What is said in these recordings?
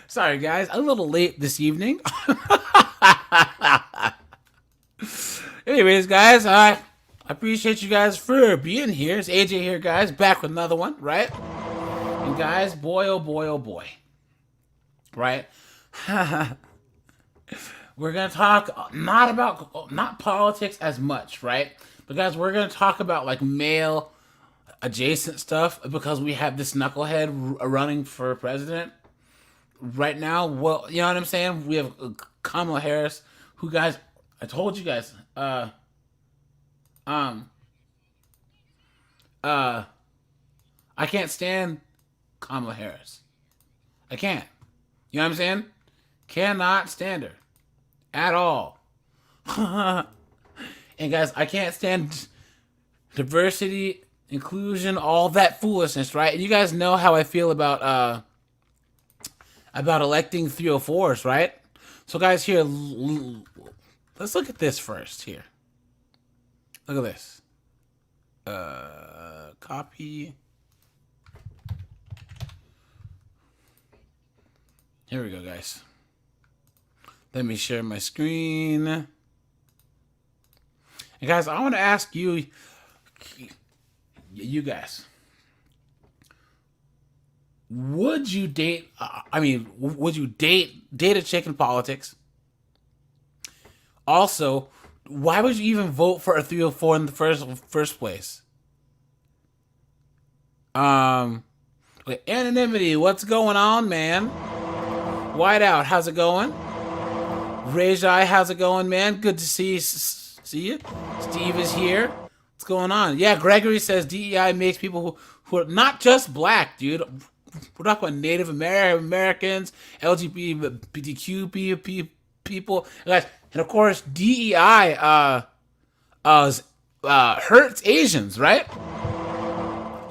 Sorry, guys, a little late this evening. Anyways, guys, I appreciate you guys for being here. It's AJ here, guys, back with another one, right? And guys, boy, oh boy, oh boy, right? We're gonna talk not politics as much, right? But guys, we're gonna talk about like male adjacent stuff because we have this knucklehead running for president right now. Well, you know what I'm saying? We have Kamala Harris, who, guys, I told you guys, um, uh, I can't stand Kamala Harris. I can't. You know what I'm saying? Cannot stand her at all. And guys, I can't stand diversity, inclusion, all that foolishness, right? And you guys know how I feel about electing 304s, right? So guys, here, let's look at this first here. Look at this. Copy. Here we go, guys. Let me share my screen. And guys, I want to ask you guys, would you date? Would you date a chick in politics? Also, why would you even vote for a 304 in the first place? Anonymity, what's going on, man? Whiteout, how's it going? Rajai, how's it going, man? Good to see you. Steve is here. What's going on? Yeah, Gregory says DEI makes people who are not just black, dude. We're talking about Native Americans, LGBTQ people, guys, and of course DEI hurts Asians, right?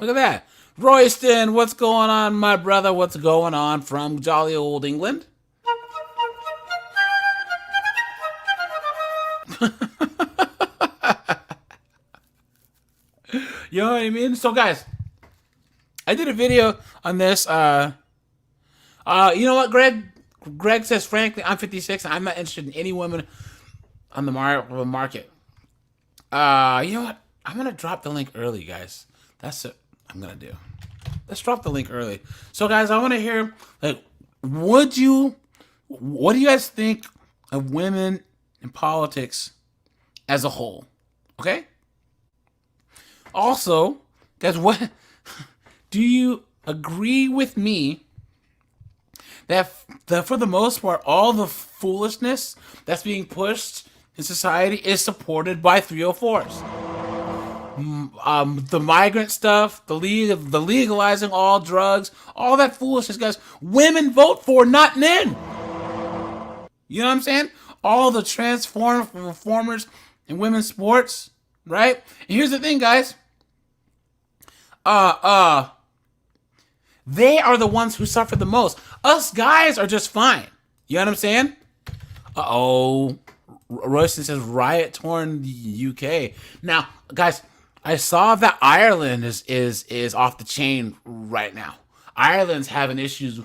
Look at that. Royston, what's going on, my brother? What's going on from jolly old England? You know what I mean? So guys, I did a video on this. You know what, Greg? Greg says, frankly, I'm 56 and I'm not interested in any women on the market. You know what? I'm gonna drop the link early, guys. That's it. I'm gonna do. Let's drop the link early. So, guys, I want to hear, like, what do you guys think of women in politics as a whole? Okay. Also, guys, what do you agree with me that for the most part, all the foolishness that's being pushed in society is supported by 304s? The migrant stuff, the legalizing all drugs, all that foolishness, guys. Women vote for, not men. You know what I'm saying? All the reformers in women's sports, right? And here's the thing, guys. They are the ones who suffer the most. Us guys are just fine. You know what I'm saying? Royston says riot torn the UK. Now, guys, I saw that Ireland is off the chain right now. Ireland's having issues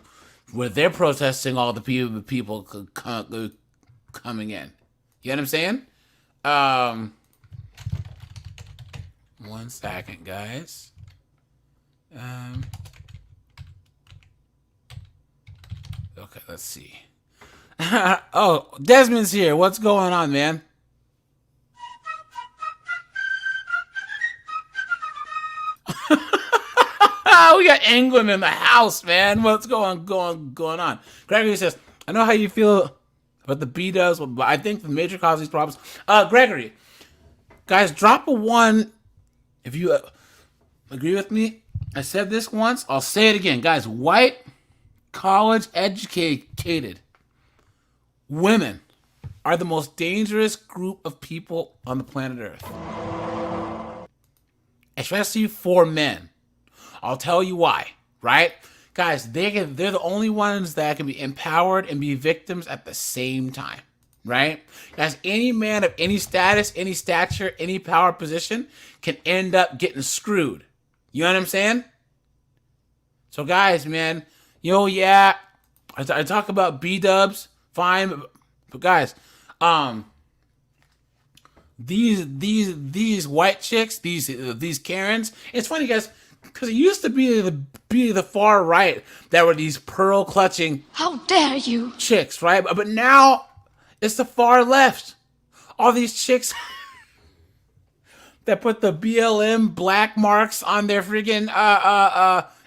where they're protesting all the people coming in. You know what I'm saying? 1 second, guys. Okay, let's see. Oh, Desmond's here. What's going on, man? We got England in the house, man. What's going on? Gregory says, I know how you feel about the B-dubs, but I think the major cause of these problems. Gregory, guys, drop a 1 if you agree with me. I said this once. I'll say it again, guys. White, college educated women are the most dangerous group of people on the planet Earth, especially for men. I'll tell you why, right? Guys, they're the only ones that can be empowered and be victims at the same time, right? Guys, any man of any status, any stature, any power position can end up getting screwed. You know what I'm saying? So guys, man, yeah, I talk about B-dubs, fine, but guys, um, these white chicks, these Karens. It's funny, guys, because it used to be the far right that were these pearl clutching. How dare you? Chicks, right? But now it's the far left. All these chicks that put the BLM black marks on their freaking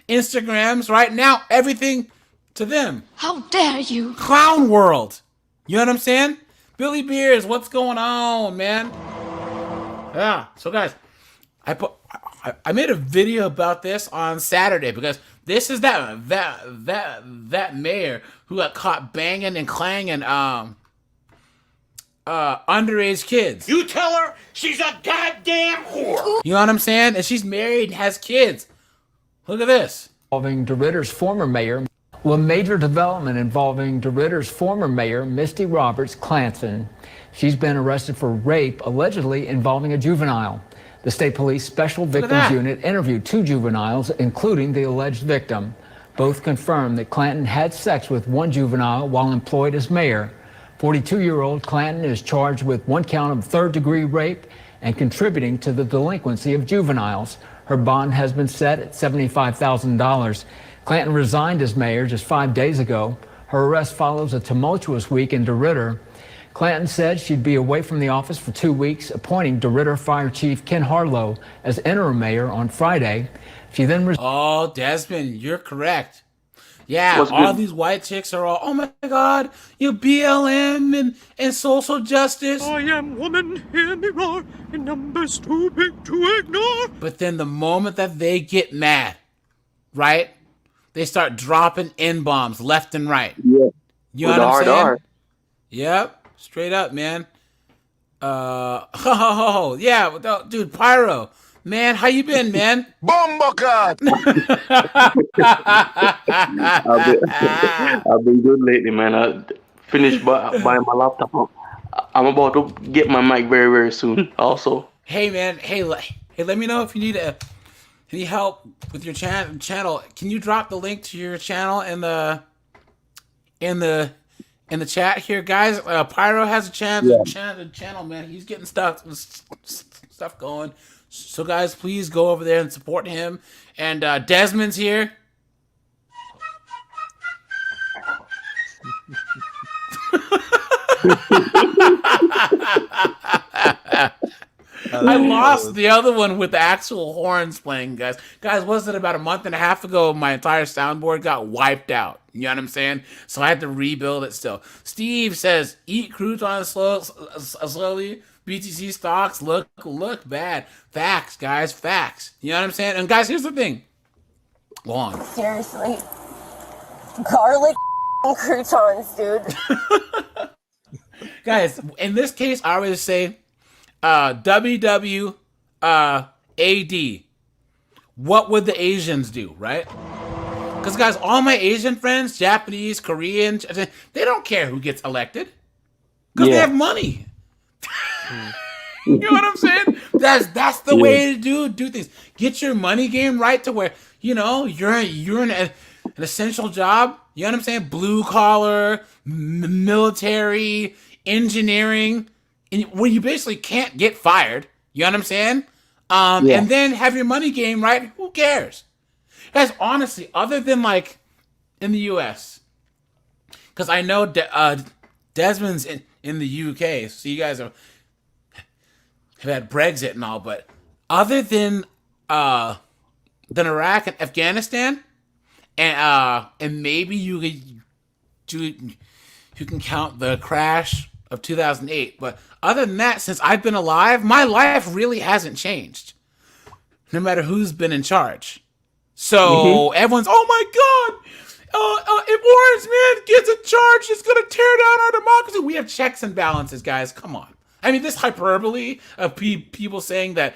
Instagrams. Right now, everything to them. How dare you? Clown world. You know what I'm saying? Billy Beers, what's going on, man? Yeah. So guys, I made a video about this on Saturday because this is that mayor who got caught banging and clanging underage kids. You tell her she's a goddamn whore. You know what I'm saying? And she's married and has kids. Look at this. Involving DeRidder's former mayor. Well, a major development involving DeRidder's former mayor, Misty Roberts Clanson. She's been arrested for rape, allegedly involving a juvenile. The state police special victims unit interviewed 2 juveniles, including the alleged victim. Both confirmed that Clanton had sex with one juvenile while employed as mayor. 42-year-old Clanton is charged with 1 count of third-degree rape and contributing to the delinquency of juveniles. Her bond has been set at $75,000. Clanton resigned as mayor just 5 days ago. Her arrest follows a tumultuous week in DeRidder. Clanton said she'd be away from the office for 2 weeks, appointing DeRidder Fire Chief Ken Harlow as interim mayor on Friday. She then Oh, Desmond, you're correct. Yeah, all these white chicks are all, oh my God, you BLM and social justice. I am woman, hear me roar, in numbers too big to ignore. But then the moment that they get mad, right, they start dropping N-bombs left and right. Yeah. You know what I'm saying? Yep, straight up, man. Yeah, dude, Pyro. Man, how you been, man? Bombocat! I've been good lately, man. I finished buying my laptop. I'm about to get my mic very, very soon. Also, hey, man. Hey, let me know if you need any help with your channel. Can you drop the link to your channel in the chat here, guys? Pyro has a channel, man. He's getting stuff going. So, guys, please go over there and support him. And Desmond's here. I lost the other one with the actual horns playing, guys. Guys, wasn't it about a month and a half ago my entire soundboard got wiped out? You know what I'm saying? So I had to rebuild it still. Steve says, eat croutons slowly. BTC stocks look bad. Facts, guys, facts. You know what I'm saying? And guys, here's the thing. Go on. Seriously. Garlic croutons, dude. Guys, in this case, I always say WWAD. What would the Asians do, right? Because, guys, all my Asian friends, Japanese, Korean, they don't care who gets elected. Because they have money. You know what I'm saying? That's the way to do things. Get your money game right to where, you know, you're in an essential job. You know what I'm saying? Blue collar, military, engineering, where you basically can't get fired. You know what I'm saying? And then have your money game right. Who cares? Guys, honestly, other than like in the U.S., because I know Desmond's in the UK, so you guys have had Brexit and all, but other than Iraq and Afghanistan, and maybe you can count the crash of 2008, but other than that, since I've been alive, my life really hasn't changed, no matter who's been in charge. So everyone's, oh my God, if Orange Man gets in charge, it's going to tear down our democracy. We have checks and balances, guys. Come on. I mean, this hyperbole of people saying that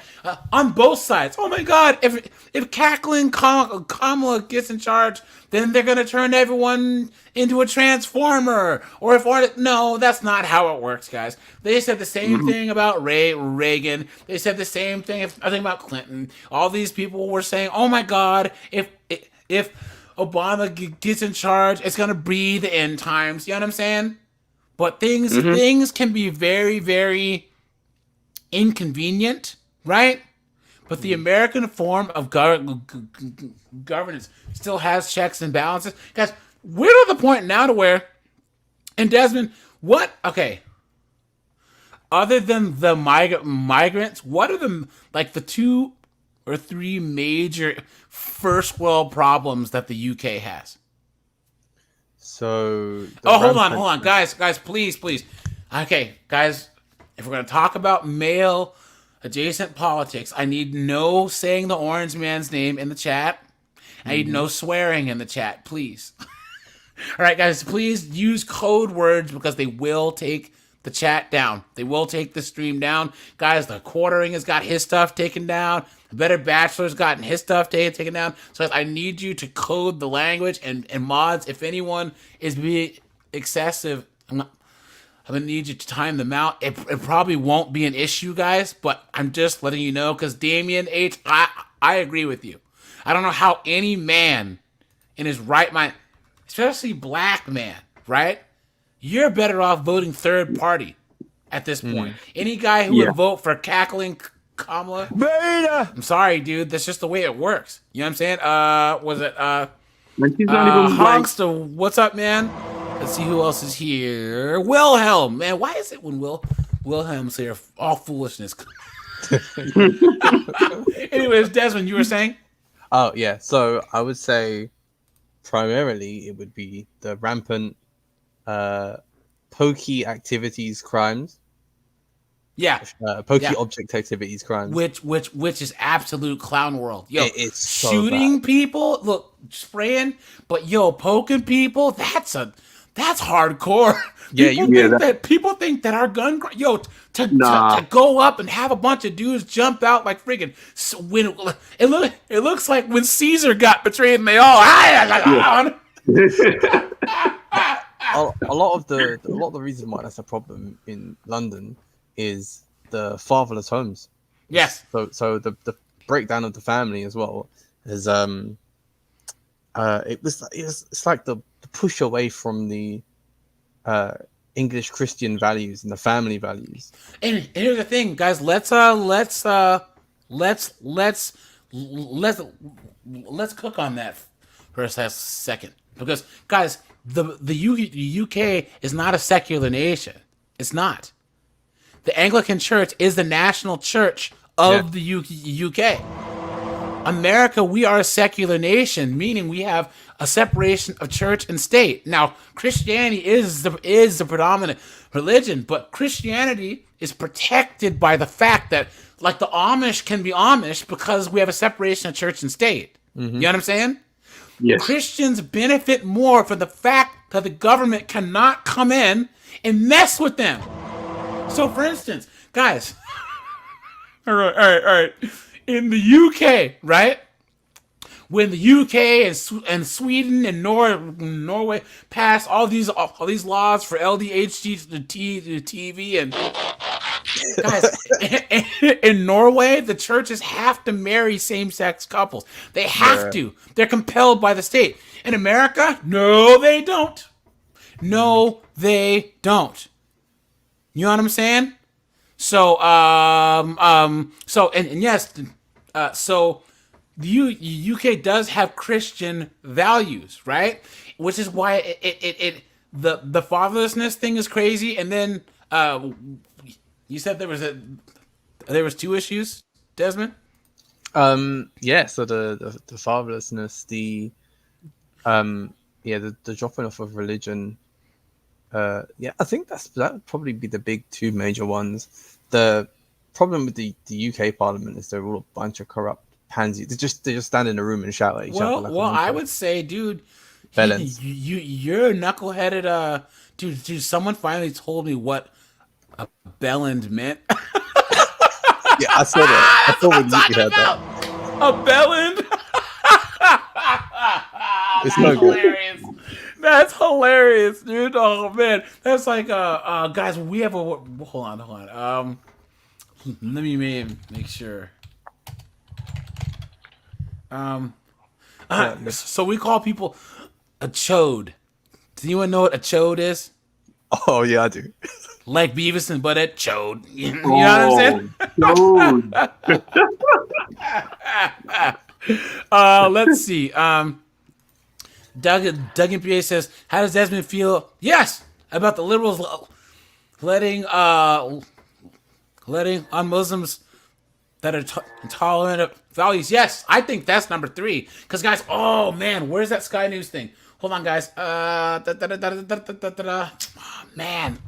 on both sides. Oh my God, if cackling Kamala gets in charge, then they're going to turn everyone into a transformer. Or no, that's not how it works, guys. They said the same thing about Reagan. They said the same thing about Clinton. All these people were saying, oh my God, if if Obama gets in charge, it's gonna be the end times. You know what I'm saying? But things can be very, very inconvenient, right? But the American form of governance still has checks and balances. Guys, we're to the point now to where, and Desmond, what? Okay. Other than the migrants, what are the 2 or 3 major first world problems that the UK has? So. Hold on, guys, please. Okay, guys, if we're gonna talk about male adjacent politics, I need no saying the orange man's name in the chat. I need no swearing in the chat, please. All right, guys, please use code words because they will take the chat down. They will take the stream down. Guys, the Quartering has got his stuff taken down. The Better Bachelor's gotten his stuff taken down. So I need you to code the language, and mods, if anyone is being excessive, I'm going to need you to time them out. It probably won't be an issue, guys, but I'm just letting you know because Damien H., I agree with you. I don't know how any man in his right mind, especially black man, right? You're better off voting third party at this point. Any guy who would vote for cackling Kamala, Beta. I'm sorry, dude. That's just the way it works. You know what I'm saying? Was it She's not even Honkster? What's up, man? Let's see who else is here. Wilhelm, man. Why is it when Wilhelm's here, all foolishness? Anyways, Desmond, you were saying? Oh yeah. So I would say primarily it would be the rampant pokey activities crimes. Yeah. Pokey object activities crimes. Which is absolute clown world. Yo, it's so shooting bad. people, look, spraying, but yo, poking people, that's hardcore. People think that our gun, to go up and have a bunch of dudes jump out like friggin' when it looks like when Caesar got betrayed and they all a lot of the reason why that's a problem in London is the fatherless homes. Yes. So the breakdown of the family as well is it's like the push away from the English Christian values and the family values. And here's the thing, guys. Let's cook on that for a second, because guys, the UK is not a secular nation. It's not. The Anglican Church is the national church of the UK. America, we are a secular nation, meaning we have a separation of church and state. Now, Christianity is the predominant religion, but Christianity is protected by the fact that, like, the Amish can be Amish because we have a separation of church and state. You know what I'm saying? Yes. Christians benefit more from the fact that the government cannot come in and mess with them. So, for instance, guys, all right. In the UK, right? When the UK and Sweden and Norway passed all these laws for LDHT to TV, and guys, in Norway, the churches have to marry same-sex couples. They have to. They're compelled by the state. In America, no, they don't. No, they don't. You know what I'm saying? So, so the UK does have Christian values, right? Which is why the fatherlessness thing is crazy. And then you said there was 2 issues, Desmond. So the fatherlessness, the dropping off of religion. I think that would probably be the big 2 major ones. The problem with the UK Parliament is they're all a bunch of corrupt pansies. They just stand in a room and shout at each other. Well, I would say, dude, you're knuckleheaded. Dude, someone finally told me what a bellend meant. Yeah, I saw that. I saw when you heard that. A bellend. It's no hilarious. Good. That's hilarious, dude. Oh man, that's like guys. We have a hold on. Let me make sure. So we call people a chode. Does anyone know what a chode is? Oh yeah, I do. Like Beavis and Butthead, chode. You know what I'm saying? Let's see. Doug in PA says, "How does Desmond feel?" Yes, about the liberals letting on Muslims that are intolerant of values. Yes, I think that's number 3. Because guys, oh man, where's that Sky News thing? Hold on, guys. Man.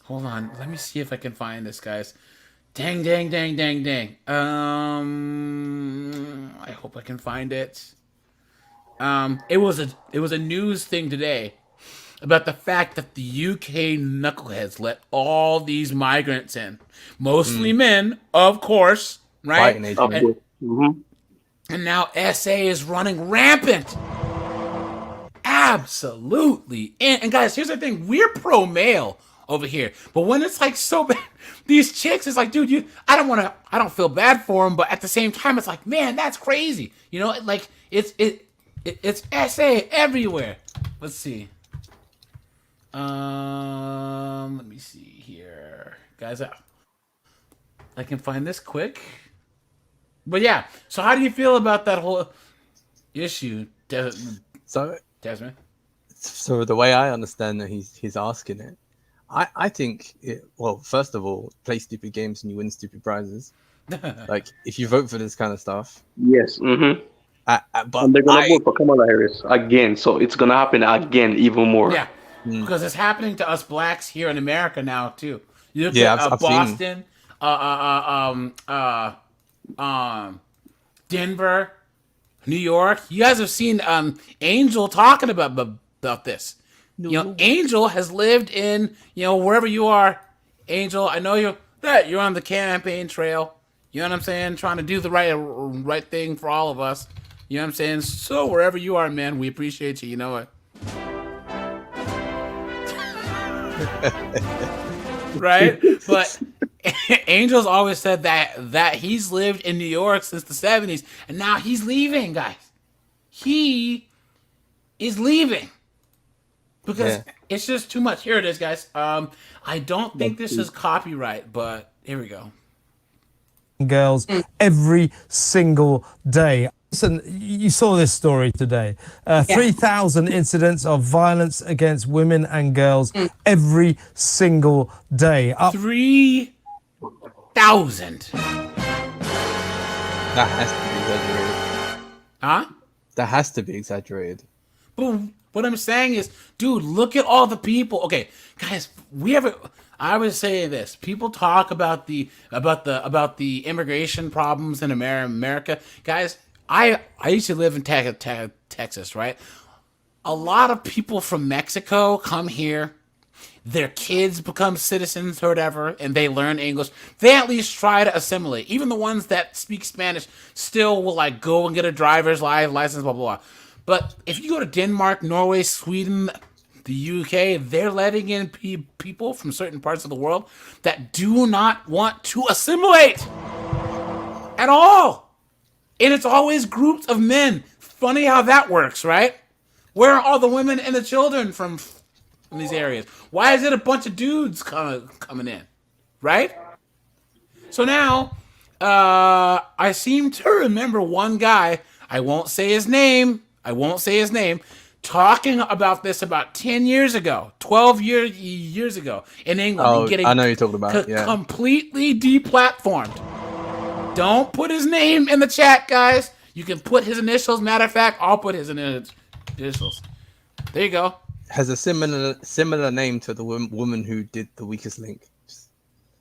Hold on. Let me see if I can find this, guys. Dang. I hope I can find it. It was a news thing today about the fact that the UK knuckleheads let all these migrants in, mostly men, of course, right? And now SA is running rampant. Absolutely. And guys, here's the thing: we're pro male over here, but when it's like so bad, these chicks, it's like, dude, I don't feel bad for them, but at the same time, it's like, man, that's crazy. You know, like it's SA everywhere. Let's see. Let me see here, guys. I can find this quick. But yeah, so how do you feel about that whole issue, Desmond? So the way I understand that he's asking it, I think well, first of all, play stupid games and you win stupid prizes. Like if you vote for this kind of stuff. Yes. But and they're gonna vote for Kamala Harris again, so it's gonna happen again even more. Yeah, because it's happening to us blacks here in America now too. You look Yeah, at I've Boston, Denver, New York. You guys have seen Angel talking about this. You know, Angel has lived in, wherever you are. Angel, I know you're on the campaign trail. You know what I'm saying? Trying to do the right thing for all of us. You know what I'm saying? So wherever you are, man, we appreciate you. You know what? Right? But Angel's always said that he's lived in New York since the 70s, and now he's leaving, guys. He is leaving because it's just too much. Here it is, guys. I don't think this is copyright, but here we go. Girls every single day. Listen, you saw this story today. 3,000 incidents of violence against women and girls every single day. 3,000. That has to be exaggerated. Huh? That has to be exaggerated. But what I'm saying is, dude, look at all the people. Okay, guys, I was saying this. People talk about the immigration problems in America. Guys, I used to live in Texas, right? A lot of people from Mexico come here. Their kids become citizens or whatever, and they learn English. They at least try to assimilate. Even the ones that speak Spanish still will like go and get a driver's license, blah, blah, blah. But if you go to Denmark, Norway, Sweden, the UK, they're letting in people from certain parts of the world that do not want to assimilate at all. And it's always groups of men. Funny how that works, right? Where are all the women and the children from these areas? Why is it a bunch of dudes coming in, right? So now, I seem to remember one guy, I won't say his name, talking about this about 10 years ago, 12 years ago in England. Oh, and getting I know you're talking about, completely deplatformed. Don't put his name in the chat, guys. You can put his initials. Matter of fact, I'll put his initials. There you go. Has a similar name to the woman who did The Weakest Link.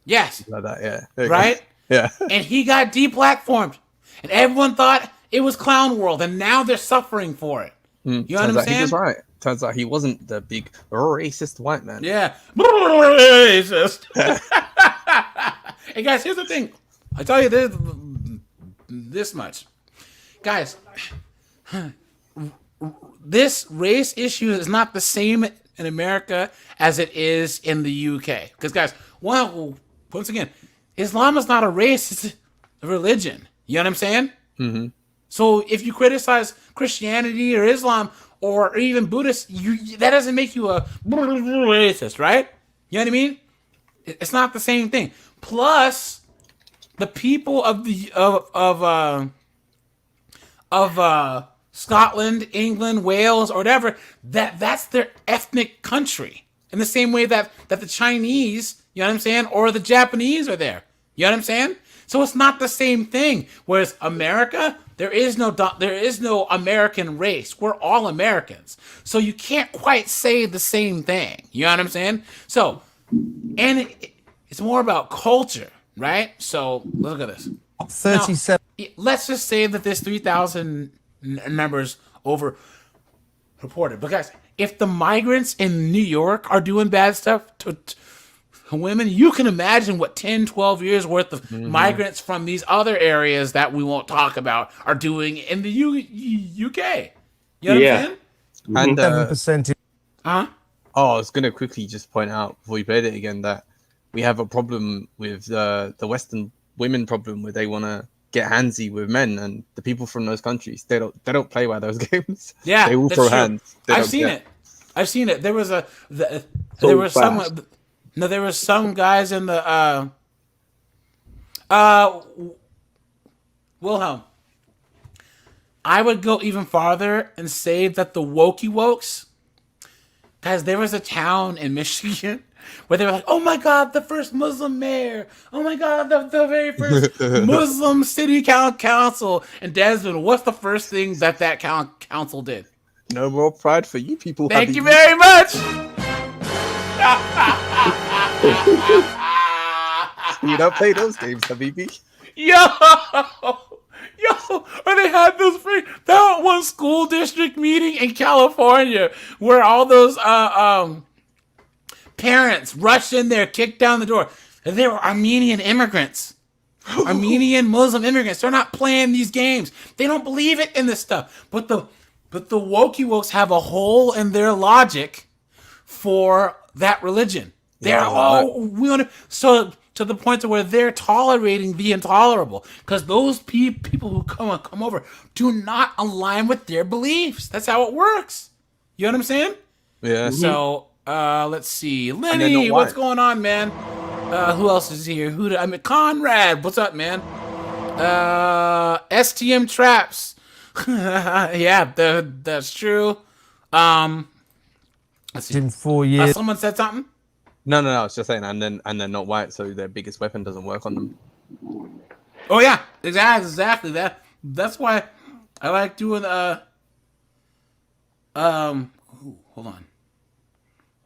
Yes. Like that, yeah. Right? Yeah. And he got deplatformed. And everyone thought it was Clown World, and now they're suffering for it. You know what I'm saying? He was right. Turns out he wasn't the big racist white man. Yeah. Racist. Hey, guys, here's the thing. I tell you this much. Guys, this race issue is not the same in America as it is in the UK. Because, guys, once again, Islam is not a race, it's a religion. You know what I'm saying? Mm-hmm. So if you criticize Christianity or Islam or even Buddhists, that doesn't make you a racist, right? You know what I mean? It's not the same thing. Plus, the people of Scotland, England, Wales, or whatever, that's their ethnic country. In the same way that the Chinese, you know what I'm saying, or the Japanese are there. You know what I'm saying? So it's not the same thing. Whereas America, there is no American race. We're all Americans. So you can't quite say the same thing. You know what I'm saying? So, and it's more about culture, right? So look at this. 37. Now, let's just say that this 3,000 numbers over reported. But guys, if the migrants in New York are doing bad stuff to women, you can imagine what 10, 12 years worth of migrants from these other areas that we won't talk about are doing in the UK. You know what I'm saying? And 7%. Huh? oh, I was gonna quickly just point out before we played it again that we have a problem with the Western women problem where they want to get handsy with men, and the people from those countries they don't play by those games. Yeah, they all that's throw true. hands. I've seen it. There was some guys in the Wilhelm. I would go even farther and say that the wokey wokes, guys, there was a town in Michigan where they were like, oh my God, the first Muslim mayor. Oh my God, the very first Muslim city council. And Desmond, what's the first thing that council did? No more pride for you people. Thank you very much. You don't play those games, Habibi. Yo, or they had that one school district meeting in California where all those parents rushed in there, kicked down the door. And they were Armenian immigrants. Armenian Muslim immigrants. They're not playing these games. They don't believe it in this stuff. But the wokey wokes have a hole in their logic for that religion. So to the point to where they're tolerating the intolerable because those people who come over do not align with their beliefs. That's how it works. You know what I'm saying? Yeah. So let's see, Lenny, what's going on, man? Who else is here? Conrad, what's up, man? STM traps. Yeah, that's true. Let's see. In 4 years. Someone said something. No, I was just saying, and they're not white, so their biggest weapon doesn't work on them. Oh yeah, exactly. That's why I like doing hold on.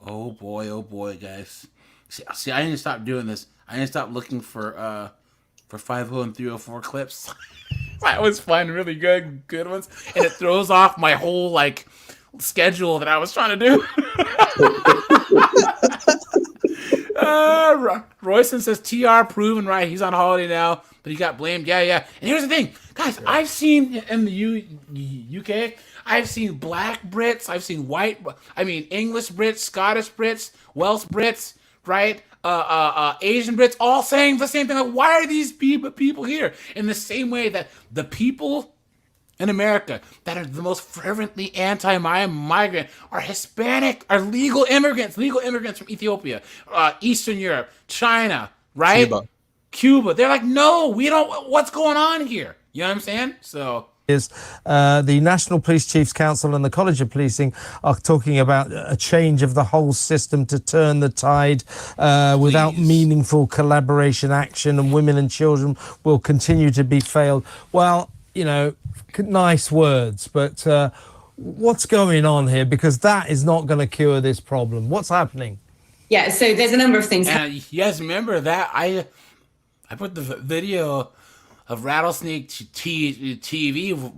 Oh boy, guys. See, I need to stop doing this. I need to stop looking for 5.0 and 304 clips. I always find really good ones, and it throws off my whole like schedule that I was trying to do. Royston says TR proven right. He's on holiday now, but he got blamed. Yeah. And here's the thing, guys. I've seen in the UK, I've seen black Brits. I've seen English Brits, Scottish Brits, Welsh Brits, right? Asian Brits, all saying the same thing. Like, why are these people here? In the same way that the people in America that are the most fervently anti-migrant are Hispanic, are legal immigrants from Ethiopia, Eastern Europe, China, right? Cuba. They're like, no, we don't. What's going on here? You know what I'm saying? So. Is the National Police Chiefs Council and the College of Policing are talking about a change of the whole system to turn the tide without meaningful collaboration action, and women and children will continue to be failed. Well, you know, nice words, but what's going on here? Because that is not going to cure this problem. What's happening? Yeah, so there's a number of things. Yes, remember that I put the video of Rattlesnake TV,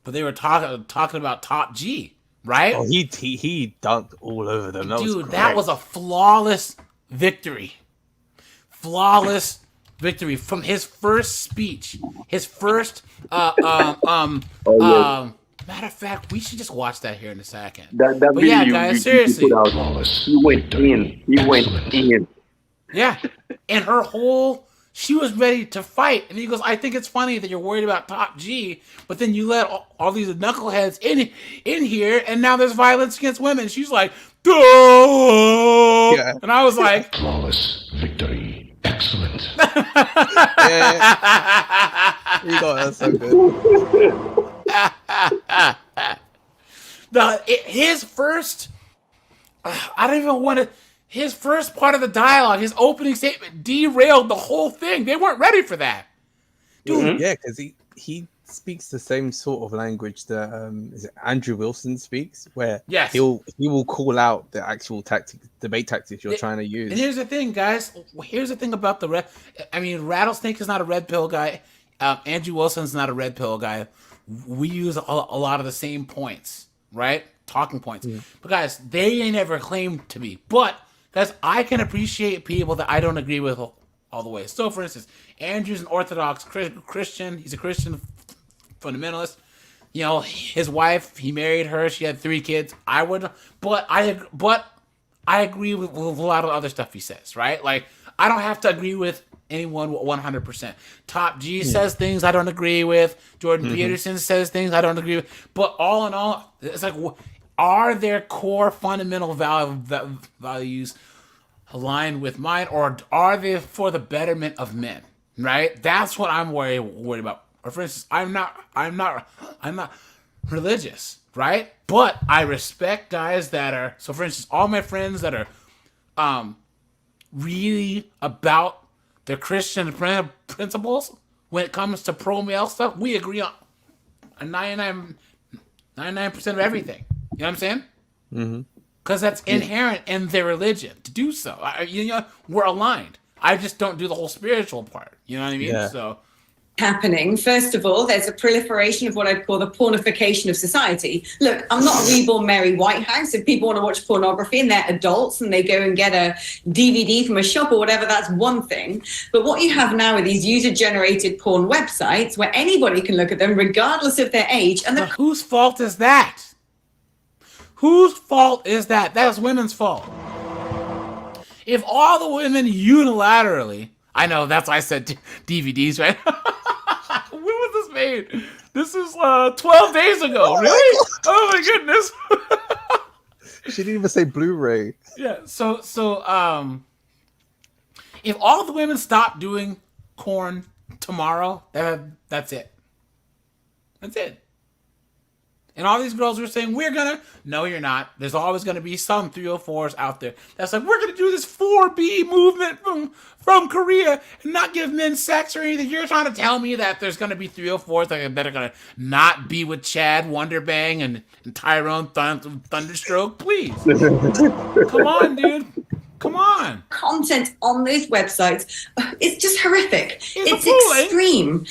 but they were talking about Top G, right? Oh, he dunked all over them. That was a flawless victory. Flawless victory from his first speech. His first matter of fact, we should just watch that here in a second. That but video yeah, guys, seriously. He went in. Yeah. And her whole she was ready to fight. And he goes, I think it's funny that you're worried about Top G, but then you let all these knuckleheads in here, and now there's violence against women. She's like, duh! Yeah. And I was like, flawless victory. Excellent. You got that so good. His first, I don't even want to. His first part of the dialogue, his opening statement, derailed the whole thing. They weren't ready for that, dude. Yeah, because he speaks the same sort of language that is it Andrew Wilson speaks, where yes, he will call out the actual debate tactics you're trying to use. And here's the thing, guys. Here's the thing about Rattlesnake is not a red pill guy. Andrew Wilson's not a red pill guy. We use a lot of the same points, right? Talking points. But guys, they ain't ever claimed to be. But guys, I can appreciate people that I don't agree with all the way. So, for instance, Andrew's an Orthodox Christian. He's a Christian fundamentalist. You know, his wife, he married her. She had 3 kids. I agree with a lot of other stuff he says, right? Like, I don't have to agree with anyone 100%. Top G says things I don't agree with. Jordan Peterson says things I don't agree with. But all in all, it's like, are their core fundamental values aligned with mine, or are they for the betterment of men? Right? That's what I'm worried about. Or for instance, I'm not religious, right? But I respect guys that are. So for instance, all my friends that are really about their Christian principles when it comes to pro-male stuff, we agree on 99% of everything. You know what I'm saying? Mm-hmm. Because that's inherent in their religion to do so. We're aligned. I just don't do the whole spiritual part. You know what I mean? Yeah. So. Happening. First of all, there's a proliferation of what I'd call the pornification of society. Look, I'm not a reborn Mary Whitehouse. If people want to watch pornography and they're adults and they go and get a DVD from a shop or whatever, that's one thing. But what you have now are these user-generated porn websites where anybody can look at them regardless of their age. And whose fault is that? Whose fault is that? That's women's fault. If all the women unilaterally, I know that's why I said DVDs, right? When was this made? This is 12 days ago. Really? Oh my goodness. She didn't even say Blu-ray. Yeah. So if all the women stop doing corn tomorrow, that's it. That's it. And all these girls were saying, no, you're not. There's always going to be some 304s out there that's like, we're going to do this 4B movement from Korea and not give men sex or anything. You're trying to tell me that there's going to be 304s that are going to not be with Chad Wonderbang and Tyrone Thunderstroke? Please. Come on, dude. Come on. Content on those websites, it's just horrific. It's appalling. Extreme.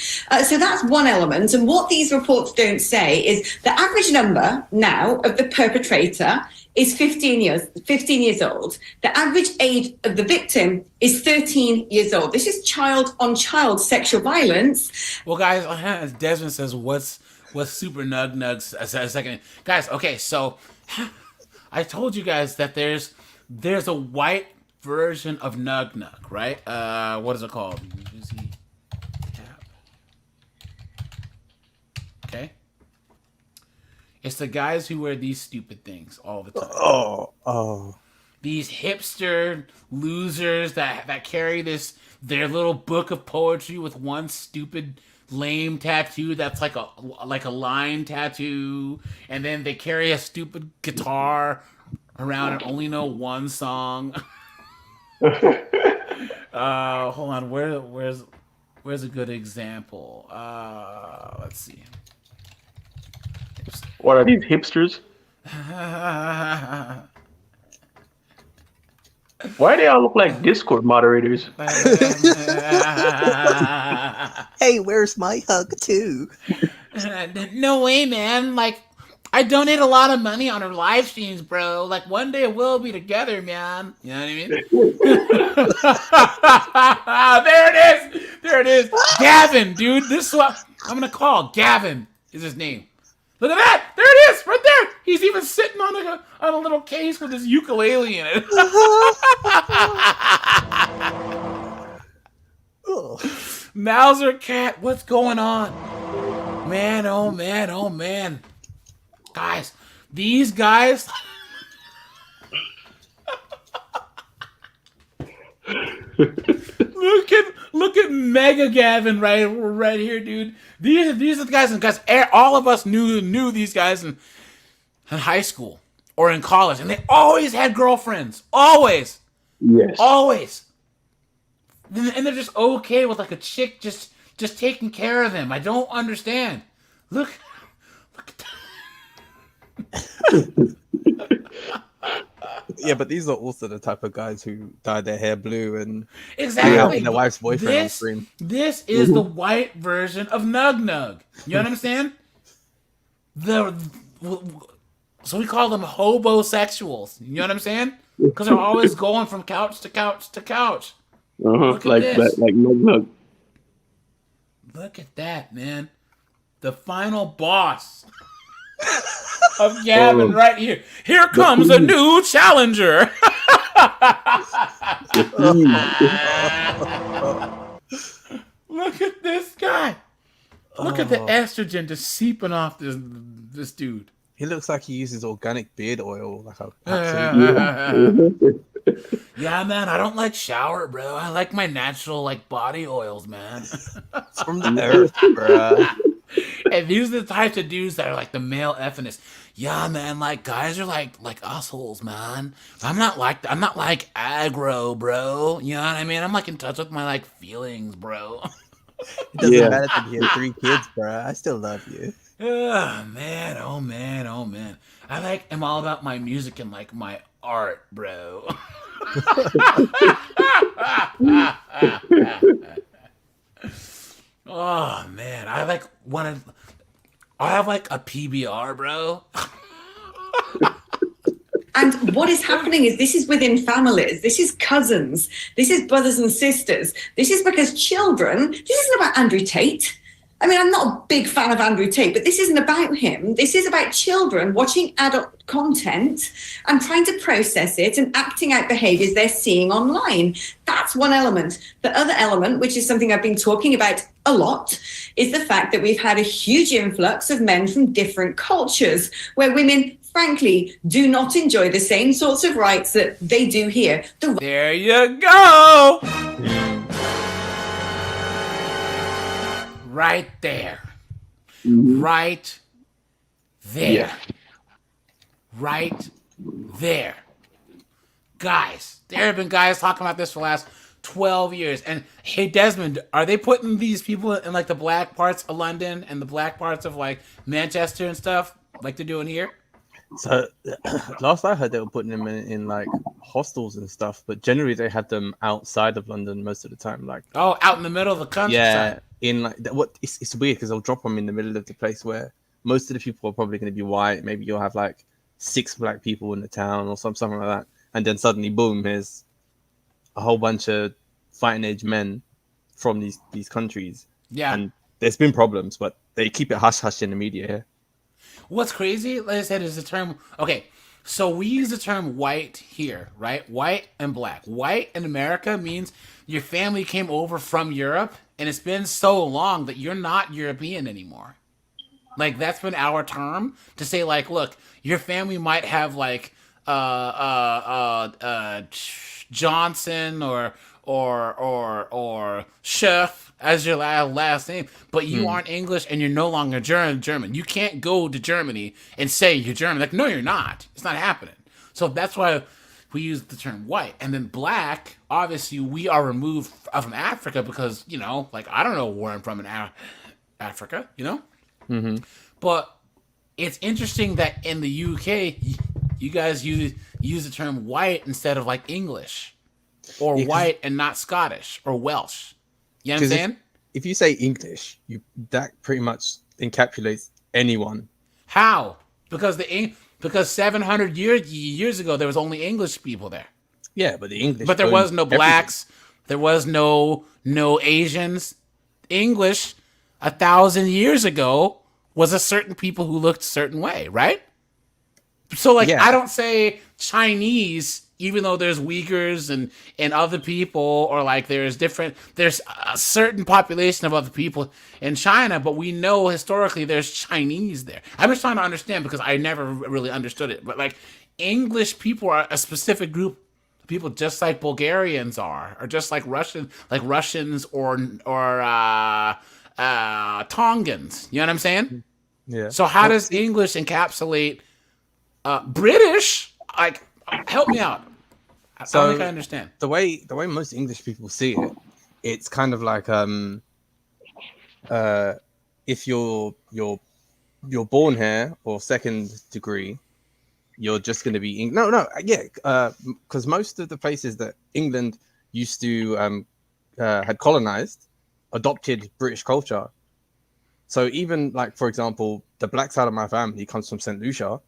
So that's one element. And what these reports don't say is the average number now of the perpetrator is 15 years old. The average age of the victim is 13 years old. This is child-on-child sexual violence. Well, guys, as Desmond says, what's super nugs a second. Guys, okay, so I told you guys that there's a white version of Nug, right? What is it called? Okay. It's the guys who wear these stupid things all the time. Oh. These hipster losers that carry their little book of poetry with one stupid lame tattoo that's like a line tattoo, and then they carry a stupid guitar around and only know one song. Hold on, where's a good example? Let's see. What are these hipsters? Why do they all look like Discord moderators? Hey, where's my hug too? No way, man. Like, I donate a lot of money on her live streams, bro. Like, one day we'll be together, man. You know what I mean? There it is. Gavin, dude. This is what I'm going to call. Gavin is his name. Look at that. There it is. Right there. He's even sitting on a little case with his ukulele in it. Mauser Cat, what's going on? Man, oh man, oh man. Guys, these guys. look at Mega Gavin right here, dude. These are the guys, and guys, all of us knew these guys in high school or in college, and they always had girlfriends. Always. Yes. Always. And they're just okay with like a chick just taking care of them. I don't understand. Look at Yeah, but these are also the type of guys who dye their hair blue and exactly their wife's boyfriend on screen. This is the white version of Nug Nug. You know what I'm saying? So we call them hobosexuals. You know what I'm saying? Because they're always going from couch to couch to couch. Look at this. Like Nug. Look at that, man. The final boss of Gavin right here. Here comes a new challenger. Look at this guy. Look at the estrogen just seeping off this dude. He looks like he uses organic beard oil. Yeah, man, I don't like shower, bro. I like my natural like body oils, man. It's from the earth, bro. And these are the types of dudes that are like the male effinists. Yeah, man, like guys are like assholes, man. I'm not like aggro, bro. You know what I mean? I'm like in touch with my like feelings, bro. It doesn't matter that he has 3 kids, bro. I still love you. Oh man, oh man, oh man. I'm all about my music and like my art, bro. Oh man, I have like a PBR, bro. And what is happening is this is within families. This is cousins. This is brothers and sisters. This is because children, this isn't about Andrew Tate. I mean, I'm not a big fan of Andrew Tate, but this isn't about him. This is about children watching adult content and trying to process it and acting out behaviors they're seeing online. That's one element. The other element, which is something I've been talking about a lot, is the fact that we've had a huge influx of men from different cultures where women, frankly, do not enjoy the same sorts of rights that they do here. There you go. Right there. Mm-hmm. Right there. Yeah. Right there. Guys, there have been guys talking about this for the last 12 years. And hey, Desmond, are they putting these people in like the black parts of London and the black parts of like Manchester and stuff like they're doing here? So last I heard, they were putting them in like hostels and stuff, but generally they had them outside of London most of the time. Like out in the middle of the countryside. Yeah, in like it's weird because they'll drop them in the middle of the place where most of the people are probably going to be white. Maybe you'll have like 6 black people in the town or something like that, and then suddenly, boom, here's a whole bunch of fighting age men from these countries. Yeah, and there's been problems, but they keep it hush hush in the media here. What's crazy, like I said, is the term. Okay, so we use the term white here, right? White and black. White in America means your family came over from Europe, and it's been so long that you're not European anymore. Like that's been our term to say, like, look, your family might have like Johnson or Chef as your last name, but you aren't English and you're no longer German. You can't go to Germany and say you're German. Like, no, you're not. It's not happening. So that's why we use the term white. And then black, obviously, we are removed from Africa because, you know, like, I don't know where I'm from in Africa, you know? Mm-hmm. But it's interesting that in the UK, you guys use the term white instead of, like, English. Or white and not Scottish or Welsh. You know what I'm saying? If you say English, that pretty much encapsulates anyone. How? Because 700 years ago there was only English people there. Yeah, but the English. But there was no blacks. Everything. There was no Asians. English 1,000 years ago was a certain people who looked a certain way, right? So like I don't say Chinese even though there's Uyghurs and other people, or like there's a certain population of other people in China, but we know historically there's Chinese there. I'm just trying to understand because I never really understood it. But like English people are a specific group of people, just like Bulgarians are, or just like Russians or Tongans. You know what I'm saying? Yeah. So how does English encapsulate British? Like, help me out. I don't think I understand. The way most English people see it, it's kind of like if you're born here or second degree, you're just going to be because most of the places that England used to had colonized adopted British culture. So even like, for example, the black side of my family comes from St. Lucia.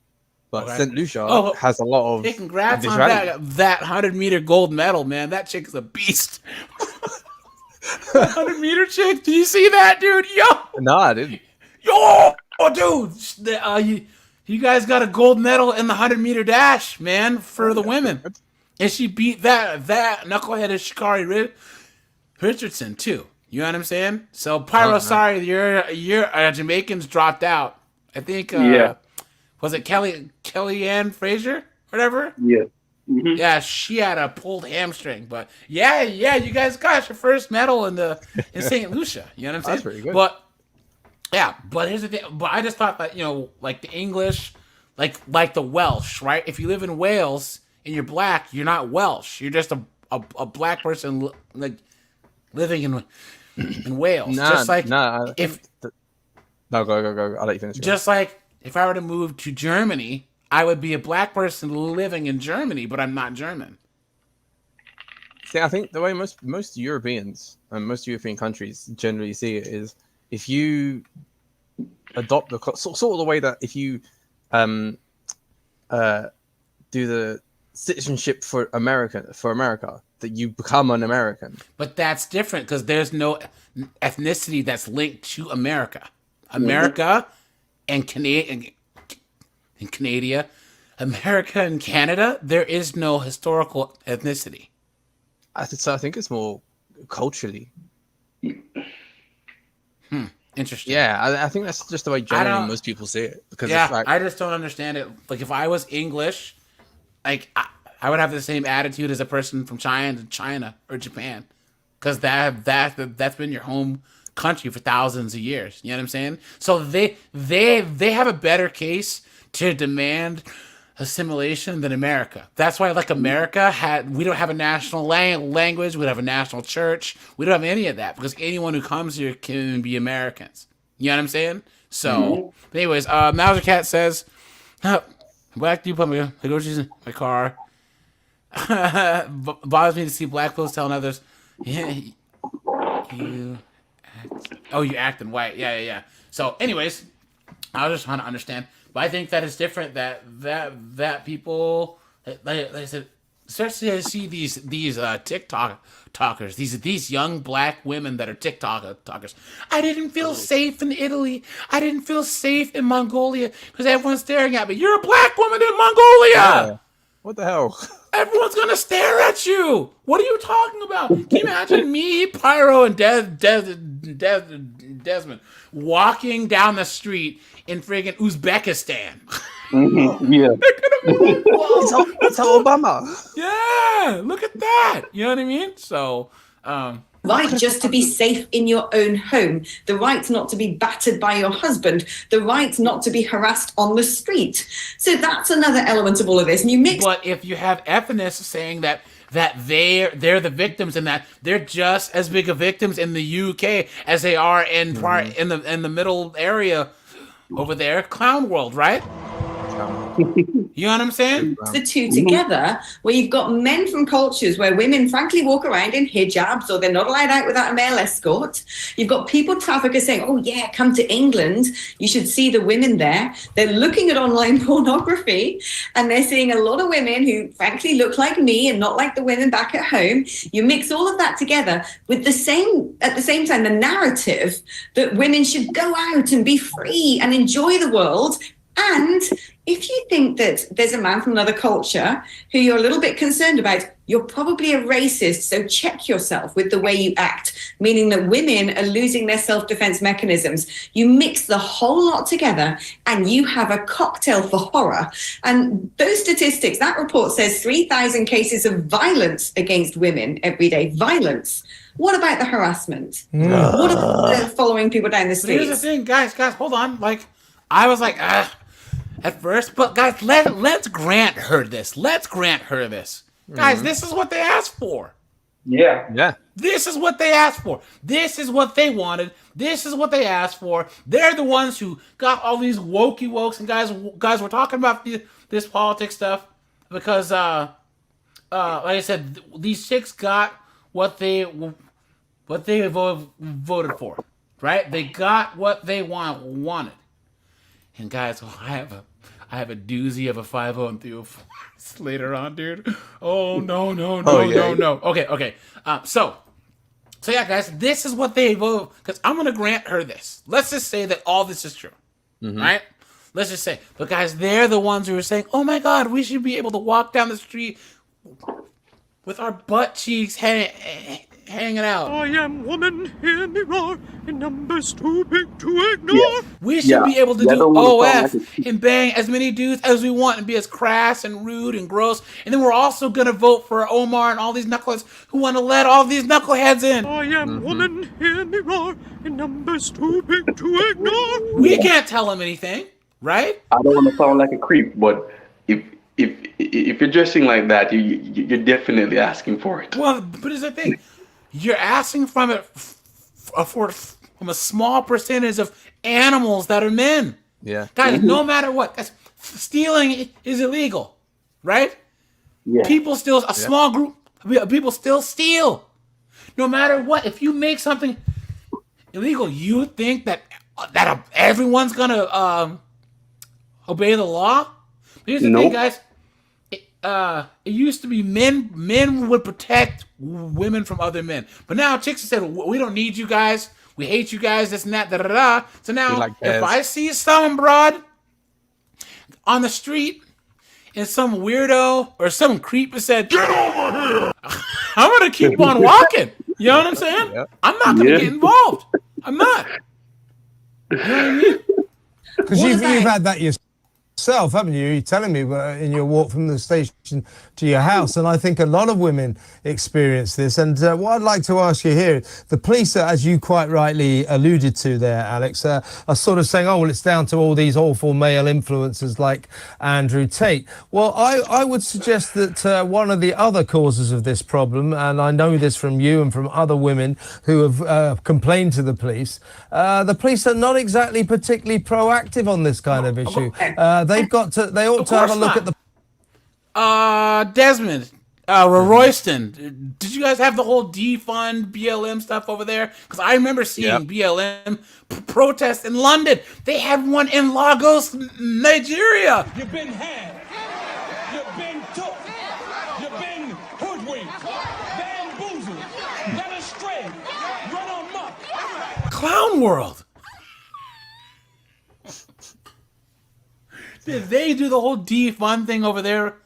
But St. Lucia has a lot of. Hey, congrats on that 100-meter gold medal, man. That chick is a beast. 100-meter chick. Did you see that, dude? Yo. No, I didn't. Yo, dude. You guys got a gold medal in the 100-meter dash, man, for the women. And she beat that knucklehead of Sha'Carri Richardson too. You know what I'm saying? So Pyro, sorry, your Jamaicans dropped out. I think. Was it Kellyanne Fraser? Whatever? Yeah. Mm-hmm. Yeah, she had a pulled hamstring. But yeah, you guys got your first medal in St. Lucia. You know what I'm saying? That's pretty good. But here's the thing. But I just thought that, like the English, like the Welsh, right? If you live in Wales and you're black, you're not Welsh. You're just a black person like living in Wales. No, go. I'll let you finish. Just like if I were to move to Germany, I would be a black person living in Germany, but I'm not German. See, I think the way most Europeans and most European countries generally see it is if you adopt the sort of the way that if you do the citizenship for America, that you become an American. But that's different because there's no ethnicity that's linked to America. America and Canada, America and Canada, there is no historical ethnicity. So I think it's more culturally. Interesting. Yeah, I think that's just the way generally most people see it. Because I just don't understand it. Like if I was English, like I would have the same attitude as a person from China or Japan, because that's been your home country for thousands of years. You know what I'm saying? So they have a better case to demand assimilation than America. That's why, like, America we don't have a national language, we don't have a national church, we don't have any of that, because anyone who comes here can be Americans. You know what I'm saying? So, but anyways, Mauser Cat says, black dude put my groceries in my car. Bothers me to see black folks telling others, you acting white. Yeah. So, anyways, I was just trying to understand. But I think that it's different that people, like I said, especially I see these TikTok talkers, these young black women that are TikTok talkers. I didn't feel safe in Italy. I didn't feel safe in Mongolia because everyone's staring at me. You're a black woman in Mongolia. Yeah. What the hell? Everyone's gonna stare at you. What are you talking about? Can you imagine me, Pyro, and Desmond walking down the street in friggin' Uzbekistan? Yeah. It's Obama. Yeah, look at that. You know what I mean? So, right just to be safe in your own home, the right not to be battered by your husband, the right not to be harassed on the street. So that's another element of all of this. And you mix. But if you have ethnics saying that they're the victims and that they're just as big of victims in the UK as they are in the middle area over there, clown world, right? You know what I'm saying? The two together, where you've got men from cultures where women frankly walk around in hijabs or they're not allowed out without a male escort. You've got people traffickers saying, oh yeah, come to England, you should see the women there. They're looking at online pornography and they're seeing a lot of women who frankly look like me and not like the women back at home. You mix all of that together with at the same time the narrative that women should go out and be free and enjoy the world. And if you think that there's a man from another culture who you're a little bit concerned about, you're probably a racist. So check yourself with the way you act, meaning that women are losing their self-defense mechanisms. You mix the whole lot together and you have a cocktail for horror. And those statistics, that report says 3,000 cases of violence against women every day. Violence. What about the harassment? What about the following people down the streets? Here's the thing, guys, hold on. Like, I was like, at first, but guys, let's grant her this. Let's grant her this. Guys, this is what they asked for. Yeah. This is what they asked for. This is what they wanted. This is what they asked for. They're the ones who got all these wokes. And guys, we're talking about this politics stuff because, like I said, these chicks got what they voted for, right? They got what they wanted. And guys, I have a doozy of a 5-0 and 304 later on, dude. Oh no. Okay. So yeah, guys, this is what they vote, because I'm gonna grant her this. Let's just say that all this is true, right? Let's just say, but guys, they're the ones who are saying, "Oh my God, we should be able to walk down the street with our butt cheeks hanging out. I am woman, hear me roar, in numbers too big to ignore. Yeah. We should be able to Yeah, do don't wanna OF sound like and bang as many dudes as we want and be as crass and rude and gross. And then we're also going to vote for Omar and all these knuckleheads who want to let all these knuckleheads in. I am woman, hear me roar, in numbers too big to ignore. We can't tell them anything, right? I don't want to sound like a creep, but if you're dressing like that, you're definitely asking for it. Well, but here's the thing. You're asking from a small percentage of animals that are men. Yeah. Guys, no matter what, stealing is illegal, right? Yeah. People still, a small group of people still steal. No matter what, if you make something illegal, you think that everyone's gonna obey the law? But here's the thing, guys. It used to be men would protect women from other men, but now chicks have said, we don't need you guys, we hate you guys, this and that, da da da. So now, like if I see some broad on the street and some weirdo or some creep has said, "Get over here," I'm gonna keep on walking. You know what I'm saying? Yep. I'm not gonna get involved. I'm not. You know what I mean? Because you've had that yourself, haven't you? You're telling me in your walk from the station to your house, and I think a lot of women experience this. And what I'd like to ask you here, the police, as you quite rightly alluded to there, Alex, are sort of saying, oh, well, it's down to all these awful male influencers like Andrew Tate. Well, I would suggest that one of the other causes of this problem, and I know this from you and from other women who have complained to the police are not exactly particularly proactive on this kind of issue. They ought to have a look at the... Desmond, Royston, did you guys have the whole defund BLM stuff over there? Because I remember seeing BLM protests in London. They had one in Lagos, Nigeria. You've been had. You've been took. You've been hoodwinked, bamboozled, led astray, run amok. Clown World. Did they do the whole defund thing over there,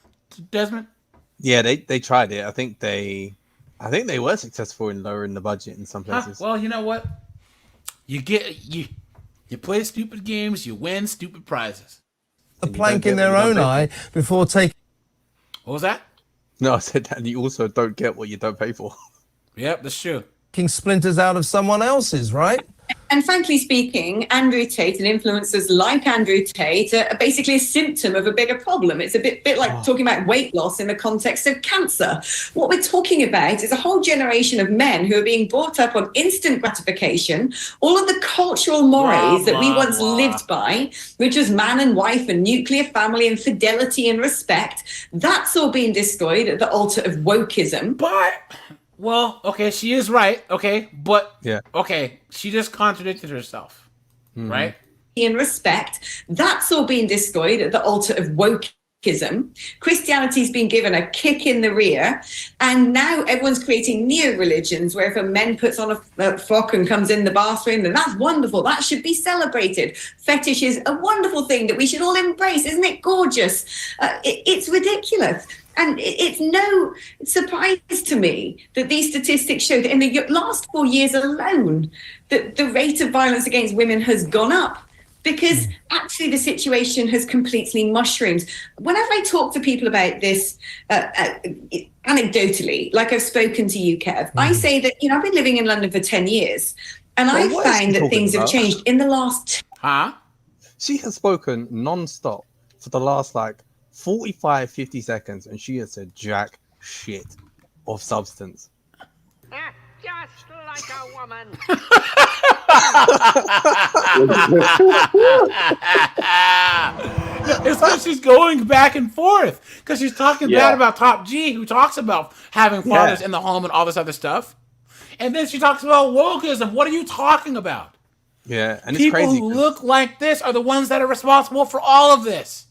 Desmond? Yeah, they tried it. I think they were successful in lowering the budget in some places. Well, you know what? You play stupid games, you win stupid prizes. The plank in their own eye before taking... What was that? No, I said that, and you also don't get what you don't pay for. Yep, that's true. Taking splinters out of someone else's, right? And frankly speaking, Andrew Tate and influencers like Andrew Tate are basically a symptom of a bigger problem. It's a bit like talking about weight loss in the context of cancer. What we're talking about is a whole generation of men who are being brought up on instant gratification, all of the cultural mores that we once lived by, which was man and wife and nuclear family and fidelity and respect. That's all being destroyed at the altar of wokeism. But... well, okay, she is right, okay, but, yeah, okay, she just contradicted herself, right? In respect, that's all being destroyed at the altar of wokeism. Christianity's been given a kick in the rear, and now everyone's creating neo-religions where if a man puts on a frock and comes in the bathroom, then that's wonderful. That should be celebrated. Fetish is a wonderful thing that we should all embrace. Isn't it gorgeous? It's ridiculous. And it's no surprise to me that these statistics show that in the last 4 years alone, that the rate of violence against women has gone up. Because actually the situation has completely mushroomed. Whenever I talk to people about this, anecdotally, like I've spoken to you, Kev, I say that, I've been living in London for 10 years, and I've found that things have changed in the last... She has spoken non-stop for the last, 45, 50 seconds, and she has said jack shit of substance. Just like a woman. It's like she's going back and forth because she's talking bad about Top G, who talks about having fathers in the home and all this other stuff, and then she talks about wokeism. What are you talking about? Yeah, and people it's crazy who look like this are the ones that are responsible for all of this.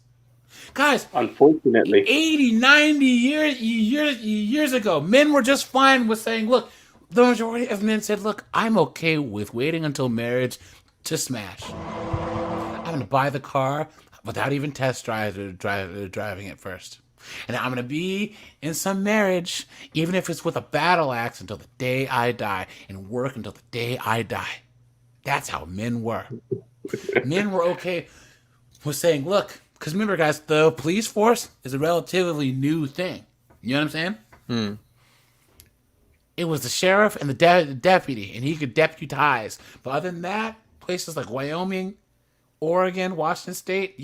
Guys, unfortunately, 80, 90 years ago, men were just fine with saying, look, the majority of men said, look, I'm okay with waiting until marriage to smash. I'm going to buy the car without even test driving it first. And I'm going to be in some marriage, even if it's with a battle axe, until the day I die, and work until the day I die. That's how men were. Men were okay with saying, look, because remember, guys, the police force is a relatively new thing. You know what I'm saying? It was the sheriff and the deputy, and he could deputize. But other than that, places like Wyoming, Oregon, Washington State,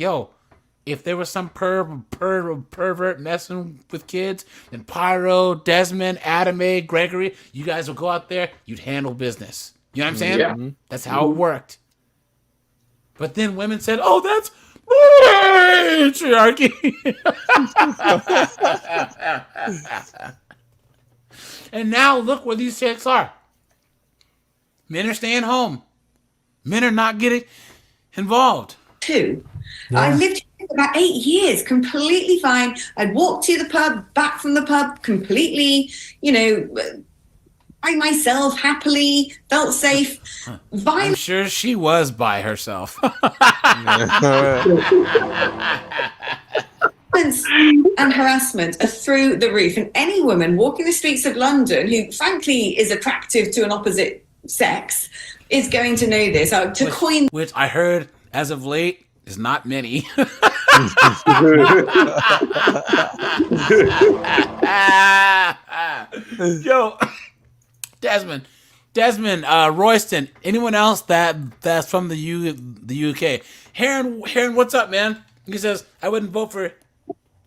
if there was some pervert messing with kids, then Pyro, Desmond, Adam A, Gregory, you guys would go out there, you'd handle business. You know what I'm saying? Yeah. That's how it worked. But then women said, oh, that's patriarchy. And now look where these chicks are. Men are staying home. Men are not getting involved. I lived here for about 8 years, completely fine. I'd walk to the pub, back from the pub, completely, by myself, happily, felt safe. I'm sure she was by herself. Violence and harassment are through the roof, and any woman walking the streets of London who frankly is attractive to an opposite sex is going to know this. Which I heard as of late is not many. Yo, Desmond, Royston, anyone else that's from the UK? Heron, what's up, man? He says, I wouldn't vote for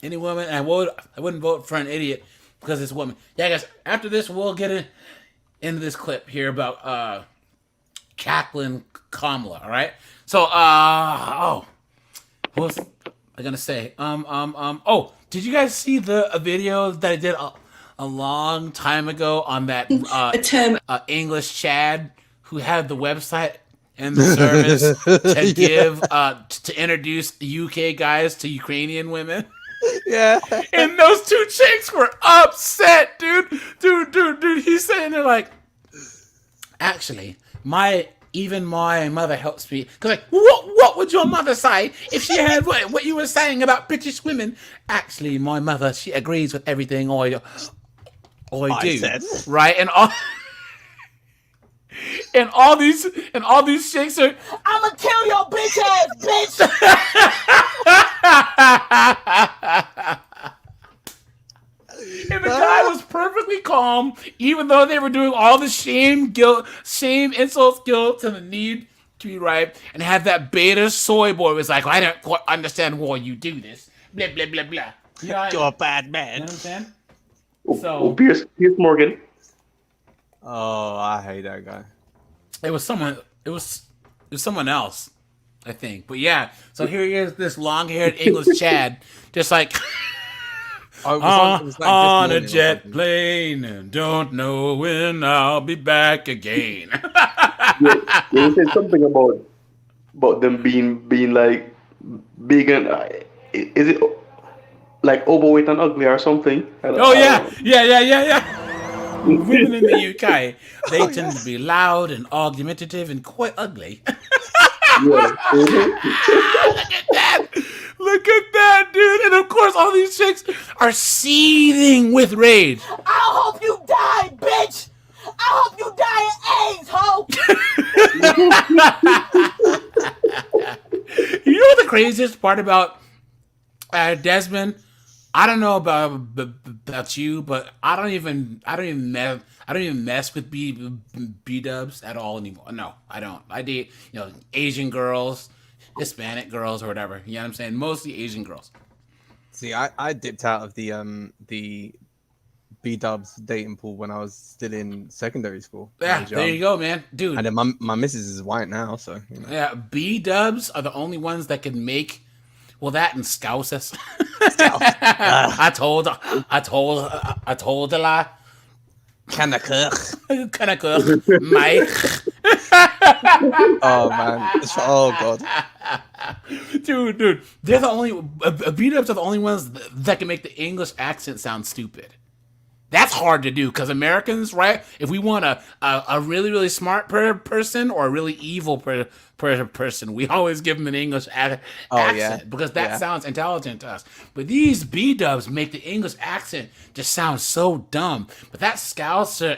any woman, and I wouldn't vote for an idiot because it's a woman. Yeah, guys, after this, we'll get into this clip here about cackling Kamala, all right? So, what was I gonna say? Did you guys see a video that I did a long time ago on that English Chad who had the website and the service to give to introduce UK guys to Ukrainian women? Yeah. And those two chicks were upset, dude. He's sitting there like, actually, even my mother helps me. Cause what would your mother say if she heard what you were saying about British women? Actually, my mother, she agrees with everything I do. Said. Right? And all these chicks are, I'ma kill your bitch ass bitch. And the guy was perfectly calm, even though they were doing all the shame, insults, guilt, and the need to be right, and have that beta soy boy was like, I don't quite understand why you do this. Blah, blah, blah, blah. You're a bad man. You know what I'm saying? So, Piers Morgan. Oh, I hate that guy. It was someone else, I think. But yeah, so here he is, this long-haired English Chad, just like on a jet plane, and don't know when I'll be back again. You said something about them being like big and is it like overweight and ugly or something. Oh yeah. Women in the UK, they tend to be loud and argumentative and quite ugly. Yeah. Look at that, dude. And of course, all these chicks are seething with rage. I hope you die, bitch! I hope you die of AIDS, ho! You know what the craziest part about Desmond? I don't know about you, but I don't even mess with B dubs at all anymore. No, I don't. I date Asian girls, Hispanic girls, or whatever. You know what I'm saying? Mostly Asian girls. See, I dipped out of the B-dubs dating pool when I was still in secondary school. Yeah, there you go, man, dude. And then my missus is white now, so yeah, B dubs are the only ones that can make. Well, that and Scousers. I told a lie. Kanakuk. Mike. Oh man. Oh god. Dude. They're the only B-dubs are the only ones that can make the English accent sound stupid. That's hard to do because Americans, right? If we want a really, really smart person or a really evil person, we always give them an English accent because that sounds intelligent to us. But these B-dubs make the English accent just sound so dumb. But that Scouser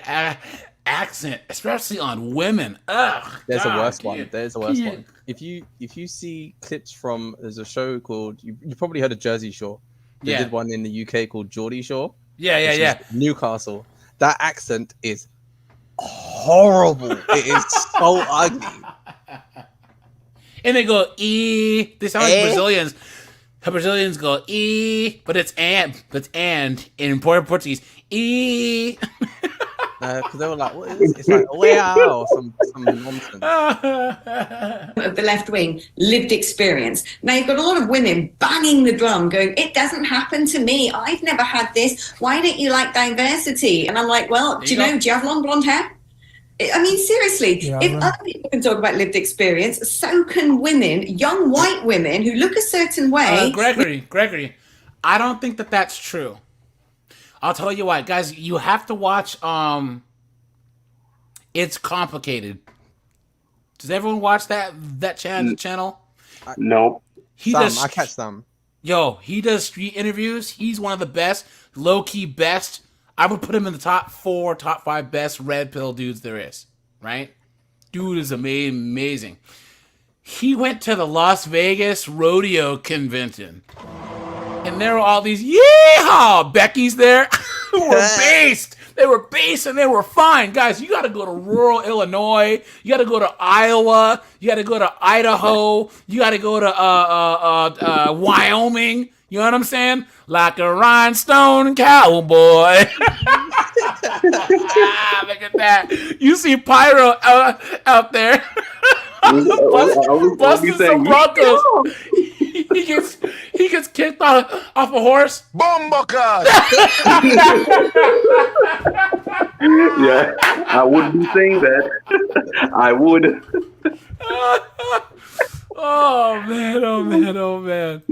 accent, especially on women, There's a worse one. There's a worse one. If you see clips from, there's a show called, you probably heard of Jersey Shore. They did one in the UK called Geordie Shore. Yeah. Newcastle. That accent is horrible. It is so ugly. And they go e. They sound like Brazilians. The Brazilians go e, but it's and. In Portuguese e. Because they were like, what is this? It's like wow, or some nonsense. Of the left wing lived experience. Now you've got a lot of women banging the drum going, it doesn't happen to me. I've never had this. Why don't you like diversity? And I'm like, well, do you have long blonde hair? I mean, seriously, if other people can talk about lived experience, so can women, young white women who look a certain way. Gregory, I don't think that that's true. I'll tell you why, guys. You have to watch. It's Complicated. Does everyone watch that channel? No. I catch some. Yo, he does street interviews. He's one of the best, low key best. I would put him in the top 5 best red pill dudes there is. Right? Dude is amazing. He went to the Las Vegas rodeo convention. And there were all these yeehaw Becky's there who were based. They were based and they were fine. Guys, you got to go to rural Illinois. You got to go to Iowa. You got to go to Idaho. You got to go to Wyoming. You know what I'm saying? Like a rhinestone cowboy. Look at that. You see Pyro out there. Busting some broncos. He gets kicked off a horse. Bomboca! Yeah, I would be saying that. I would. Oh man.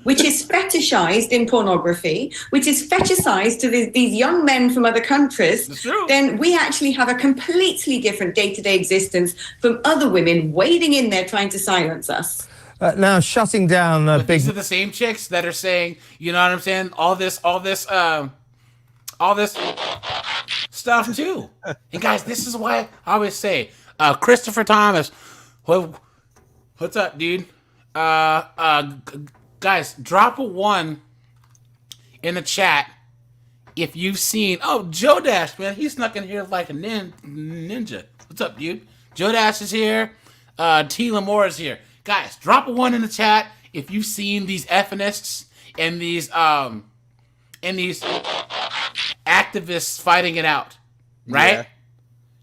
Which is fetishized in pornography, which is fetishized to these young men from other countries, then we actually have a completely different day-to-day existence from other women wading in there trying to silence us. Now shutting down These are the same chicks that are saying, you know what I'm saying? All this stuff too. And guys, this is why I always say, Christopher Thomas, what's up, dude? Guys, drop a 1 in the chat if you've seen. Oh, Joe Dash, man, he snuck in here like a ninja. What's up, dude? Joe Dash is here. T. Lamore is here. Guys, drop a 1 in the chat if you've seen these feminists and these activists fighting it out, right? Yeah.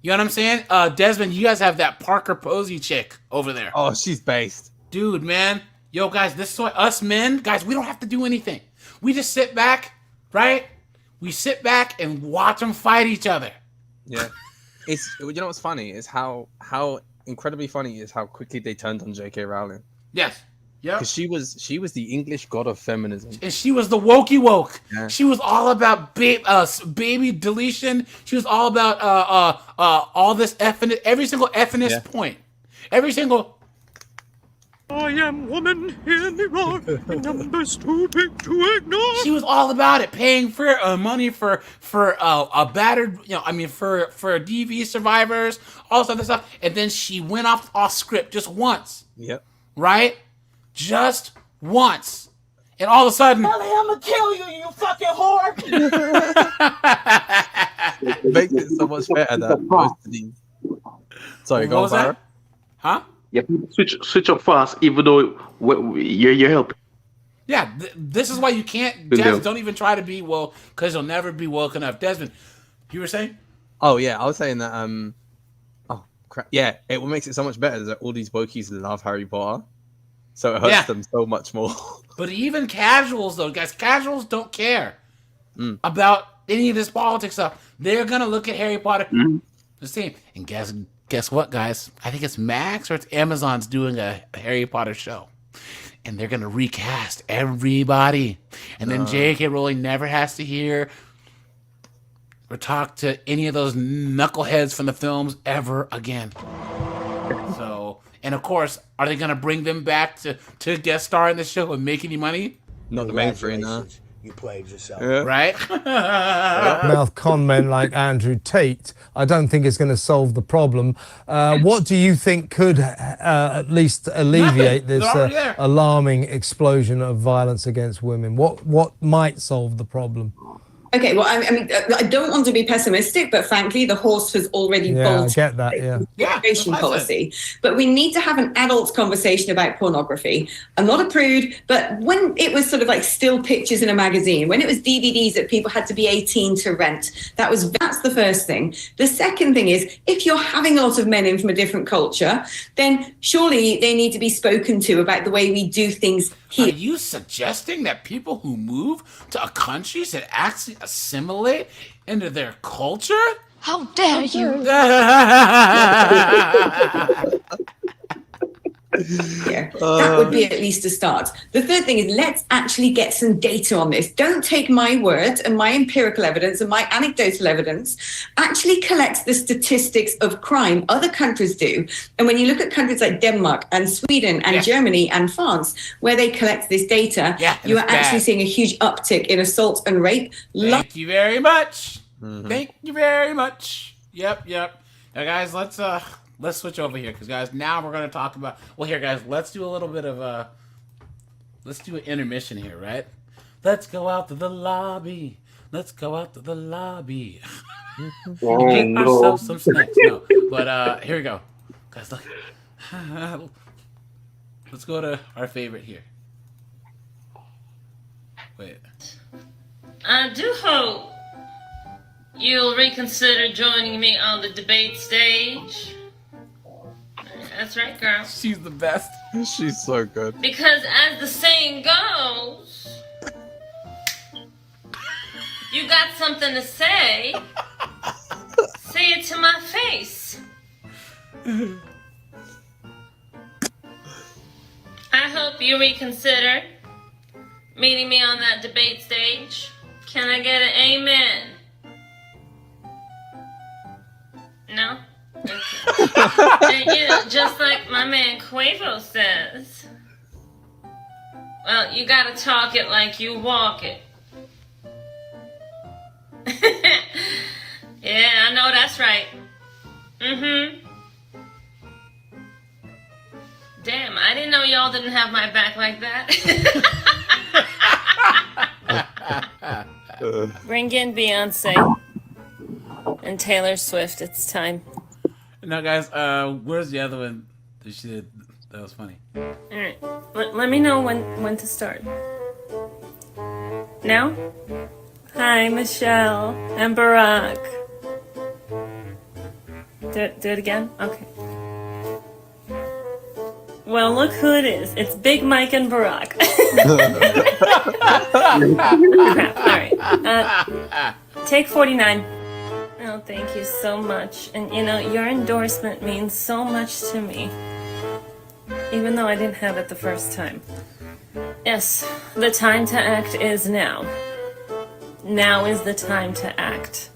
You know what I'm saying? Desmond, you guys have that Parker Posey chick over there. Oh, she's based. Dude, man. Yo, guys, this is why us men, guys, we don't have to do anything. We just sit back, right? We sit back and watch them fight each other. Yeah. It's, you know what's funny is how incredibly funny is how quickly they turned on J.K. Rowling. Yes. Yep. Because she was the English god of feminism. And she was the wokey woke. Yeah. She was all about baby deletion. She was all about all this effing, every single effing point. Every single. I am woman, hear me roar, in numbers too big to ignore. She was all about it, paying for money for a battered, for DV survivors, all this other stuff. And then she went off script just once. Yep. Right? Just once. And all of a sudden... Ellie, I'm gonna kill you, you fucking whore! It makes it so much better that most of these... Sorry, go on, Byron. Huh? Yeah, switch up fast, even though you're helping. Yeah, this is why you can't... Desmond, don't even try to be woke, because you'll never be woke enough. Desmond, you were saying? Oh, yeah, I was saying that... Oh, crap. Yeah, it what makes it so much better is that all these wokies love Harry Potter. So it hurts them so much more. But even casuals, though, guys, casuals don't care about any of this politics stuff. They're going to look at Harry Potter the same. And guess what, guys? I think it's Max or it's Amazon's doing a Harry Potter show. And they're going to recast everybody. And then J.K. Rowling never has to hear or talk to any of those knuckleheads from the films ever again. So... And of course, are they going to bring them back to guest star in the show and make any money? Not the main three, no. You played yourself. Yeah. Right? Mouth con men like Andrew Tate, I don't think it's going to solve the problem. What do you think could at least alleviate this alarming explosion of violence against women? What might solve the problem? Okay, well, I mean, I don't want to be pessimistic, but frankly, the horse has already bolted. I get that, Immigration policy. But we need to have an adult conversation about pornography. I'm not a prude, but when it was sort of like still pictures in a magazine, when it was DVDs that people had to be 18 to rent, that's the first thing. The second thing is, if you're having a lot of men in from a different culture, then surely they need to be spoken to about the way we do things here. Are you suggesting that people who move to a country should actually assimilate into their culture? How dare you? Yeah, that would be at least a start. The third thing is, let's actually get some data on this. Don't take my word and my empirical evidence and my anecdotal evidence. Actually collect the statistics of crime. Other countries do. And when you look at countries like Denmark and Sweden and Germany and France, where they collect this data, you are actually seeing a huge uptick in assault and rape. Thank you very much. Thank you very much. Yep. Now, guys, let's switch over here, because guys, now we're going to talk about... Well, here, guys, let's do a little bit of let's do an intermission here, right? Let's go out to the lobby. Let's go out to the lobby. Get ourselves some snacks. No, but here we go. Guys, look. Let's go to our favorite here. Wait. I do hope you'll reconsider joining me on the debate stage. That's right, girl. She's the best. She's so good. Because as the saying goes, you got something to say, say it to my face. I hope you reconsider meeting me on that debate stage. Can I get an amen? No? And, just like my man Quavo says, well, you gotta talk it like you walk it. Yeah, I know that's right. Damn, I didn't know y'all didn't have my back like that. Bring in Beyonce and Taylor Swift. It's time. Now, guys, where's the other one that she did that was funny? All right, let me know when to start. Now? Hi, Michelle and Barack. Do it again? Okay. Well, look who it is. It's Big Mike and Barack. Crap. All right. Take 49. Oh, thank you so much. And, your endorsement means so much to me. even though I didn't have it the first time. Yes, the time to act is now. Now is the time to act.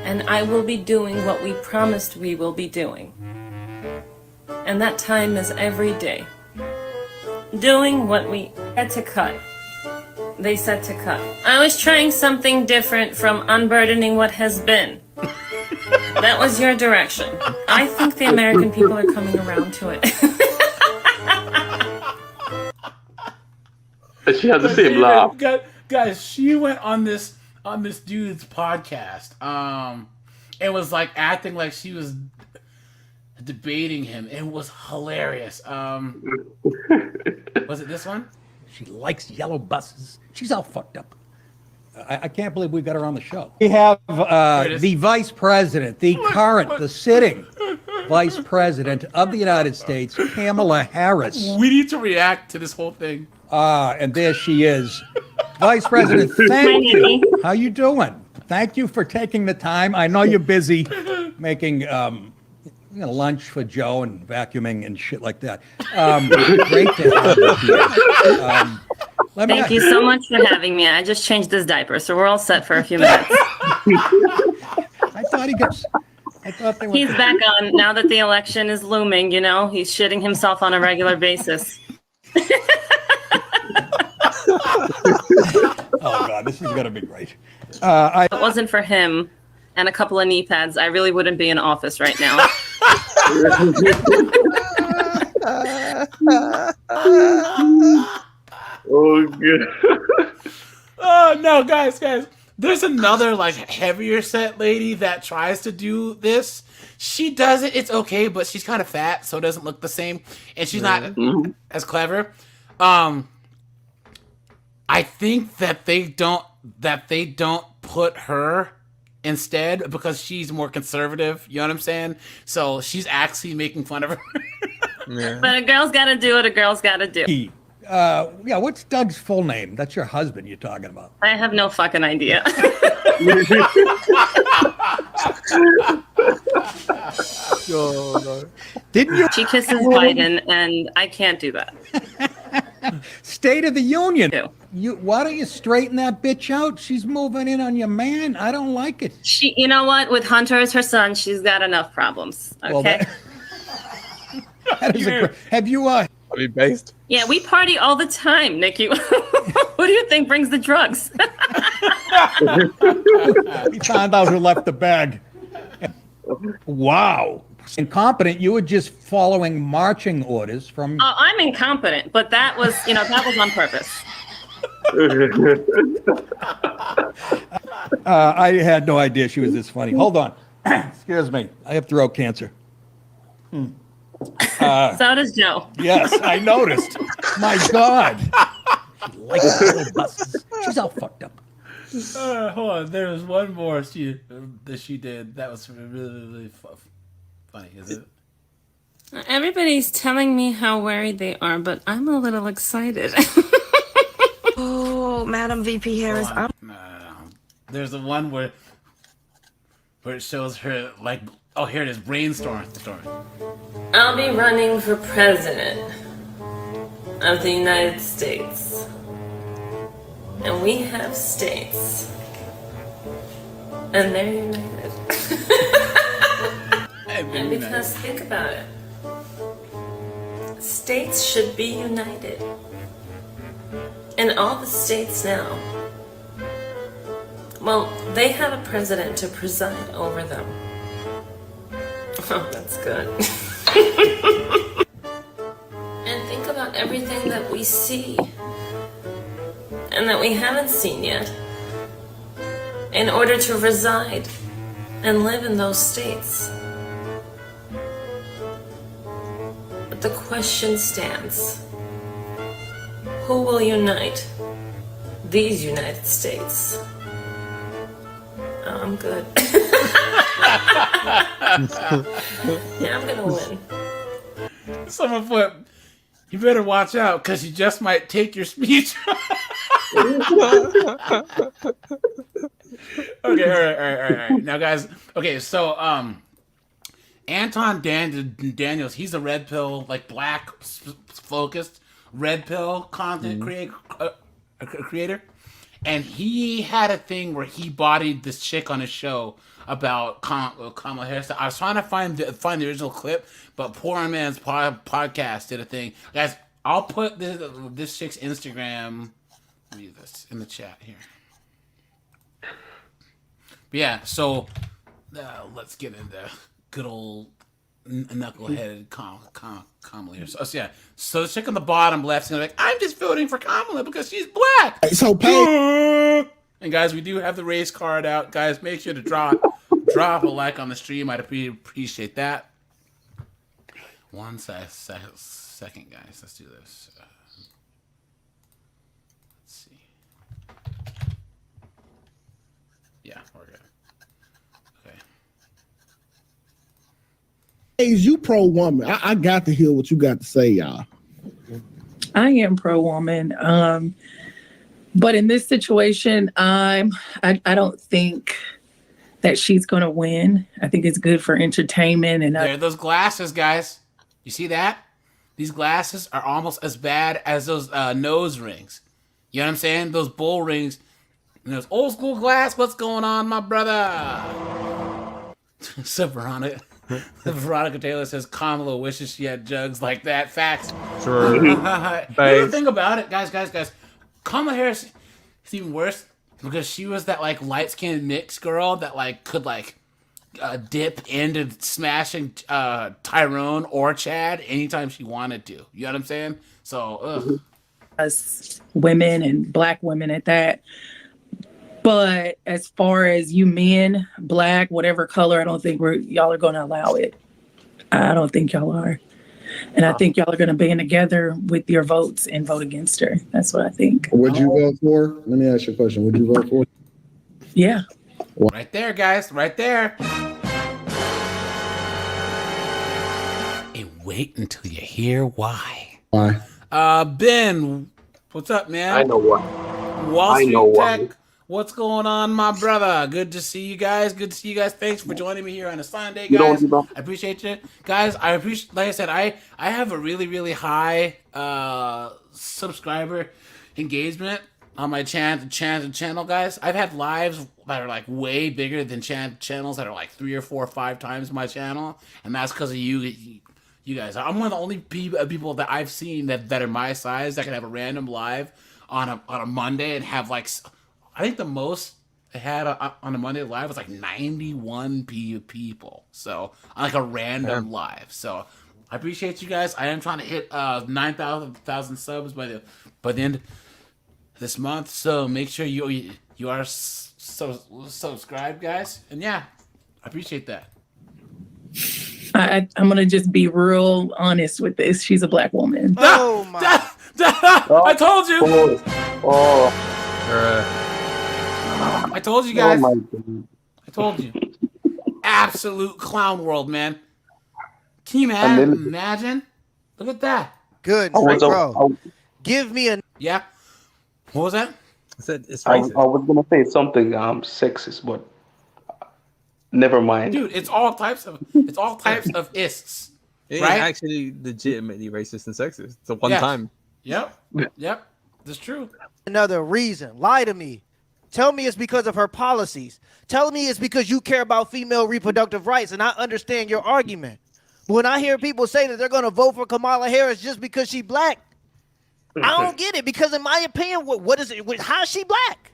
And I will be doing what we promised we will be doing. And that time is every day. Doing what we had to cut. They said to cut. I was trying something different from unburdening what has been. That was your direction. I think the American people are coming around to it. She has the same laugh. Guys, she went on this dude's podcast, and was like acting like she was debating him. It was hilarious. Was it this one? She likes yellow buses. She's all fucked up. I can't believe we got her on the show. We have the vice president, the sitting vice president of the United States, Kamala Harris. We need to react to this whole thing. And there she is. Vice President, thank you. How you doing? Thank you for taking the time. I know you're busy making lunch for Joe and vacuuming and shit like that. Great to have you here. Thank you so much for having me. I just changed this diaper, so we're all set for a few minutes. I thought they were. He's back on now that the election is looming, you know. He's shitting himself on a regular basis. Oh, God, this is going to be great. If it wasn't for him and a couple of knee pads, I really wouldn't be in office right now. Oh, good. Oh, no, guys. There's another, like, heavier set lady that tries to do this. She does it. It's okay, but she's kind of fat, so it doesn't look the same. And she's not as clever. I think that they don't put her instead because she's more conservative. You know what I'm saying? So she's actually making fun of her. Yeah. But a girl's got to do what a girl's got to do. Yeah, what's Doug's full name? That's your husband you're talking about. I have no fucking idea. Oh, no. Didn't you? She kisses Biden, and I can't do that. State of the Union. Why don't you straighten that bitch out? She's moving in on your man. I don't like it. You know what? With Hunter as her son, she's got enough problems. Okay. Well, that is have you based? Yeah, we party all the time, Nikki. Who do you think brings the drugs? We found out who left the bag. Wow. Incompetent. You were just following marching orders from. Oh, I'm incompetent, but that was on purpose. I had no idea she was this funny. Hold on. Excuse me. I have throat cancer. So does Joe. Yes, I noticed. My God. She likes little buses. She's all fucked up. Hold on. There was one more that she did. That was really funny, is it? Everybody's telling me how worried they are, but I'm a little excited. Oh, Madam VP Harris. There's the one where it shows her like, oh, here it is, brainstorm story. I'll be running for president of the United States. And we have states. And they're united. And because, think about it. States should be united. And all the states now, well, they have a president to preside over them. Oh, that's good. And think about everything that we see and that we haven't seen yet in order to reside and live in those states. But the question stands. Who will unite these United States? Oh, I'm good. Yeah, I'm gonna win. Someone put, you better watch out because you just might take your speech. Okay, all right. Now, guys, okay, so Anton Daniels, he's a red pill, like black focused red pill content creator. And he had a thing where he bodied this chick on his show about Kamala Harris. I was trying to find the original clip, but Poor Man's podcast did a thing. Guys, I'll put this chick's Instagram in the chat here. But yeah, so let's get into good old knuckleheaded Kamala here. So yeah, so the chick on the bottom left is like, I'm just voting for Kamala because she's black. So pay. And guys, we do have the race card out. Guys, make sure to drop a like on the stream. I'd appreciate that. One second, guys. Let's do this. Let's see. Yeah, we're good. Okay. Hey, is you pro woman? I got to hear what you got to say, y'all. I am pro woman. But in this situation, I don't think that she's going to win. I think it's good for entertainment. And there are those glasses, guys. You see that? These glasses are almost as bad as those nose rings. You know what I'm saying? Those bull rings. And those old school glass. What's going on, my brother? So Veronica Taylor says Kamala wishes she had jugs like that. Facts. True. The thing about it, guys. Kamala Harris is even worse because she was that like light-skinned mixed girl that like could like dip into smashing Tyrone or Chad anytime she wanted to. You know what I'm saying? So, us women and black women at that. But as far as you men, black, whatever color, I don't think y'all are going to allow it. I don't think y'all are. And I think y'all are going to band together with your votes and vote against her. That's what I think. Would you vote for? Let me ask you a question. Would you vote for? Yeah. Right there, guys. Right there. And wait until you hear why. Why? Ben, what's up, man? I know why. Wall Street why. Tech. What's going on, my brother? Good to see you guys. Thanks for joining me here on a Sunday, guys. I appreciate you. Guys, I appreciate, like I said, I have a really, really high subscriber engagement on my channel, guys. I've had lives that are like way bigger than channels that are like 3 or 4 or 5 times my channel. And that's because of you guys. I'm one of the only people that I've seen that are my size that can have a random live on a Monday and have like... I think the most I had on a Monday live was like 91 people. So on like a random live. So I appreciate you guys. I am trying to hit 9,000 subs by the end of this month. So make sure you are subscribed, guys. And yeah, I appreciate that. I'm going to just be real honest with this. She's a black woman. Oh my! I told you. I told you guys. I told you. Absolute clown world, man. Can you imagine? Look at that. Good, bro. Give me a... Yeah. What was that? I said it's I racist. was gonna say something sexist, but never mind. Dude, it's all types of ists. It right? is actually legitimately racist and sexist. It's a one time. Yep. That's true. Another reason. Lie to me. Tell me it's because of her policies. Tell me it's because you care about female reproductive rights, and I understand your argument. But when I hear people say that they're going to vote for Kamala Harris just because she's black, I don't get it. Because in my opinion, what is it? How is she black?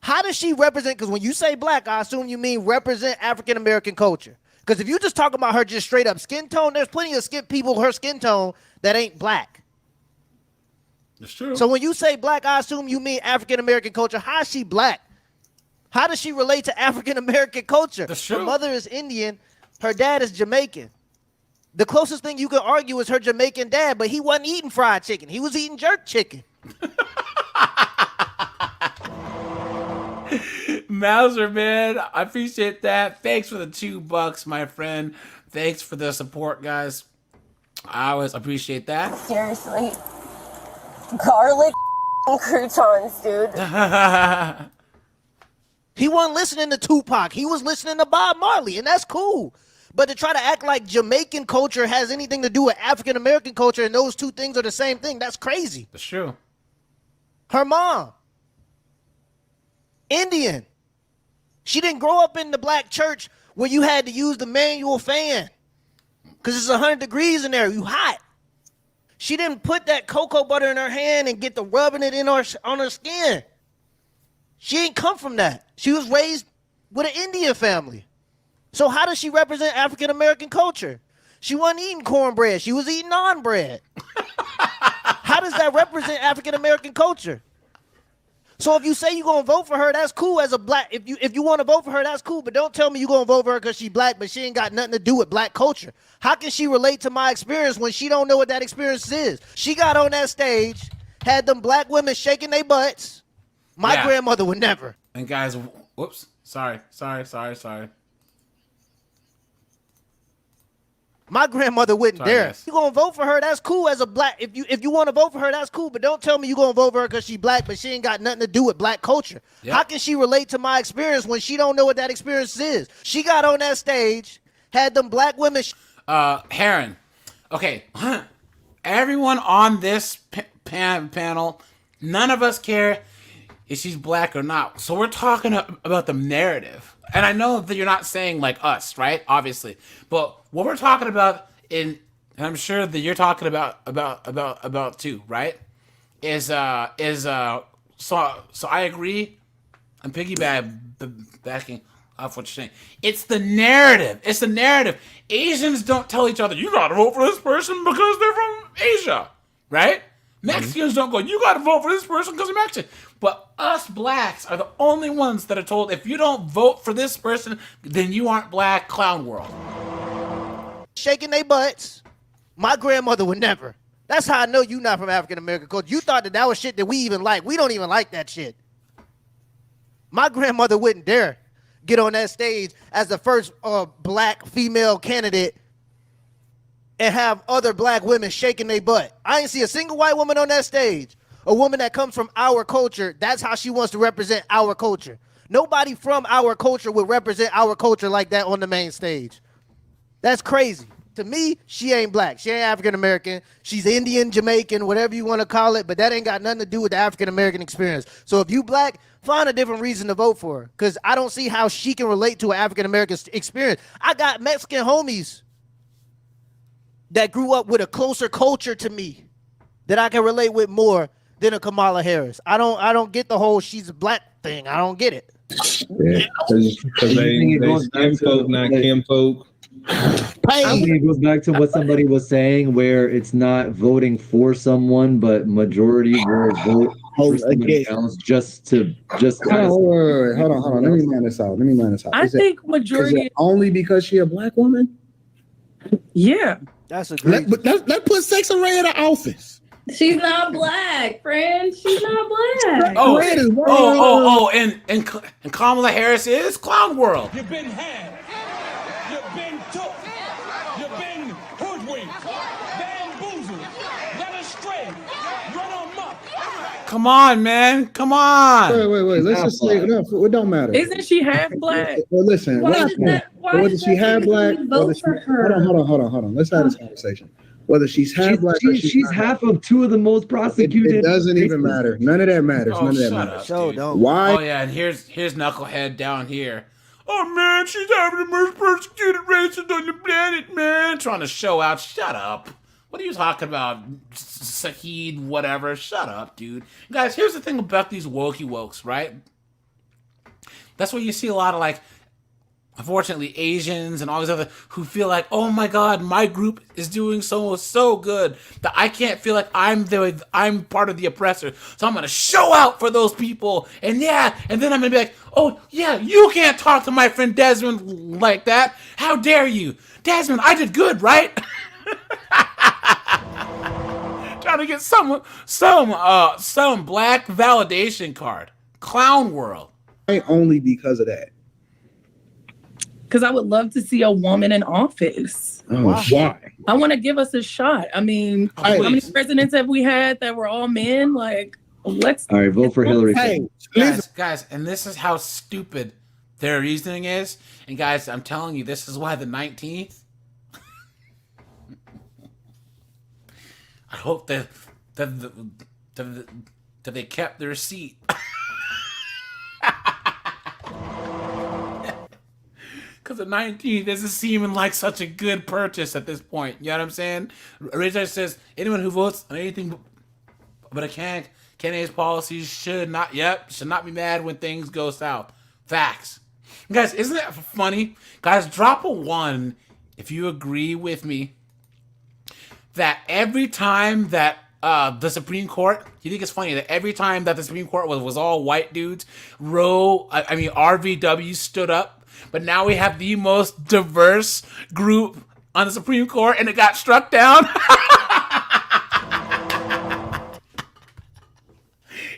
How does she represent? Because when you say black, I assume you mean represent African-American culture. Because if you just talk about her just straight up skin tone, there's plenty of people her skin tone that ain't black. That's true. So when you say black, I assume you mean African-American culture. How is she black? How does she relate to African-American culture? That's true. Her mother is Indian. Her dad is Jamaican. The closest thing you can argue is her Jamaican dad, but he wasn't eating fried chicken. He was eating jerk chicken. Mauser, man, I appreciate that. Thanks for the $2, my friend. Thanks for the support, guys. I always appreciate that. Seriously. Garlic croutons, dude. He wasn't listening to Tupac. He was listening to Bob Marley, and that's cool. But to try to act like Jamaican culture has anything to do with African American culture and those two things are the same thing, that's crazy. That's true. Her mom, Indian. She didn't grow up in the black church where you had to use the manual fan because it's 100 degrees in there. You hot. She didn't put that cocoa butter in her hand and get the rubbing it in on her skin. She ain't come from that. She was raised with an Indian family. So how does she represent African American culture? She wasn't eating cornbread. She was eating naan bread. How does that represent African American culture? So if you say you're gonna vote for her, that's cool as a black. If you want to vote for her, that's cool. But don't tell me you're gonna vote for her because she's black, but she ain't got nothing to do with black culture. How can she relate to my experience when she don't know what that experience is? She got on that stage, had them black women shaking their butts. My grandmother would never. And guys, whoops, sorry. My grandmother wouldn't Sorry, dare. guys. You gonna vote for her? That's cool as a black. If you want to vote for her, that's cool. But don't tell me you gonna vote for her because she's black, but she ain't got nothing to do with black culture. Yep. How can she relate to my experience when she don't know what that experience is? She got on that stage, had them black women. Heron. Okay, everyone on this panel, none of us care if she's black or not. So we're talking about the narrative. And I know that you're not saying like us, right? Obviously. But what we're talking about and I'm sure that you're talking about too, right? So I agree. I'm piggybacking off what you're saying. It's the narrative. It's the narrative. Asians don't tell each other, you gotta vote for this person because they're from Asia, right? Mexicans don't go, you gotta vote for this person because they're Mexican. But us blacks are the only ones that are told, if you don't vote for this person, then you aren't black. Clown world. Shaking their butts. My grandmother would never. That's how I know you not from African American culture. You thought that was shit that we even like. We don't even like that shit. My grandmother wouldn't dare get on that stage as the first black female candidate and have other black women shaking their butt. I ain't see a single white woman on that stage. A woman that comes from our culture, that's how she wants to represent our culture. Nobody from our culture would represent our culture like that on the main stage. That's crazy. To me, she ain't black. She ain't African American. She's Indian, Jamaican, whatever you want to call it, but that ain't got nothing to do with the African American experience. So if you black, find a different reason to vote for her, because I don't see how she can relate to an African American experience. I got Mexican homies that grew up with a closer culture to me that I can relate with more than a Kamala Harris. I don't get the whole she's a black thing. I don't get it. Yeah, because they skin folk, not Kim folk. I think it goes back to what somebody was saying, where it's not voting for someone, but majority will vote for somebody else just to Wait. Hold on. Let me line this out. I think majority is it only because she a black woman. Yeah, that's a great. Let's put Sex Array in the office. She's not black, friend. She's not black. And Kamala Harris is Clown World. You've been had. You've been took. You've been hoodwinked. Bamboozled. Led astray. Run amok. Come on, man. Come on. Wait. Let's just say it don't matter. Isn't she half black? Well, listen. Whether she half black, hold on. Let's have this conversation. Whether she's half black or she's half of two of the most prosecuted. It doesn't even matter. None of that matters. Why? Oh yeah, and here's Knucklehead down here. Oh man, she's having the most persecuted races on the planet, man. Trying to show out. Shut up. What are you talking about? Sahid, whatever. Shut up, dude. Guys, here's the thing about these wokes, right? That's where you see a lot of, like, unfortunately, Asians and all these other who feel like, oh my God, my group is doing so good that I can't feel like I'm part of the oppressor. So I'm gonna show out for those people, and then I'm gonna be like, oh yeah, you can't talk to my friend Desmond like that. How dare you, Desmond? I did good, right? Trying to get some black validation card. Clown world. Only because of that. Because I would love to see a woman in office. Oh, why? I want to give us a shot. I mean, how many presidents have we had that were all men? Like, let's. All right, vote for Hillary. Guys, and this is how stupid their reasoning is. And guys, I'm telling you, this is why the 19th. I hope that they kept their seat. Because the 19th isn't seeming like such a good purchase at this point. You know what I'm saying? Richard says, anyone who votes on anything but a candidate's policies should not be mad when things go south. Facts. Guys, isn't that funny? Guys, drop a 1 if you agree with me that every time that the Supreme Court, you think it's funny that every time that the Supreme Court was all white dudes, RVW stood up. But now we have the most diverse group on the Supreme Court, and it got struck down.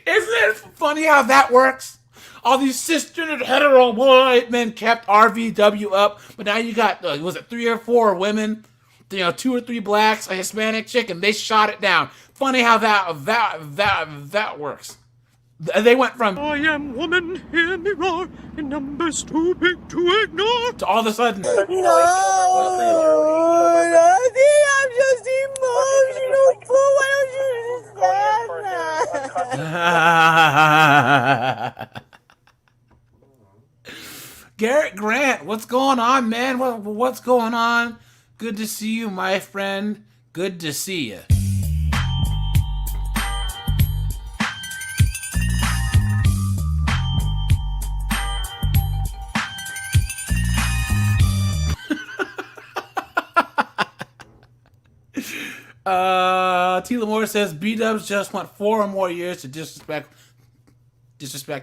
Isn't it funny how that works? All these cisgendered hetero white men kept RVW up, but now you got, was it 3 or 4 women, 2 or 3 blacks, a Hispanic chick, and they shot it down. Funny how that works. They went from I am woman, hear me roar, in numbers too big to ignore. To all of a sudden. No, I think I'm just emotional. Why don't you understand that? Garrett Grant, what's going on, man? What's going on? Good to see you, my friend. Good to see you. T. Lamore says B-dubs just want 4 or more years to disrespect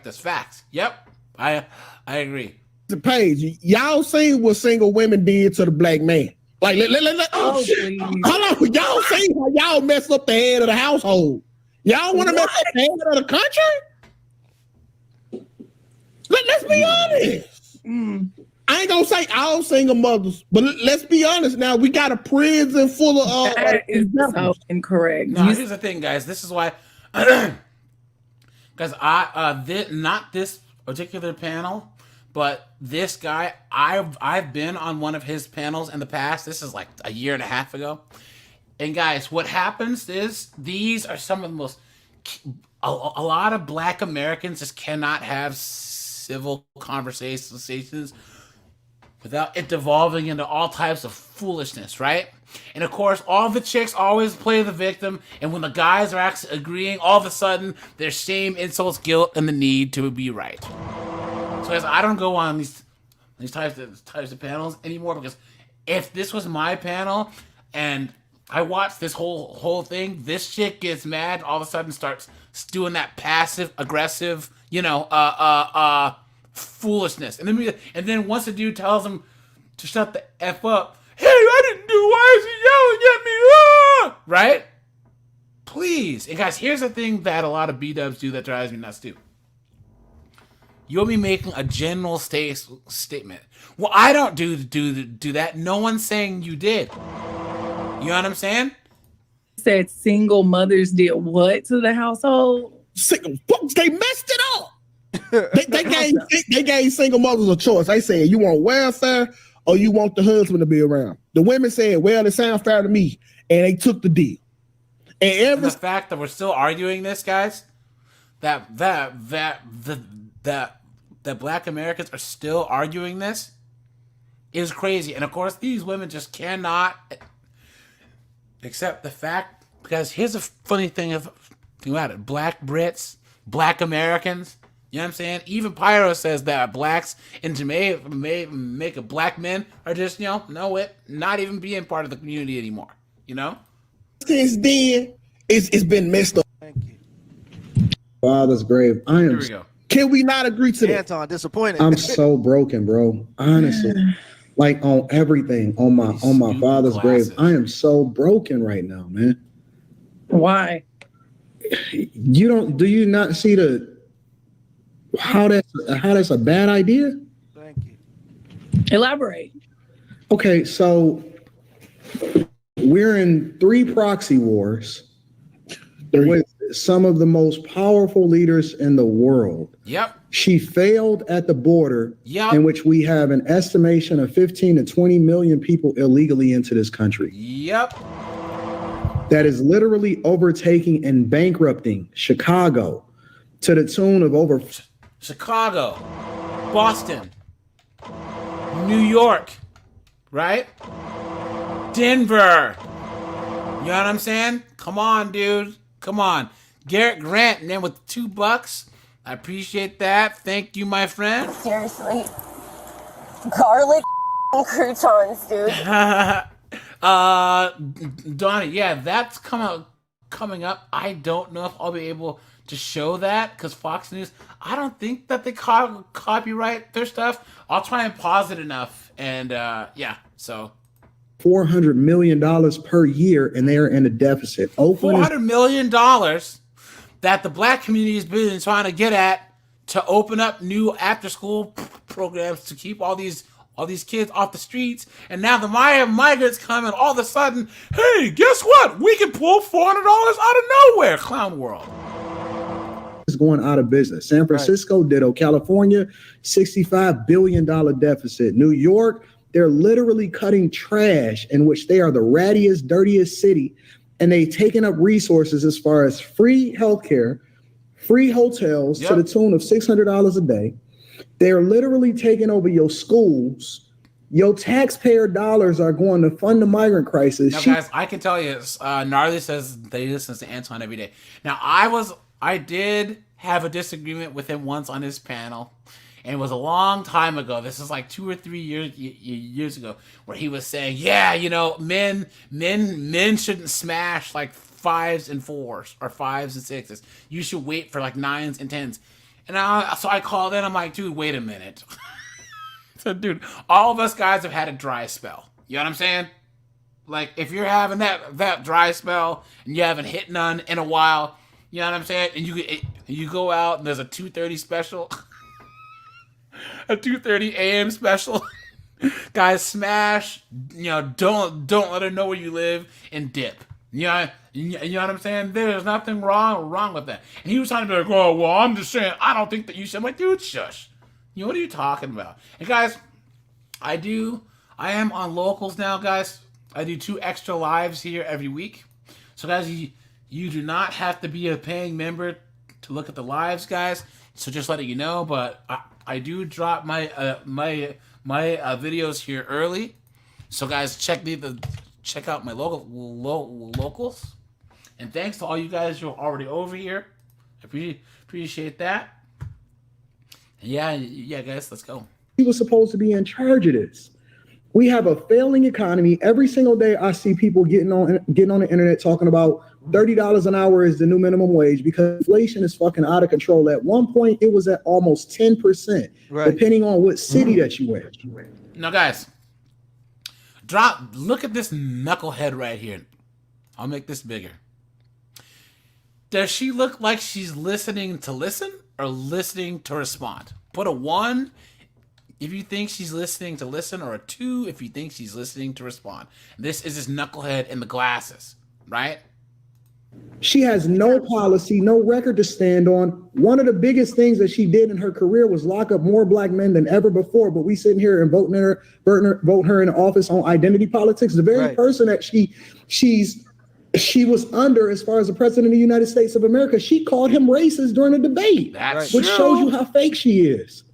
us. Facts. Yep, I agree. The page, y'all seen what single women did to the black man. Like, hold on, y'all seen how y'all messed up the head of the household. Y'all want to mess up the head of the country? Let's be honest. I ain't gonna say all single mothers, but let's be honest now. We got a prison full of that is so incorrect. No, here's the thing, guys. This is why, because not this particular panel, but this guy, I've been on one of his panels in the past. This is like a year and a half ago. And guys, what happens is these are some of the most. A lot of Black Americans just cannot have civil conversations without it devolving into all types of foolishness, right? And of course, all the chicks always play the victim, and when the guys are actually agreeing, all of a sudden, there's shame, insults, guilt, and the need to be right. So guys, I don't go on these types of panels anymore, because if this was my panel, and I watched this whole thing, this chick gets mad, all of a sudden starts doing that passive aggressive, foolishness, and then once the dude tells him to shut the F up, hey, I didn't do, why is he yelling at me? Ah! Right? Please. And guys, here's the thing that a lot of B-dubs do that drives me nuts too. You'll be making a general statement. Well, I don't do that. No one's saying you did. You know what I'm saying? Said single mothers did what to the household? They messed it up. they gave single mothers a choice. They said, you want welfare or you want the husband to be around? The women said, well, it sounds fair to me. And they took the deal. And the fact that we're still arguing this, guys, that Black Americans are still arguing this is crazy. And of course, these women just cannot accept the fact, because here's a funny thing about it. Black Brits, Black Americans, you know what I'm saying? Even Pyro says that blacks in Jamaica, black men are just, not even being part of the community anymore, Since then, it's been messed up. Thank you. Father's grave. Here we go. Can we not agree to that? Anton, disappointed. I'm so broken, bro. Honestly. Like on everything, on my father's grave. I am so broken right now, man. Why? Do you not see how that's a bad idea? Thank you. Elaborate. Okay, so we're in 3 proxy wars with some of the most powerful leaders in the world. Yep. She failed at the border, Yep. in which we have an estimation of 15 to 20 million people illegally into this country. Yep. That is literally overtaking and bankrupting Chicago to the tune of over Chicago, Boston, New York, right? Denver. You know what I'm saying? Come on, dude. Come on. Garrett Grant, man, with $2. I appreciate that. Thank you, my friend. Seriously. Garlic croutons, dude. Donnie, yeah, that's coming up. I don't know if I'll be able to show that because Fox News, I don't think that they copyright their stuff. I'll try and pause it enough. And yeah, so. $400 million per year, and they are in a deficit. Oakland $400 million that the black community has been trying to get at to open up new after-school programs to keep all these kids off the streets. And now the migrants come, and all of a sudden, hey, guess what? We can pull $400 out of nowhere. Clown world is going out of business. San Francisco, ditto. California, $65 billion deficit. New York, they're literally cutting trash, in which they are the rattiest, dirtiest city. And they taking up resources as far as free healthcare, free hotels to the tune of $600 a day. They're literally taking over your schools. Your taxpayer dollars are going to fund the migrant crisis. Now, guys, I can tell you, Gnarly says they listen to Anton every day. Now, I did have a disagreement with him once on his panel, and it was a long time ago. This is like 2 or 3 years ago, where he was saying, yeah, you know, men shouldn't smash like 5s and 4s or 5s and 6s. You should wait for like 9s and 10s. And so I called in. I'm like, dude, wait a minute. So, dude, all of us guys have had a dry spell. You know what I'm saying? Like, if you're having that dry spell and you haven't hit none in a while, you know what I'm saying? And you go out and there's a 2:30 special, a 2:30 a.m. special. Guys, smash. You know, don't let her know where you live and dip. You know what I'm saying? There's nothing wrong with that. And he was trying to be like, oh, well, I'm just saying, I don't think that you should. I'm like, dude, shush. You know, what are you talking about? And guys, I am on locals now, guys. I do 2 extra lives here every week. So guys, you do not have to be a paying member to look at the lives, guys. So just letting you know, but I do drop my my videos here early. So guys, check out my locals. And thanks to all you guys who are already over here. I appreciate that. Yeah, guys, let's go. He was supposed to be in charge of this. We have a failing economy. Every single day I see people getting on the internet talking about $30 an hour is the new minimum wage because inflation is fucking out of control. At one point, it was at almost 10%, depending on what city that you in. Now, guys, look at this knucklehead right here. I'll make this bigger. Does she look like she's listening to listen or listening to respond? Put a 1 if you think she's listening to listen, or a 2 if you think she's listening to respond. This is this knucklehead in the glasses, right? She has no policy, no record to stand on. One of the biggest things that she did in her career was lock up more black men than ever before. But we sitting here and voting her in office on identity politics. The very person that she was under as far as the president of the United States of America, she called him racist during a debate, which shows you how fake she is.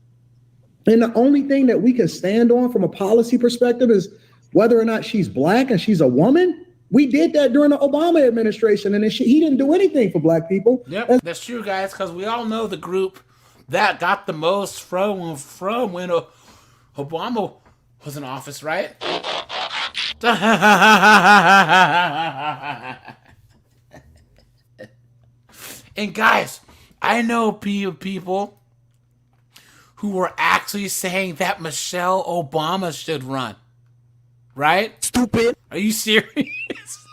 And the only thing that we can stand on from a policy perspective is whether or not she's black and she's a woman. We did that during the Obama administration, and he didn't do anything for black people. Yep, that's true, guys, because we all know the group that got the most from when Obama was in office, right? And guys, I know people who were actually saying that Michelle Obama should run. Right? Stupid. Are you serious?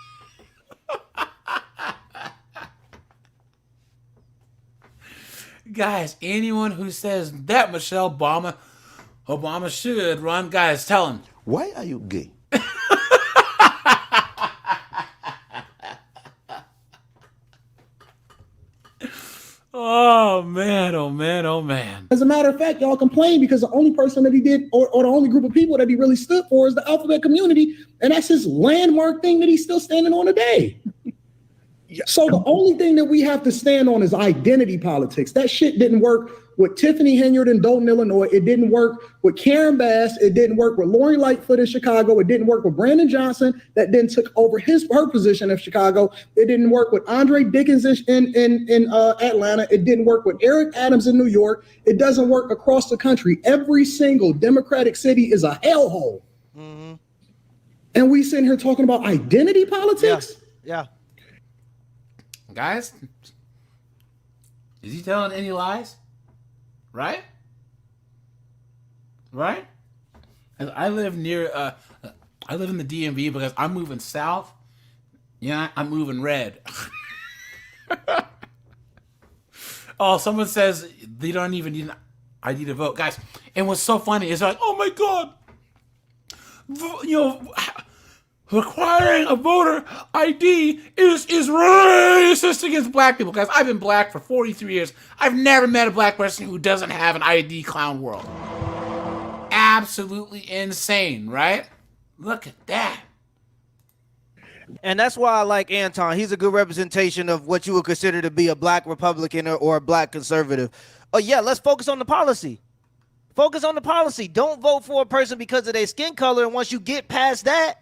Guys, anyone who says that Michelle Obama should run, guys, tell him. Why are you gay? Oh man, oh man, oh man. As a matter of fact, y'all complain because the only person that he did, or the only group of people that he really stood for is the alphabet community. And that's his landmark thing that he's still standing on today. So the only thing that we have to stand on is identity politics. That shit didn't work with Tiffany Henyard in Dayton, Illinois. It didn't work with Karen Bass. It didn't work with Lori Lightfoot in Chicago. It didn't work with Brandon Johnson that then took over her position in Chicago. It didn't work with Andre Dickens in Atlanta. It didn't work with Eric Adams in New York. It doesn't work across the country. Every single Democratic city is a hellhole. Mm-hmm. And we sitting here talking about identity politics? Yeah. Guys, is he telling any lies? Right? Right? I live near, I live in the DMV because I'm moving south. Yeah, I'm moving red. Oh, someone says they don't even need an ID to vote. Guys, and what's so funny is like, oh my God, you know, requiring a voter ID is racist against black people. Guys, I've been black for 43 years. I've never met a black person who doesn't have an ID clown world. Absolutely insane, right? Look at that. And that's why I like Anton. He's a good representation of what you would consider to be a black Republican or a black conservative. Oh, yeah, let's focus on the policy. Focus on the policy. Don't vote for a person because of their skin color. And once you get past that,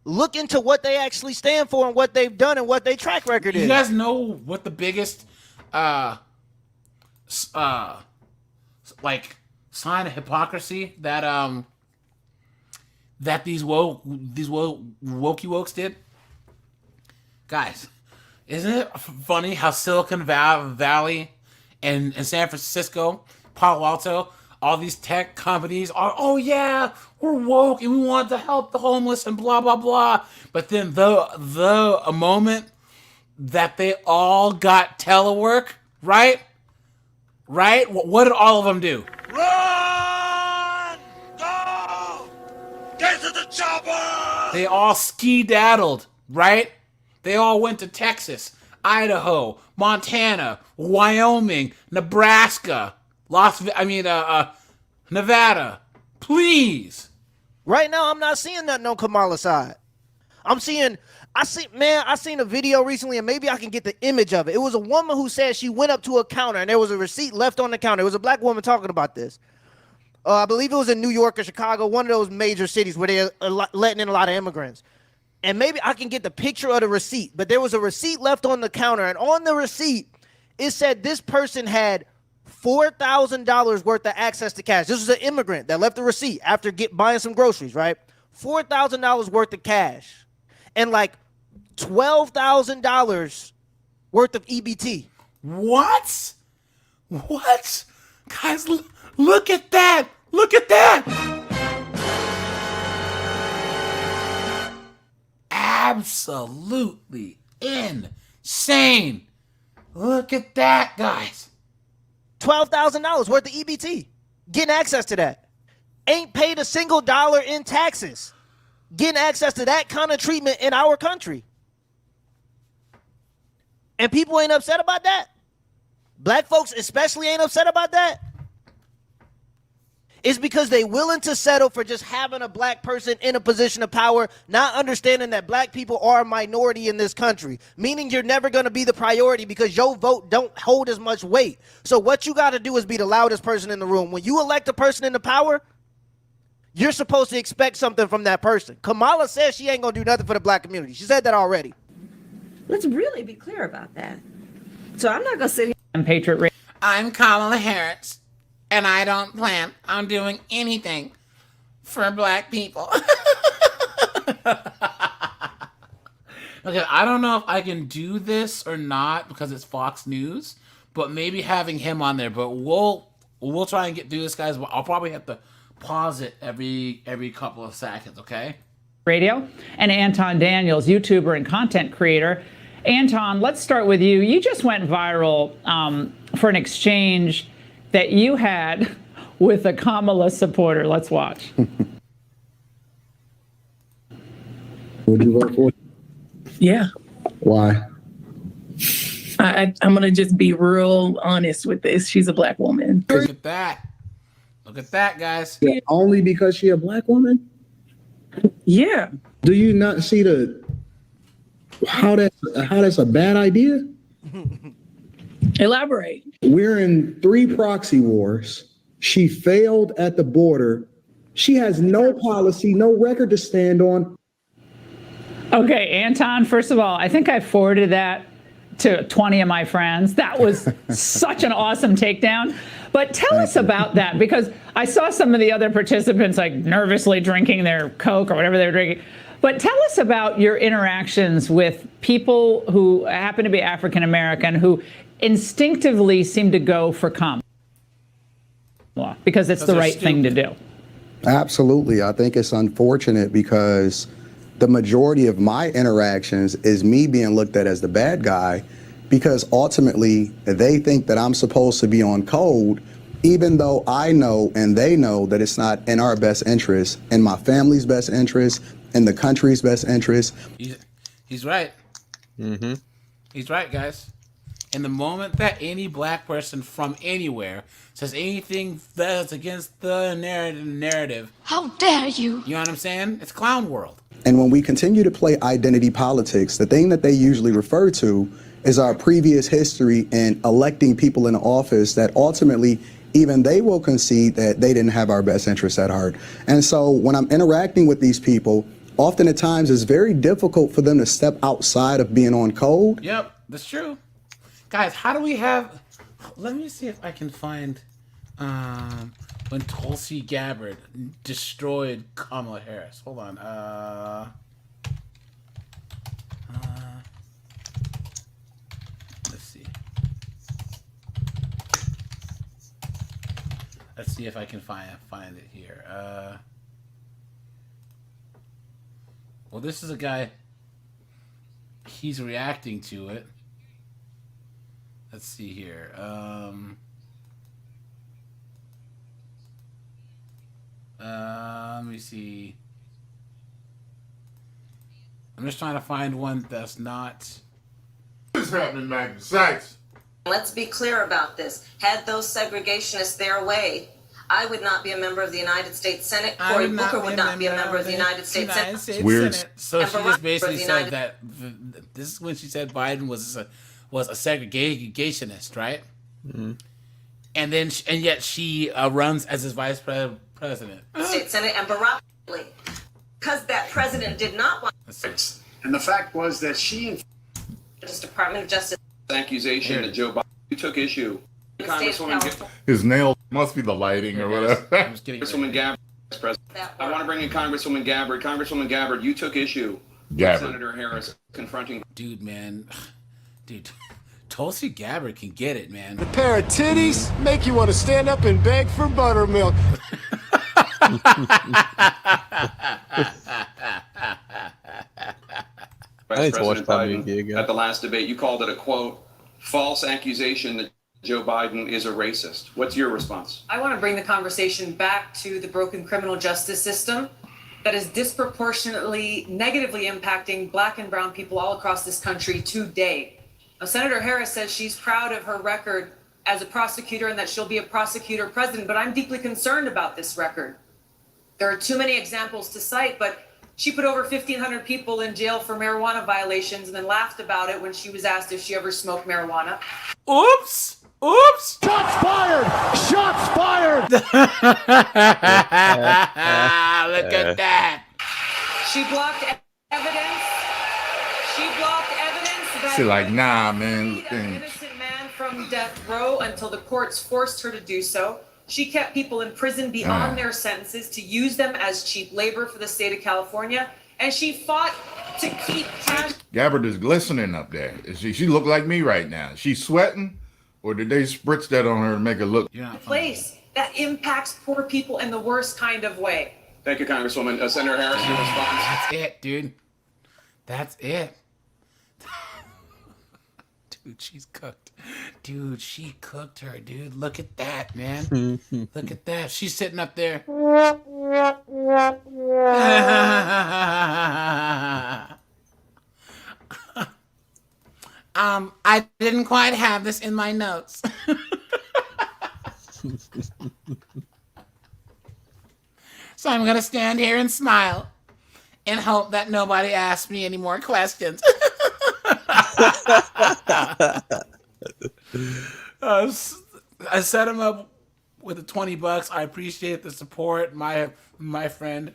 look into what they actually stand for and what they've done and what their track record is. You guys know what the biggest like sign of hypocrisy that that these wokey wokes did? Guys, isn't it funny how Silicon Valley and San Francisco, Palo Alto, all these tech companies are, oh yeah, we're woke and we want to help the homeless and blah, blah, blah. But then a moment that they all got telework, right? Right? What did all of them do? Run! Go! Get to the chopper! They all ski-daddled, right? They all went to Texas, Idaho, Montana, Wyoming, Nebraska, Nevada. Please. Right now, I'm not seeing nothing on Kamala's side. I seen a video recently, and maybe I can get the image of it. It was a woman who said she went up to a counter, and there was a receipt left on the counter. It was a black woman talking about this. I believe it was in New York or Chicago, one of those major cities where they're letting in a lot of immigrants. And maybe I can get the picture of the receipt, but there was a receipt left on the counter, and on the receipt, it said this person had $4,000 worth of access to cash. This was an immigrant that left the receipt after buying some groceries, right? $4,000 worth of cash and like $12,000 worth of EBT. What? What? Guys, look at that. Look at that. Absolutely insane. Look at that, guys. $12,000 worth of EBT. Getting access to that. Ain't paid a single dollar in taxes. Getting access to that kind of treatment in our country. And people ain't upset about that. Black folks especially ain't upset about that. It's because they willing to settle for just having a black person in a position of power, not understanding that black people are a minority in this country, meaning you're never going to be the priority because your vote don't hold as much weight. So what you got to do is be the loudest person in the room. When you elect a person into power, you're supposed to expect something from that person. Kamala says she ain't going to do nothing for the black community. She said that already. Let's really be clear about that. So I'm not going to sit here. I'm Patriot Radio. I'm Kamala Harris, and I don't plan on doing anything for black people. Okay, I don't know if I can do this or not because it's Fox News, but maybe having him on there. But we'll try and get through this, guys. I'll probably have to pause it every couple of seconds, okay? Radio, and Anton Daniels, YouTuber and content creator. Anton, let's start with you. You just went viral for an exchange that you had with a Kamala supporter. Let's watch. Would you vote for? Yeah. Why? I I'm gonna just be real honest with this. She's a black woman. Look at that. Look at that, guys. Yeah, only because she a black woman? Yeah. Do you not see how that's a bad idea? Elaborate. We're in 3 proxy wars. She failed at the border. She has no policy, no record to stand on. Okay, Anton, first of all, I think I forwarded that to 20 of my friends. That was such an awesome takedown. But tell us about that, because I saw some of the other participants like nervously drinking their Coke or whatever they were drinking. But tell us about your interactions with people who happen to be African American who instinctively seem to go for Kamala because it's the right thing to do. Absolutely. I think it's unfortunate because the majority of my interactions is me being looked at as the bad guy, because ultimately they think that I'm supposed to be on code, even though I know and they know that it's not in our best interest, in my family's best interest, in the country's best interest. He's right. Mm-hmm. He's right, guys. And the moment that any black person from anywhere says anything that's against the narrative, how dare you? You know what I'm saying? It's clown world. And when we continue to play identity politics, the thing that they usually refer to is our previous history in electing people in office that ultimately even they will concede that they didn't have our best interests at heart. And so when I'm interacting with these people, often at times it's very difficult for them to step outside of being on code. Yep, that's true. Guys, how do we have... Let me see if I can find when Tulsi Gabbard destroyed Kamala Harris. Hold on. Let's see. Let's see if I can find it here. Well, this is a guy. He's reacting to it. Let's see here. Let me see. I'm just trying to find one that's not. What's happening, Maggie Sykes? Let's be clear about this. Had those segregationists their way, I would not be a member of the United States Senate. Cory Booker would not be a member of the United States Senate. Weird. So she just basically said that this is when she said Biden was a segregationist, right? Mm-hmm. And then and yet she runs as his vice president. State Senate and Barack, because that president did not want. And the fact was that she, The Department of Justice accusation that Joe Biden, you took issue. Congresswoman, His nail must be the lighting or whatever. Congresswoman Gabbard, Vice President. I want to bring in Congresswoman Gabbard. Congresswoman Gabbard, you took issue with Gabbard. Senator Harris confronting. Dude, man. Dude, Tulsi Gabbard can get it, man. The pair of titties make you want to stand up and beg for buttermilk. Vice I need to watch President that Biden, movie again. at the last debate, you called it a quote, false accusation that Joe Biden is a racist. What's your response? I want to bring the conversation back to the broken criminal justice system that is disproportionately negatively impacting Black and brown people all across this country today. Now, Senator Harris says she's proud of her record as a prosecutor and that she'll be a prosecutor president, but I'm deeply concerned about this record. There are too many examples to cite, but she put over 1,500 people in jail for marijuana violations and then laughed about it when she was asked if she ever smoked marijuana. Oops! Oops! Shots fired! Shots fired! Look at that. She blocked evidence. She blocked evidence that She's like, nah, man. an innocent man from death row until the courts forced her to do so. She kept people in prison beyond their sentences to use them as cheap labor for the state of California. And she fought to keep cash. Gabbard is glistening up there. She look like me right now. She's sweating, or did they spritz that on her to make her look? Place that impacts poor people in the worst kind of way. Thank you, Congresswoman. Senator Harris, your response. That's it, dude. That's it. Dude, she's cooked. Dude, she cooked her, dude. Look at that, man. Look at that. She's sitting up there. I didn't quite have this in my notes. So I'm going to stand here and smile and hope that nobody asks me any more questions. I set him up with the $20. I appreciate the support, my friend.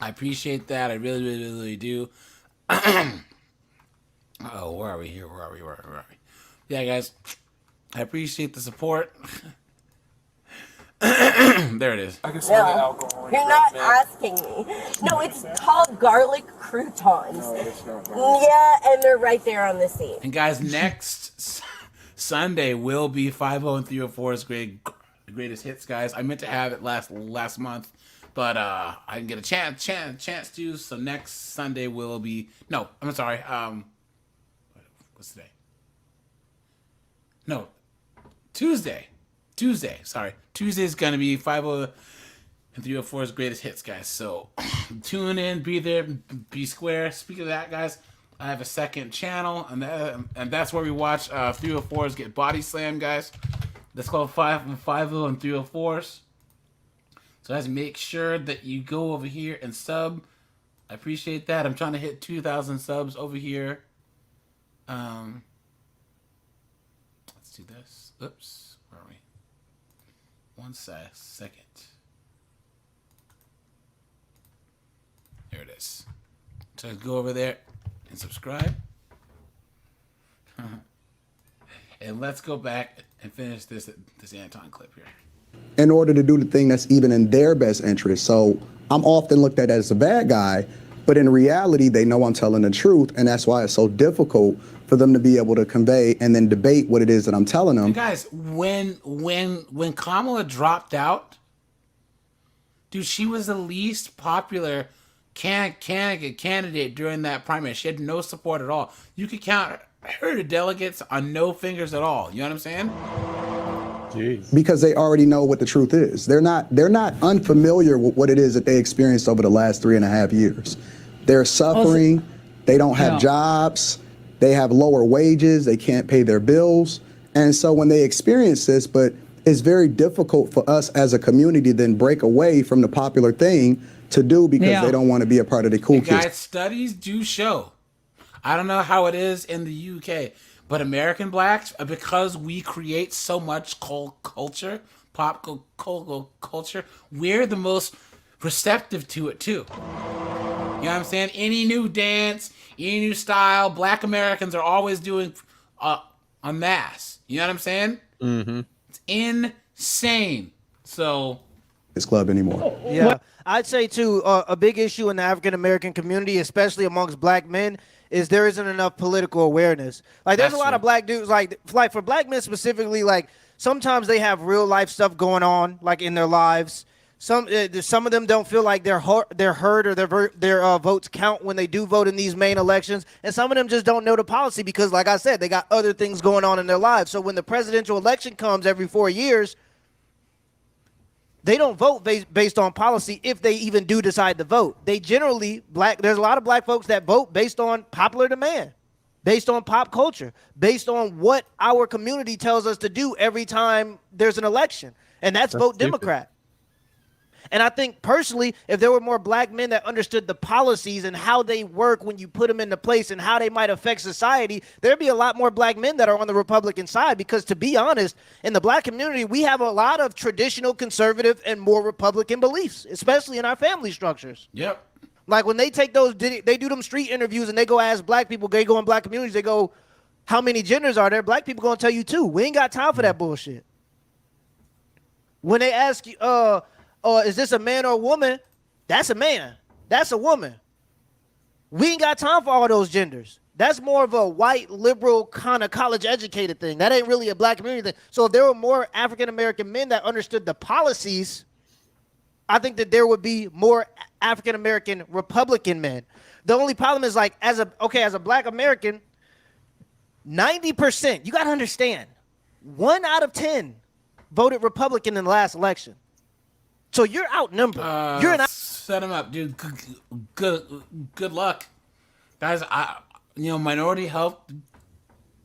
I appreciate that. I really, really, really do. Oh, where are we here? Where are we? Yeah, guys. I appreciate the support. There it is. No, you're not asking me. No, it's called garlic croutons. Yeah, and they're right there on the scene. And guys, next Sunday will be 50 and 304's greatest hits, guys. I meant to have it last month, but I didn't get a chance to. So next Sunday will be I'm sorry. What's today? No, Tuesday. Sorry, Tuesday is gonna be 50 and 304's greatest hits, guys. So tune in, be there, be square. Speaking of that, guys, I have a second channel, and that's where we watch 304's get body slammed, guys. That's called 50 and 304's. So guys, make sure that you go over here and sub. I appreciate that. I'm trying to hit 2,000 subs over here. Let's do this. Oops, where are we? One second. There it is. So go over there and subscribe. And let's go back and finish this Anton clip here. In order to do the thing that's even in their best interest. So I'm often looked at as a bad guy, but in reality, they know I'm telling the truth, and that's why it's so difficult for them to be able to convey and then debate what it is that I'm telling them. And guys, when Kamala dropped out, dude, she was the least popular candidate during that primary. She had no support at all. You could count her delegates on no fingers at all. You know what I'm saying? Jeez. Because they already know what the truth is. They're not unfamiliar with what it is that they experienced over the last 3.5 years. They're suffering. They don't have jobs. They have lower wages. They can't pay their bills. And so when they experience this, but it's very difficult for us as a community then break away from the popular thing to do because they don't want to be a part of the cool kids. Guys, studies do show. I don't know how it is in the UK, but American blacks, because we create so much culture, pop culture, we're the most receptive to it too. You know what I'm saying? Any new dance, any new style, black Americans are always doing en masse. You know what I'm saying? Mm-hmm. It's insane. So this club anymore. Yeah, I'd say too, a big issue in the African American community, especially amongst black men, is there isn't enough political awareness. Like, there's a lot of black dudes, like for black men specifically, like sometimes they have real life stuff going on, like in their lives. Some of them don't feel like they're heard or their votes count when they do vote in these main elections, and some of them just don't know the policy because, like I said, they got other things going on in their lives. So when the presidential election comes every 4 years, they don't vote based on policy if they even do decide to vote. They generally, there's a lot of black folks that vote based on popular demand, based on pop culture, based on what our community tells us to do every time there's an election, and that's vote stupid. Democrat. And I think personally, if there were more black men that understood the policies and how they work when you put them into place and how they might affect society, there'd be a lot more black men that are on the Republican side. Because to be honest, in the black community, we have a lot of traditional conservative and more Republican beliefs, especially in our family structures. Yep. Like when they take those, they do them street interviews and they go ask black people, they go in black communities, they go, how many genders are there? Black people gonna tell you 2. We ain't got time for that bullshit. When they ask you, is this a man or a woman? That's a man. That's a woman. We ain't got time for all those genders. That's more of a white, liberal, kind of college-educated thing. That ain't really a black community thing. So if there were more African-American men that understood the policies, I think that there would be more African-American Republican men. The only problem is, like, as a black American, 90%, you got to understand, 1 out of 10 voted Republican in the last election. So you're outnumbered. Set him up, dude. Good luck, guys. Minority Health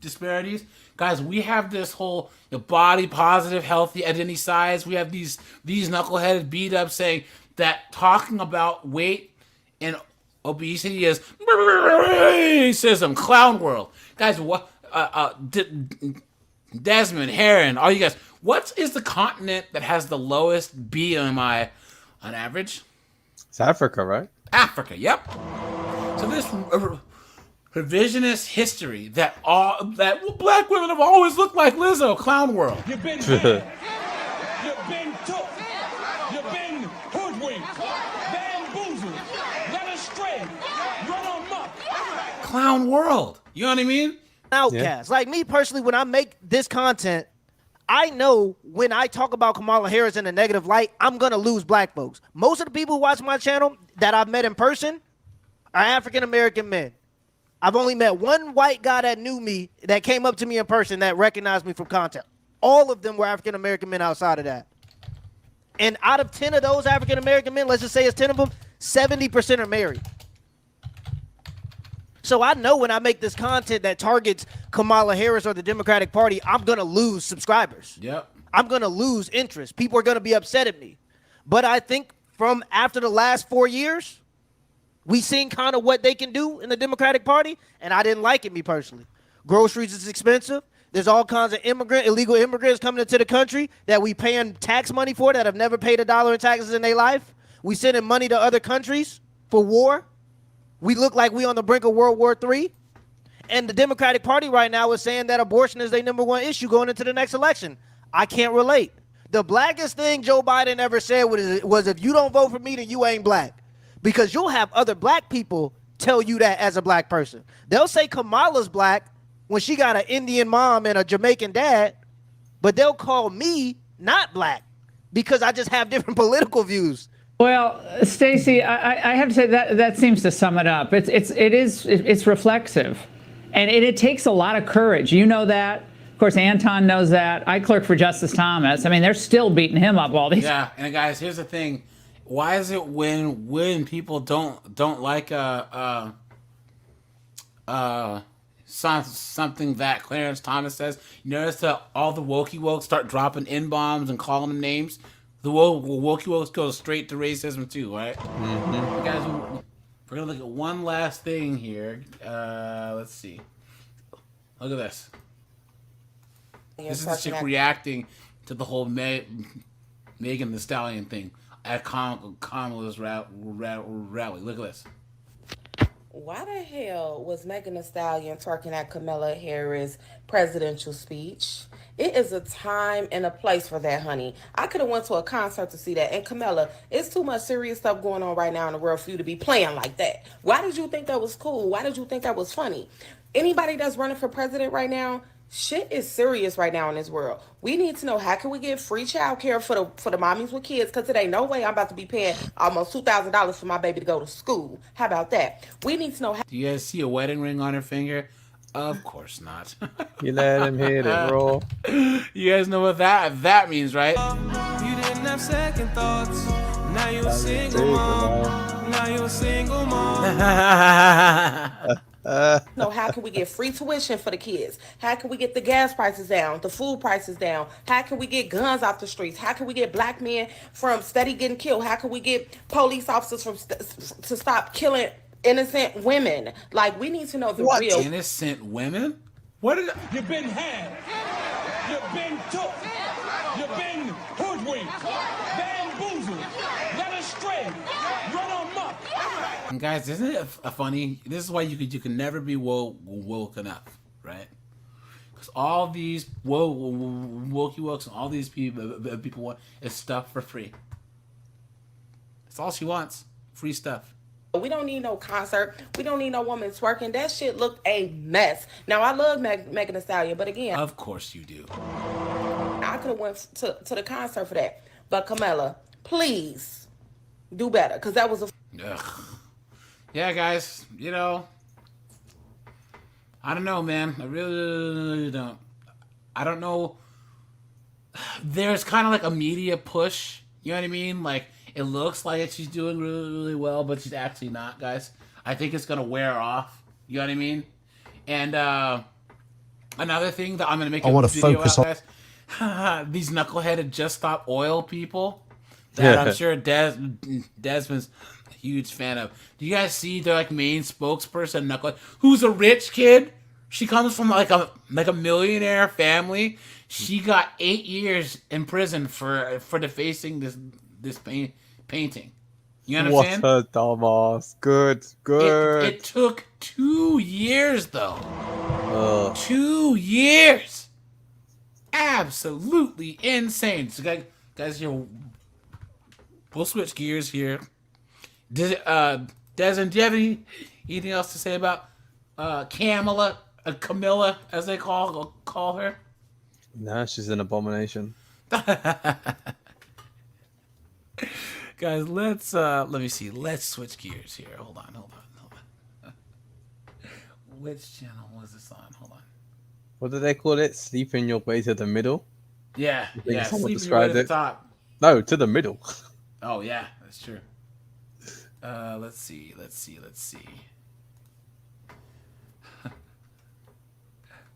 disparities, guys. We have this whole body positive, healthy identity size. We have these knuckleheaded beat up saying that talking about weight and obesity is racism, clown world, guys. What? Desmond, Heron, all you guys. What is the continent that has the lowest BMI on average? It's Africa, right? Africa. Yep. So this revisionist history that black women have always looked like Lizzo, clown world. You've been had. You've been took. You've been hoodwinked. Bamboozled. Led astray. Run amok. Clown world. You know what I mean? Outcast. Like me personally, when I make this content, I know when I talk about Kamala Harris in a negative light, I'm going to lose black folks. Most of the people who watch my channel that I've met in person are African-American men. I've only met one white guy that knew me, that came up to me in person, that recognized me from content. All of them were African-American men outside of that. And out of 10 of those African-American men, let's just say it's 10 of them, 70% are married. So I know when I make this content that targets Kamala Harris or the Democratic Party, I'm going to lose subscribers. Yep. I'm going to lose interest. People are going to be upset at me. But I think from after the last 4 years, we seen kind of what they can do in the Democratic Party, and I didn't like it, me personally. Groceries is expensive. There's all kinds of illegal immigrants coming into the country that we paying tax money for that have never paid $1 in taxes in their life. We sending money to other countries for war. We look like we on the brink of World War III. And the Democratic Party right now is saying that abortion is their number one issue going into the next election. I can't relate. The blackest thing Joe Biden ever said was if you don't vote for me, then you ain't black. Because you'll have other black people tell you that as a black person. They'll say Kamala's black when she got an Indian mom and a Jamaican dad, but they'll call me not black because I just have different political views. Well, Stacey, I have to say that seems to sum it up. It's reflexive, and it takes a lot of courage. You know that. Of course, Anton knows that. I clerk for Justice Thomas. I mean, they're still beating him up all these. Yeah, and guys, here's the thing: why is it when people don't like something that Clarence Thomas says, you notice that all the wokey wokes start dropping N-bombs and calling them names? The wokey wokes go straight to racism too, right? Mm-hmm. Guys, we're gonna look at one last thing here. Let's see. Look at this. This is the chick reacting to the whole Megan Thee Stallion thing at Kamala's rally. Look at this. Why the hell was Megan Thee Stallion twerking at Kamala Harris' presidential speech? It is a time and a place for that, honey. I could have went to a concert to see that. And Kamala, it's too much serious stuff going on right now in the world for you to be playing like that. Why did you think that was cool? Why did you think that was funny? Anybody that's running for president right now, shit is serious right now in this world. We need to know, how can we get free child care for the mommies with kids? Because it ain't no way I'm about to be paying almost $2,000 for my baby to go to school. How about that? We need to know. Do you guys see a wedding ring on her finger? Of course not. You let him hit it, bro. You guys know what that means, right? You didn't have second thoughts. Now you're a single mom. Now you're a single mom. No, how can we get free tuition for the kids? How can we get the gas prices down, the food prices down? How can we get guns off the streets? How can we get black men from steady getting killed? How can we get police officers to stop killing innocent women? Like, we need to know the real. Innocent women? What did You've been had. You've been took. You've been hoodwinked. Bamboozled. Led astray. Run amok. And guys, isn't it funny? This is why you can never be woke enough, right? Because all these wokey wokes and all these people want is stuff for free. That's all she wants. Free stuff. We don't need no concert. We don't need no woman twerking. That shit looked a mess. Now, I love Megan Thee Stallion, but again, of course you do. I could have went to the concert for that. But Kamala, please do better, because that was a... Ugh. Yeah, guys, you know, I don't know, man. I really don't. I don't know. There's kind of like a media push. You know what I mean? Like, it looks like she's doing really well, but she's actually not, guys. I think it's going to wear off. You know what I mean? And Another thing that I'm going to make I a wanna video focus out, guys. These knuckleheaded Just Stop Oil people that I'm sure Desmond's a huge fan of. Do you guys see their like main spokesperson, Knucklehead, who's a rich kid? She comes from like a millionaire family. She got 8 years in prison for defacing this painting. You understand? What a dumbass. Good. It took 2 years though. 2 years. Absolutely insane. So guys, we'll switch gears here. Desmond, do you have anything else to say about Camilla, Camilla, as they call her? No, she's an abomination. Guys, let me see. Let's switch gears here. Hold on. Which channel was this on? Hold on. What do they call it? Sleeping your way to the middle? Yeah. Someone Sleeping your way to the it. top. No, to the middle. Oh yeah, that's true. Let's see.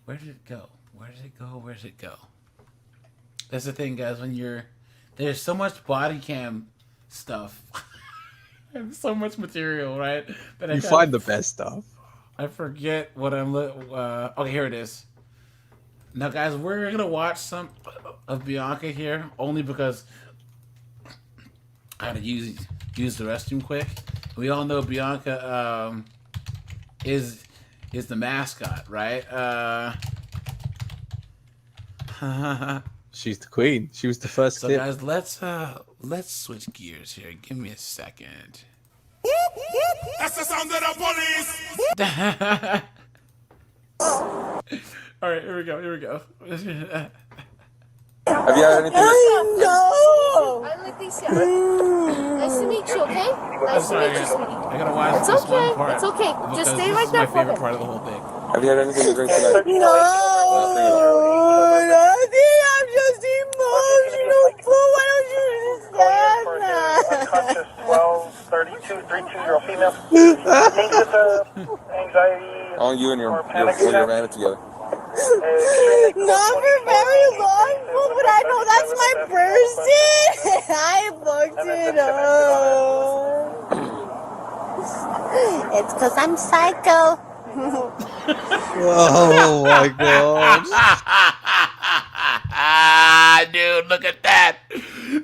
Where did it go? Where did it go? That's the thing, guys. When there's so much body cam stuff, and so much material, right? That You find the best stuff. I forget what I'm. Okay, here it is. Now, guys, we're gonna watch some of Bianca here, only because I had to use the restroom quick. We all know Bianca is the mascot, right? She's the queen. She was the first So kid. guys, let's switch gears here. Give me a second. That's the sound of the police. All right, here we go. Have you had anything? No! I'm Leticia. Nice to meet you, okay? Nice to meet you, sweetie. I gotta watch It's this okay. one part. It's okay. because Just stay this right is there my for favorite me. part of the whole thing. Have you had anything to drink tonight? No! Nothing! I'm just emotional. Why don't you understand that? 32-year-old female. Think with the anxiety. Oh, you and your man it together. Not for very long, but I know that's my person. I fucked it up. It's because I'm psycho. Oh my god. Dude, look at that.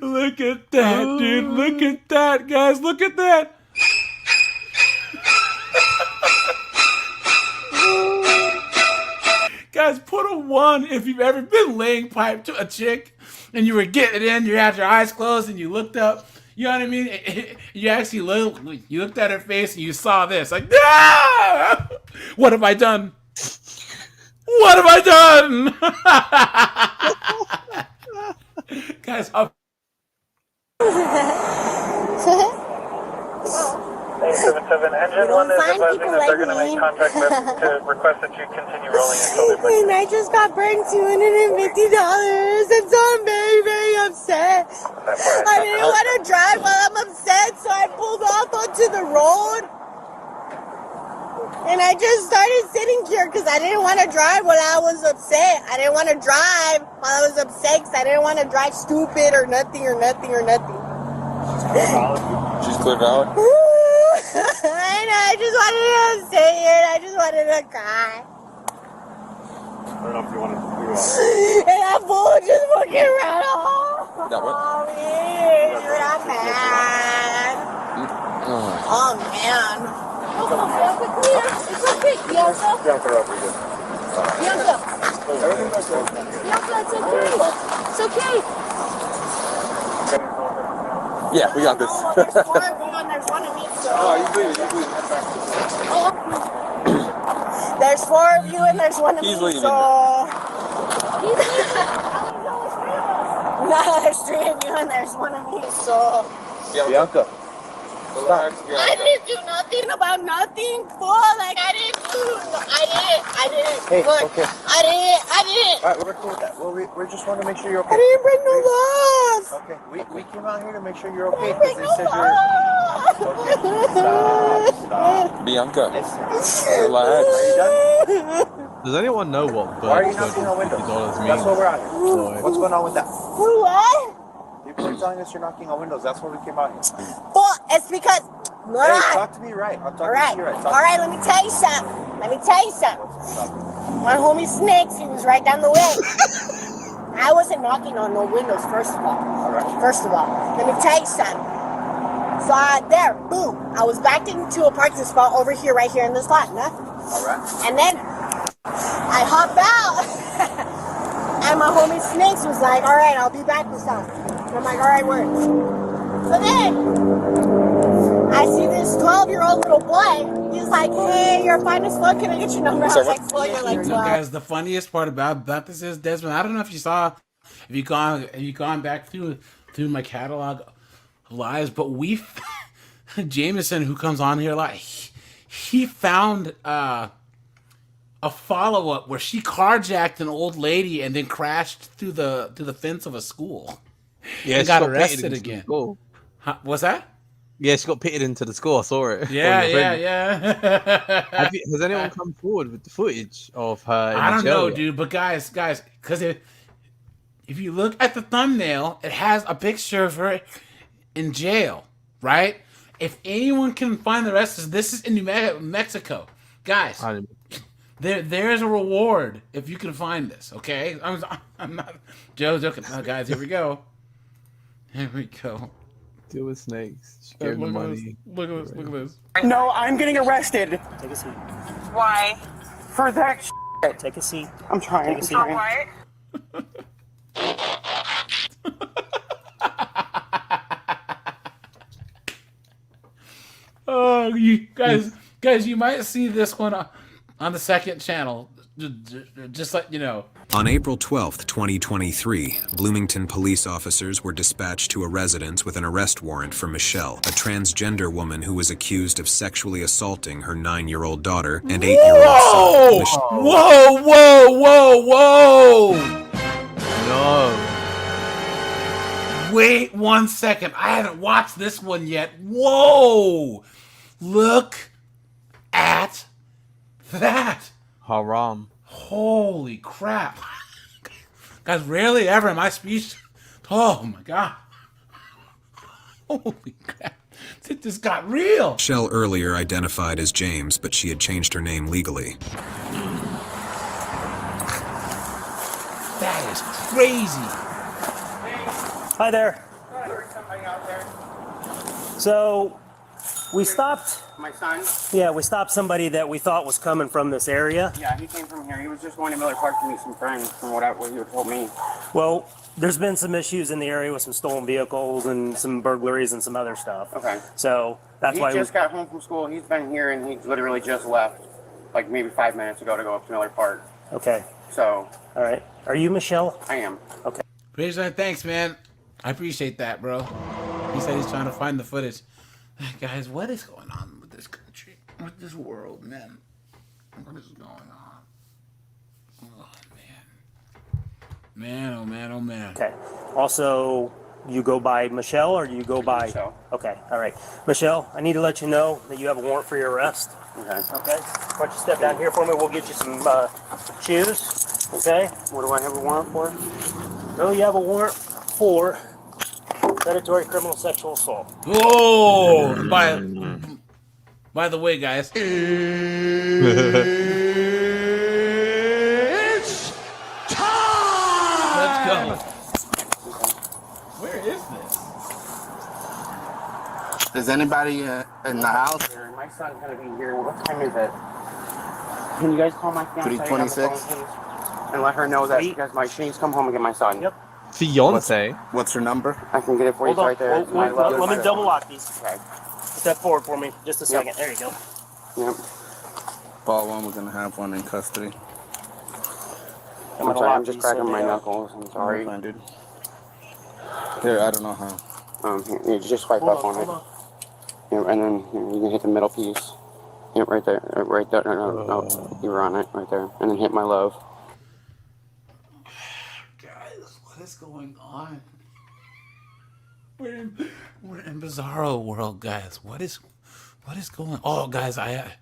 Look at that, dude. Look at that, guys. Look at that. Guys, put a 1 if you've ever been laying pipe to a chick and you were getting it in, you had your eyes closed and you looked up. You know what I mean? You actually looked at her face and you saw this. Like, ah! What have I done? What have I done? Guys, up. Engine 1 is advising that they're going to make contact to request that you continue rolling until they And I just got burned $250, and so I'm very, very upset. I didn't want to drive while I'm upset, so I pulled off onto the road. And I just started sitting here because I didn't want to drive when I was upset. I didn't want to drive while I was upset because I didn't want to drive stupid or nothing. She's clear valid? And I just wanted to say it. I just wanted to cry. I don't know if you want to do And that fool just fucking ran off. That what? Oh, man. I'm mad. Oh, man. It's okay, Bianca. Bianca, over here. Bianca. Bianca, it's okay. It's okay. Yeah, we got this. There's 4 of you and there's 1 of me, so. Oh, you bleeding. There's 4 of you and there's 1 of He's me, leaving. so. No, there's 3 of you and there's 1 of me, so. Bianca. I didn't do nothing about nothing, fool. Like, I didn't. Hey, Look, okay. I didn't. All right, we're cool with that. Well, we just want to make sure you're okay. I didn't bring no laws. Okay, we came out here to make sure you're okay I because didn't they bring no said you're. laws. Bianca. Listen. Relax. Are you done? Does anyone know what Why are you bird knocking on windows? $250 means? That's what we're on here. Boy. What's going on with that? What? People are telling us you're knocking on windows. That's why we came out here. Well, it's because. Hey, talk to me right. I'm talking to you right. All right, let me tell you something. My homie Snakes, he was right down the way. I wasn't knocking on no windows, first of all. Let me tell you something. So there, boom. I was backed into a parking spot over here, right here in this lot. Nothing. All right. And then I hopped out. And my homie Snakes was like, all right, I'll be back with something. And I'm like, all right, word. So then I see this 12-year-old little boy. He's like, hey, you're fine as fuck. Can I get your number? I was like, well, you're like 12. Guys, the funniest part about this is, Desmond, I don't know if you saw, if you gone back through my catalog of lives, but Jameson, who comes on here a lot, he found a follow-up where she carjacked an old lady and then crashed through the fence of a school. Yeah, and got arrested again. Huh, what's that? Yeah, she got pitted into the school. I saw it. Yeah. Has anyone come forward with the footage of her? In I don't know, jail? dude. But guys, because if you look at the thumbnail, it has a picture of her in jail, right? If anyone can find the rest of this is in New Mexico, guys. There's a reward if you can find this. Okay, I'm not joking. Oh, guys, here we go. Here we go. Deal with Snakes. She gave him money. Look at this. Look at this. No, I'm getting arrested. Take a seat. Why? For that shit. Take a seat. I'm trying. For what? Oh, you guys, you might see this one on the second channel. Just let you know. On April 12th, 2023, Bloomington police officers were dispatched to a residence with an arrest warrant for Michelle, a transgender woman who was accused of sexually assaulting her 9-year-old daughter and 8-year-old son. Whoa! No. Wait 1 second. I haven't watched this one yet. Whoa! Look at that. Haram. Holy crap. Guys, rarely ever in my speech. Oh my God. Holy crap. It just got real. Michelle earlier identified as James, but she had changed her name legally. That is crazy. Hi there. So, we stopped. My son? Yeah, we stopped somebody that we thought was coming from this area. Yeah, he came from here. He was just going to Miller Park to meet some friends, from what you told me. Well, there's been some issues in the area with some stolen vehicles and some burglaries and some other stuff. Okay. So that's why he just got home from school. He's been here and he literally just left, like maybe 5 minutes ago, to go up to Miller Park. Okay. So. All right. Are you Michelle? I am. Okay. Thanks, man. I appreciate that, bro. He said he's trying to find the footage. Guys, what is going on with this country? With this world, man? What is going on? Oh, man. Oh, man. Okay. Also, you go by Michelle or do you go by... Michelle. Okay. All right. Michelle, I need to let you know that you have a warrant for your arrest. Okay. Okay. Why don't you step down here for me? We'll get you some shoes. Okay. What do I have a warrant for? No, you have a warrant for predatory criminal sexual assault. Oh! By the way, guys. It's time! Let's go. Where is this? Is anybody in the house? My son gonna be here. What time is it? Can you guys call my fiance? 3:26. And let her know that because she needs to come home and get my son. Yep. Fiance. What's her number? I can get it for you right there. Let me double lock these. Okay. Step forward for me. Just a second. There you go. Yep. Ball one, we're gonna have one in custody. I'm sorry, I'm just cracking my knuckles. I'm sorry. Fine, dude. Here, I don't know how. Here, just swipe up on it. Here, and then you can hit the middle piece. Yep, right there. Right there. No, you were on it right there. And then hit my love. What is going on? We're in bizarro world, guys. What is going on? Oh, guys, I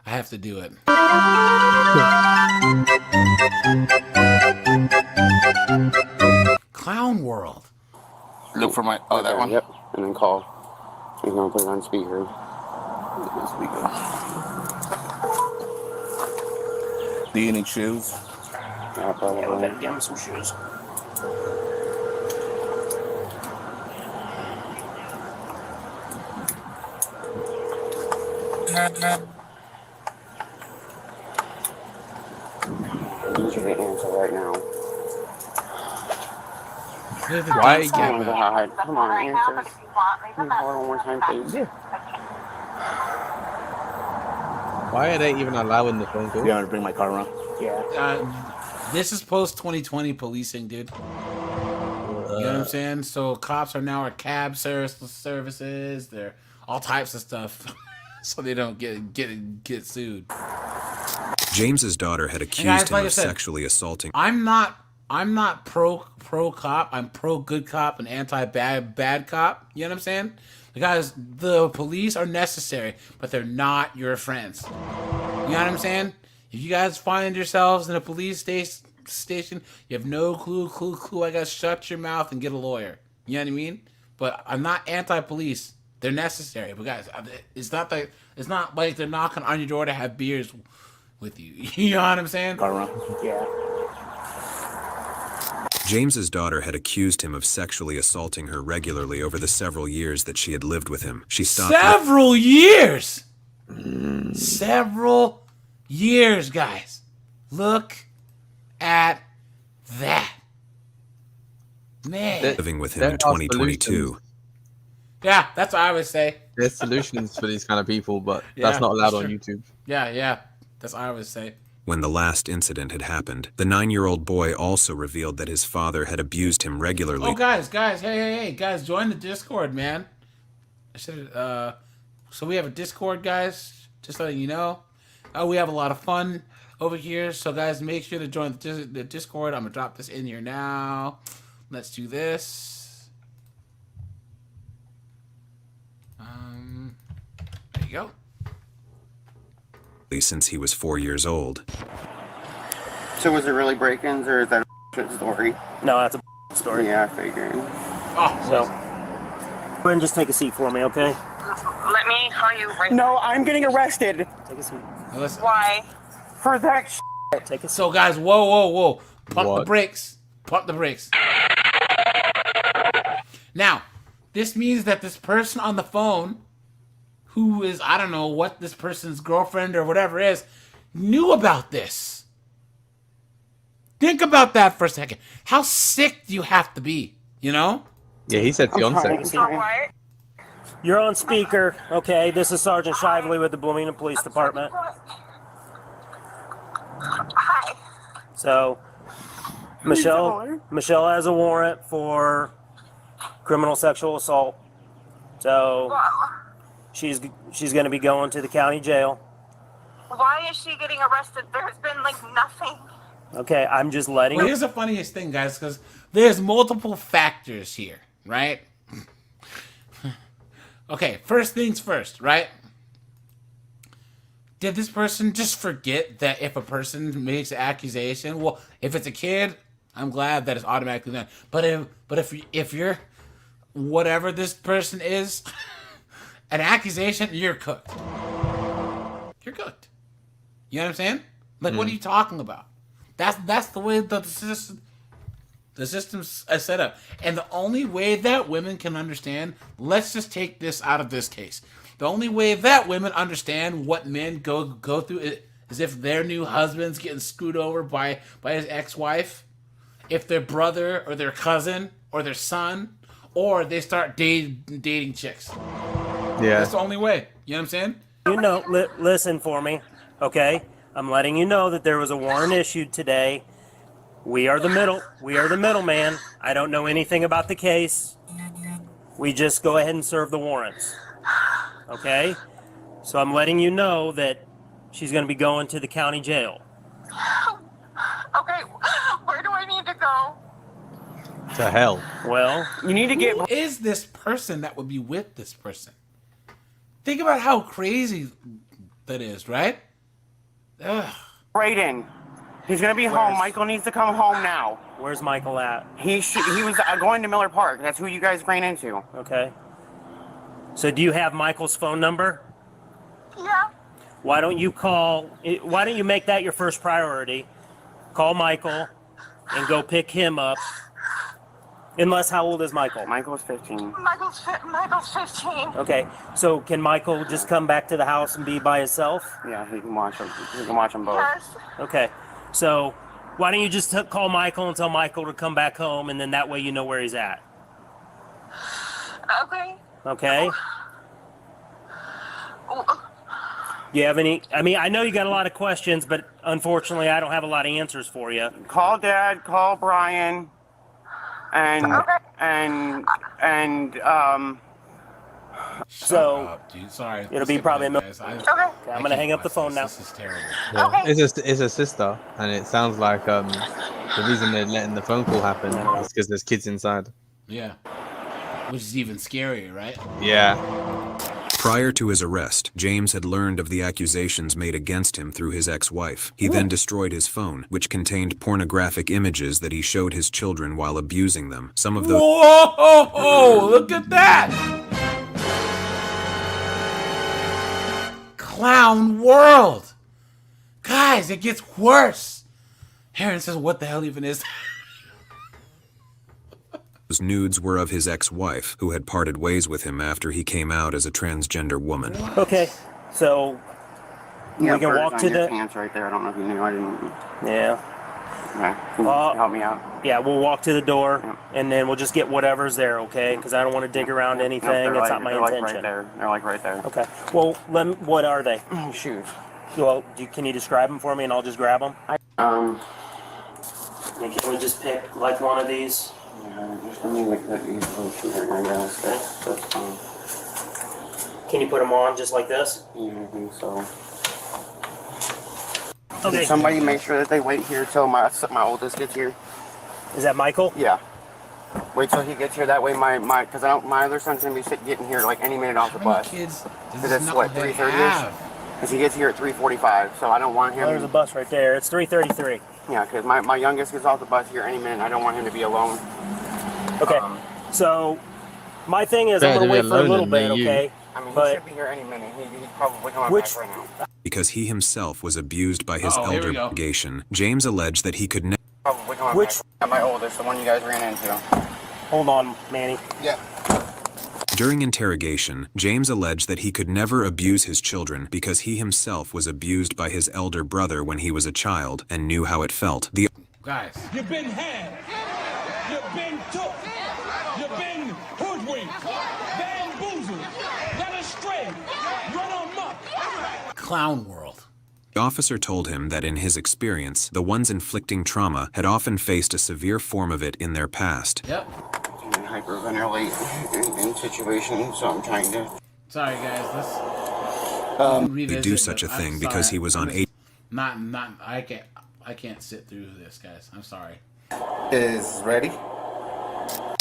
I have to do it. Clown World. Look for my that one. Yep, and then call. He's gonna put it on speaker. Do you need shoes? Yeah, probably. Yeah, we better get him some shoes. Usually answer right now. Why Oh my God! Come on, answer. Can you hold on one more time, please? Yeah. Why are they even allowing the phone call? You want to bring my car around? Yeah. This is post 2020 policing, dude. You know what I'm saying? So cops are now cab services. They're all types of stuff, so they don't get sued. James's daughter had accused him of sexually assaulting. I'm not pro cop. I'm pro good cop and anti bad cop. You know what I'm saying? Because the police are necessary, but they're not your friends. You know what I'm saying? If you guys find yourselves in a police station, you have no clue. I guess shut your mouth and get a lawyer. You know what I mean? But I'm not anti-police. They're necessary. But guys, it's not like they're knocking on your door to have beers with you. You know what I'm saying? Yeah. James's daughter had accused him of sexually assaulting her regularly over the several years that she had lived with him. She stopped. Several years! Several years, guys. Look at that. Man. Living with him in 2022. Yeah, that's what I would say. There's solutions for these kind of people, but that's not allowed on YouTube. Yeah. That's what I would say. When the last incident had happened, the 9-year-old boy also revealed that his father had abused him regularly. Oh, guys, hey, guys, join the Discord, man. So we have a Discord, guys, just letting you know. We have a lot of fun over here, so guys, make sure to join the Discord. I'm going to drop this in here now. Let's do this. There you go. Since he was 4 years old. So was it really break-ins or is that a shit story? No, that's a story. Yeah, I figured. Oh, so go ahead and just take a seat for me, okay? Let me call you right No, I'm getting arrested. Take a seat. Why? For that shit. Take a seat. So guys, whoa. Pump the brakes. Pump the brakes. Now, this means that this person on the phone, who is, I don't know what this person's girlfriend or whatever is, knew about this. Think about that for a second. How sick do you have to be, you know? Yeah, he said fiance. You're on speaker, okay? This is Sergeant Shively with the Bloomington Police Department. Hi. So, Michelle has a warrant for criminal sexual assault. So, she's going to be going to the county jail. Why is she getting arrested? There's been like nothing. Okay, I'm just letting. Well, here's the funniest thing, guys, because there's multiple factors here, right? Okay, first things first, right? Did this person just forget that if a person makes an accusation, well, if it's a kid, I'm glad that it's automatically done. But if you're whatever this person is, an accusation, you're cooked. You're cooked. You know what I'm saying? Like, what are you talking about? That's the way the system's set up. And the only way that women can understand, let's just take this out of this case. The only way that women understand what men go through is if their new husband's getting screwed over by his ex-wife, if their brother or their cousin or their son, or they start dating chicks. Yeah. That's the only way. You know what I'm saying? You know, listen for me, okay? I'm letting you know that there was a warrant issued today. We are the middleman. I don't know anything about the case. We just go ahead and serve the warrants. Okay? So I'm letting you know that she's going to be going to the county jail. Okay, where do I need to go? To hell. Well, you need to get... Who is this person that would be with this person? Think about how crazy that is, right? Ugh. Brayden, he's gonna be home. Michael needs to come home now. Where's Michael at? He was going to Miller Park. That's who you guys ran into. Okay. So do you have Michael's phone number? Yeah. Why don't you make that your first priority? Call Michael and go pick him up. Unless, how old is Michael? Michael's 15. Michael's 15. Okay, so can Michael just come back to the house and be by himself? Yeah, he can watch them. He can watch them both. Yes. Okay, so why don't you just call Michael and tell Michael to come back home, and then that way you know where he's at. Okay. Okay? Do you have any? I mean, I know you got a lot of questions, but unfortunately, I don't have a lot of answers for you. Call Dad. Call Brian. So up, dude. Sorry. It'll be probably. Guys. I'm gonna hang up the phone now. This is terrible. Yeah. It's a sister, and it sounds like the reason they're letting the phone call happen is because there's kids inside. Yeah. Which is even scarier, right? Yeah. Prior to his arrest, James had learned of the accusations made against him through his ex-wife. He then destroyed his phone, which contained pornographic images that he showed his children while abusing them. Some of those. Whoa! Look at that! Clown world! Guys, it gets worse! Aaron says, what the hell even is that? Those nudes were of his ex-wife, who had parted ways with him after he came out as a transgender woman. Okay, so we can walk to the pants right there. I don't know if you knew. I didn't. Yeah. Okay. Can you help me out? Yeah, we'll walk to the door, and then we'll just get whatever's there, okay? Because I don't want to dig around anything. It's not my intention. Right there. They're like right there. Okay. Well, what are they? Shoes. Well, can you describe them for me, and I'll just grab them? Can we just pick like one of these? Just let me look at these little shoes right now, guys. That's fine. Can you put them on just like this? Yeah, I think so. Okay. Can somebody make sure that they wait here till my oldest gets here? Is that Michael? Yeah. Wait till he gets here. That way, my other son's gonna be getting here like any minute off the bus. Kids, because it's what 3:30ish. Because he gets here at 3:45, so I don't want him. Oh, there's a bus right there. It's 3:33. Yeah, because my youngest gets off the bus here any minute. I don't want him to be alone. Okay. So my thing is, I'm gonna wait for a little bit, okay? I mean, he should be here any minute. He's probably coming back right now. Because he himself was abused by his Here we elder go. congregation, James alleged that he could never. Probably coming back. Yeah, my oldest, the one you guys ran into. Hold on, Manny. Yeah. During interrogation, James alleged that he could never abuse his children because he himself was abused by his elder brother when he was a child and knew how it felt. Guys. You've been had. You've been took. You've been hoodwinked. Bamboozled. Led astray. Run amok. Clown world. The officer told him that in his experience, the ones inflicting trauma had often faced a severe form of it in their past. Yep. Hyperventilate in situations, so I'm trying to. Sorry, guys. To do such a thing because he was on eight. I can't sit through this, guys. I'm sorry. Is ready?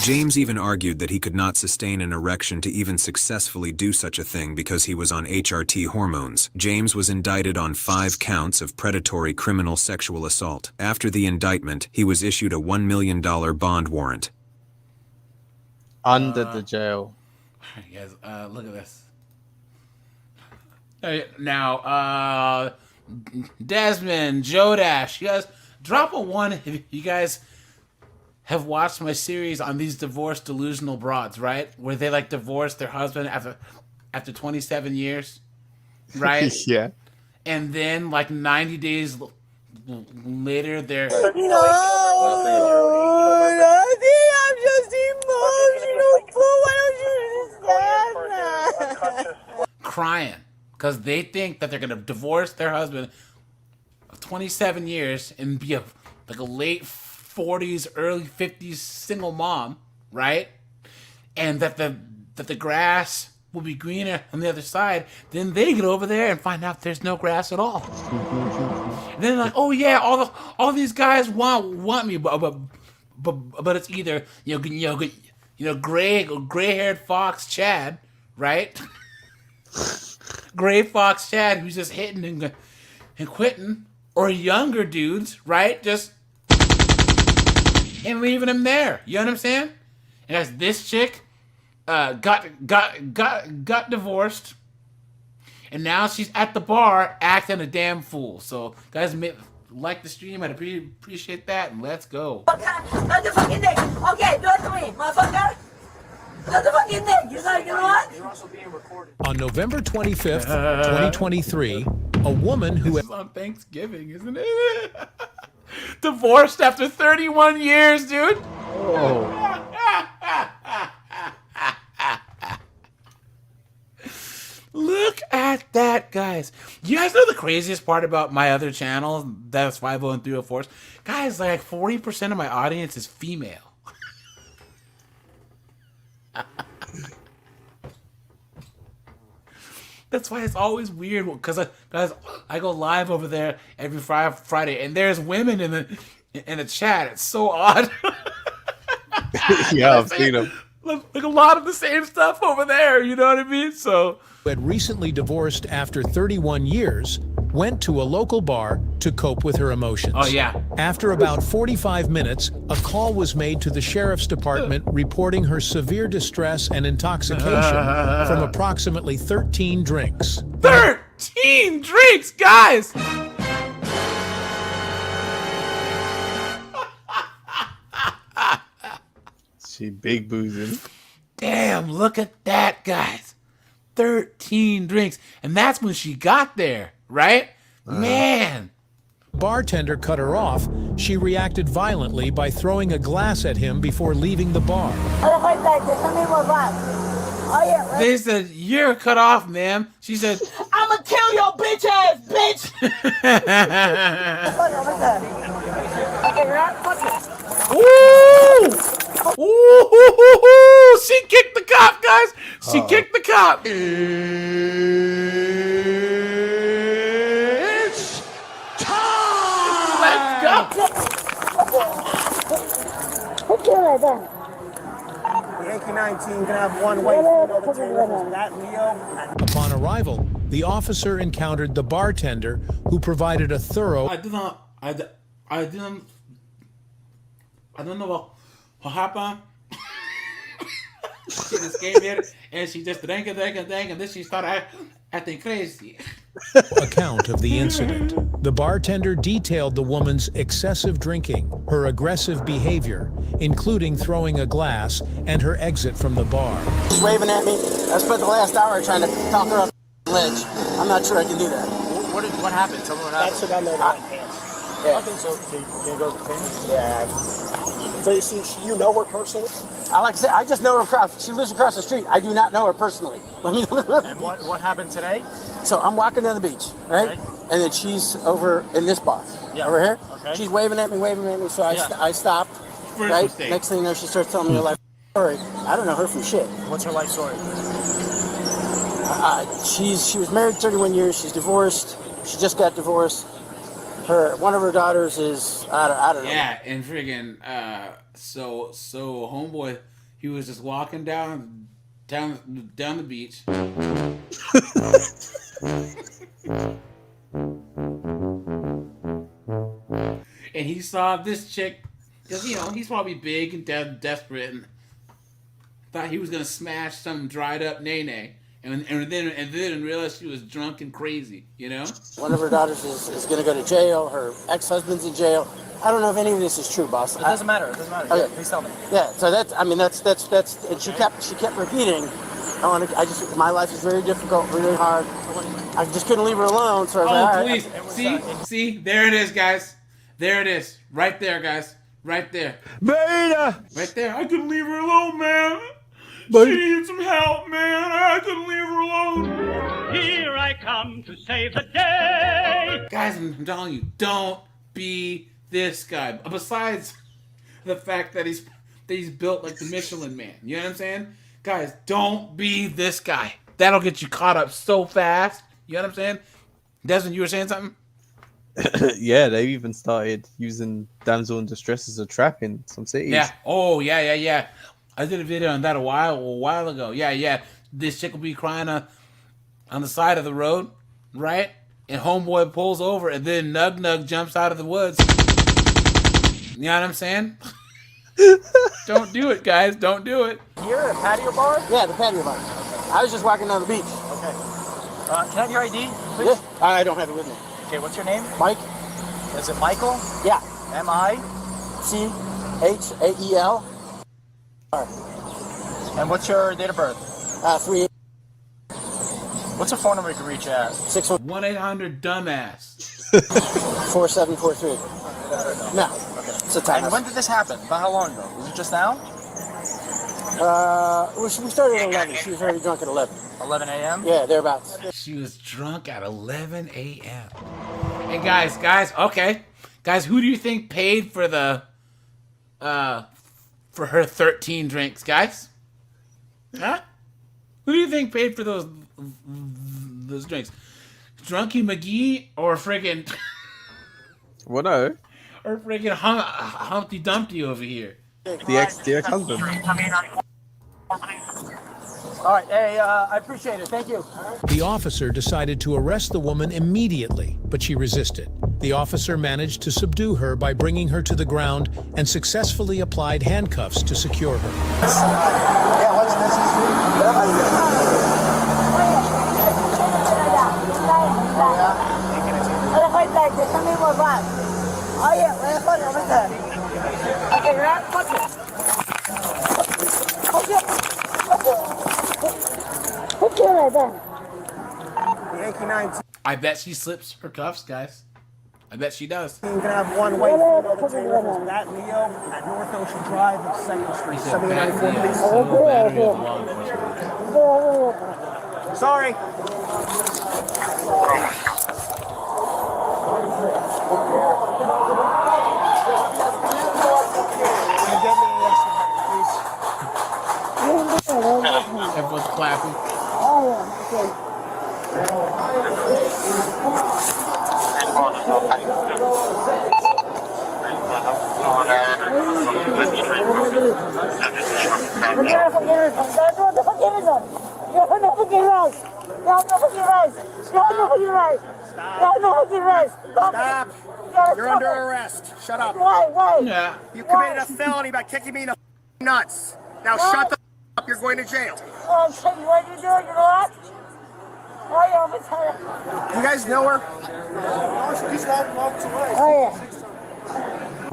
James even argued that he could not sustain an erection to even successfully do such a thing because he was on HRT hormones. James was indicted on 5 counts of predatory criminal sexual assault. After the indictment, he was issued a $1 million bond warrant. Under the jail. Guys, look at this. Now, Desmond, Jodash, you guys, drop a 1 if you guys have watched my series on these divorced delusional broads, right? Where they like divorce their husband after 27 years, right? Yeah. And then like 90 days later, they're I'm just emotional. Why don't you understand that? crying because they think that they're gonna divorce their husband of 27 years and be a late 40s, early 50s single mom, right? And that the grass will be greener on the other side. Then they get over there and find out there's no grass at all. And then like, oh yeah, all these guys want me, but it's either gray-haired fox Chad, right? Gray fox Chad who's just hitting and quitting, or younger dudes, right? Just and leaving him there. You know what I'm saying? And as this chick got divorced, and now she's at the bar acting a damn fool. So guys, like the stream, I'd appreciate that, and let's go. Not the fucking dick. Okay, do it to me, motherfucker. Not the fucking dick. You know what? You're also being recorded. On November 25th, 2023, a woman who This is on Thanksgiving, isn't it? Divorced after 31 years, dude. Oh. Look at that, guys. You guys know the craziest part about my other channel, that's 50 and 304s? Guys, like 40% of my audience is female. That's why it's always weird, because I go live over there every Friday, and there's women in the chat. It's so odd. Yeah, I've seen them. Like a lot of the same stuff over there. You know what I mean? So, who had recently divorced after 31 years, went to a local bar to cope with her emotions. Oh, yeah. After about 45 minutes, a call was made to the sheriff's department reporting her severe distress and intoxication from approximately 13 drinks. 13 drinks, guys! She big boozing. Damn, look at that, guys. 13 drinks. And that's when she got there, right? Man. Bartender cut her off. She reacted violently by throwing a glass at him before leaving the bar. They said, you're cut off, ma'am. She said, I'ma kill your bitch ass, bitch! Ooh! Ooh! She kicked the cop, guys! She kicked the cop! It's time! Let's go! What's your right there? The AK-19 can have one way. That Leo. Upon arrival, the officer encountered the bartender, who provided a thorough... I don't know what happened. She just came here and she just drank, and then she started acting crazy. account of the incident. The bartender detailed the woman's excessive drinking, her aggressive behavior, including throwing a glass, and her exit from the bar. She's waving at me. I spent the last hour trying to talk her up the ledge. I'm not sure I can do that. What happened? Tell me what happened. That's what I know about pants. Yeah. Okay, so you can go to the pants? Yeah. So you know her personally? Like I said, I just know her across. She lives across the street. I do not know her personally. And what happened today? So I'm walking down the beach, right? Okay. And then she's over in this bar, over here. Okay. She's waving at me. So I stopped, right? Mistake. Next thing you know, she starts telling me her life story. I don't know her from shit. What's her life story? She was married 31 years. She's divorced. She just got divorced. One of her daughters is I don't know. Yeah, and friggin' so homeboy, he was just walking down the beach. And he saw this chick, because he's probably big and desperate, and thought he was gonna smash some dried up nene. And then realized she was drunk and crazy, One of her daughters is going to go to jail. Her ex-husband's in jail. I don't know if any of this is true, boss. It doesn't matter. Okay. Yeah, please tell me. Yeah. So that's. And she kept repeating. My life is very difficult, really hard. I just couldn't leave her alone. So I was like, please. See, there it is, guys. There it is, right there, guys, right there. Beta. Right there. I couldn't leave her alone, man. But she needs some help, man. I couldn't leave her alone. Here I come to save the day. Guys, I'm telling you, don't be this guy. Besides the fact that he's built like the Michelin Man. You know what I'm saying? Guys, don't be this guy. That'll get you caught up so fast. You know what I'm saying? Desmond, you were saying something? Yeah, they even started using damsel in distress as a trap in some cities. Yeah. Oh, yeah. I did a video on that a while ago. Yeah. This chick will be crying on the side of the road, right? and homeboy pulls over, and then Nug Nug jumps out of the woods. You know what I'm saying? Don't do it, guys. Don't do it. Here, a patio bar? Yeah, the patio bar. I was just walking down the beach. Okay. Can I have your ID, please? Yeah, I don't have it with me. Okay, what's your name? Mike. Is it Michael? Yeah. M-I-C-H-A-E-L. And what's your date of birth? 3. What's a phone number you can reach at? 1-800-dumbass. 4743. No. Okay. It's a time. And when did this happen? About how long ago? Was it just now? We started at 11. She was very drunk at 11. 11 a.m.? Yeah, thereabouts. She was drunk at 11 a.m. Hey, guys, okay. Guys, who do you think paid for the, for her 13 drinks, guys? Huh? Who do you think paid for those drinks? Drunky McGee or friggin'... What no? Or friggin' Humpty Dumpty over here? The ex-husband. All right, hey, I appreciate it. Thank you. The officer decided to arrest the woman immediately, but she resisted. The officer managed to subdue her by bringing her to the ground and successfully applied handcuffs to secure her. Yeah, what's this? I bet she slips her cuffs, guys. I bet she does. You can have one way for the table. That Leo at North Ocean Drive and 2nd Street. 7894. Sorry. Everyone's clapping. Stop. You're under arrest. Shut up. Why? Yeah. You committed a felony by kicking me in the nuts. Now shut the up. You're going to jail. What you doing? You know what? You guys know her?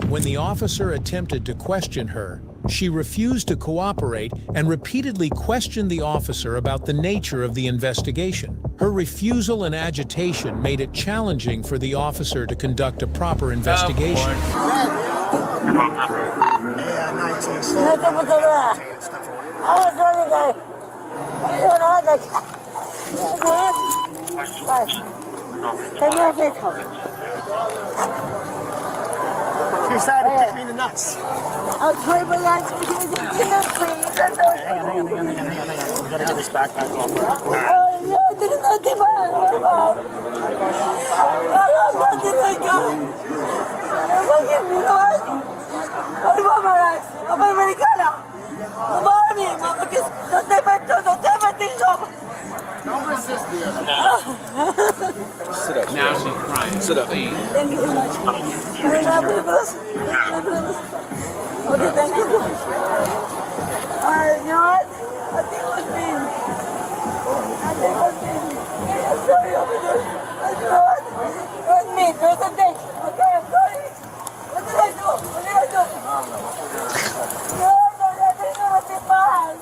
When the officer attempted to question her, she refused to cooperate and repeatedly questioned the officer about the nature of the investigation. Her refusal and agitation made it challenging for the officer to conduct a proper investigation. She decided to kick me in the nuts. I'll try my last to please. Hang on. We gotta get this backpack off. Don't resist the other. Sit up. Now she's crying. Sit up. Please. Thank you so much. Okay, thank you. You know what? I think it was me. I'm sorry, officer. You know what? It was me. It was a thing. Okay, I'm sorry. What did I do? No, I didn't do nothing bad.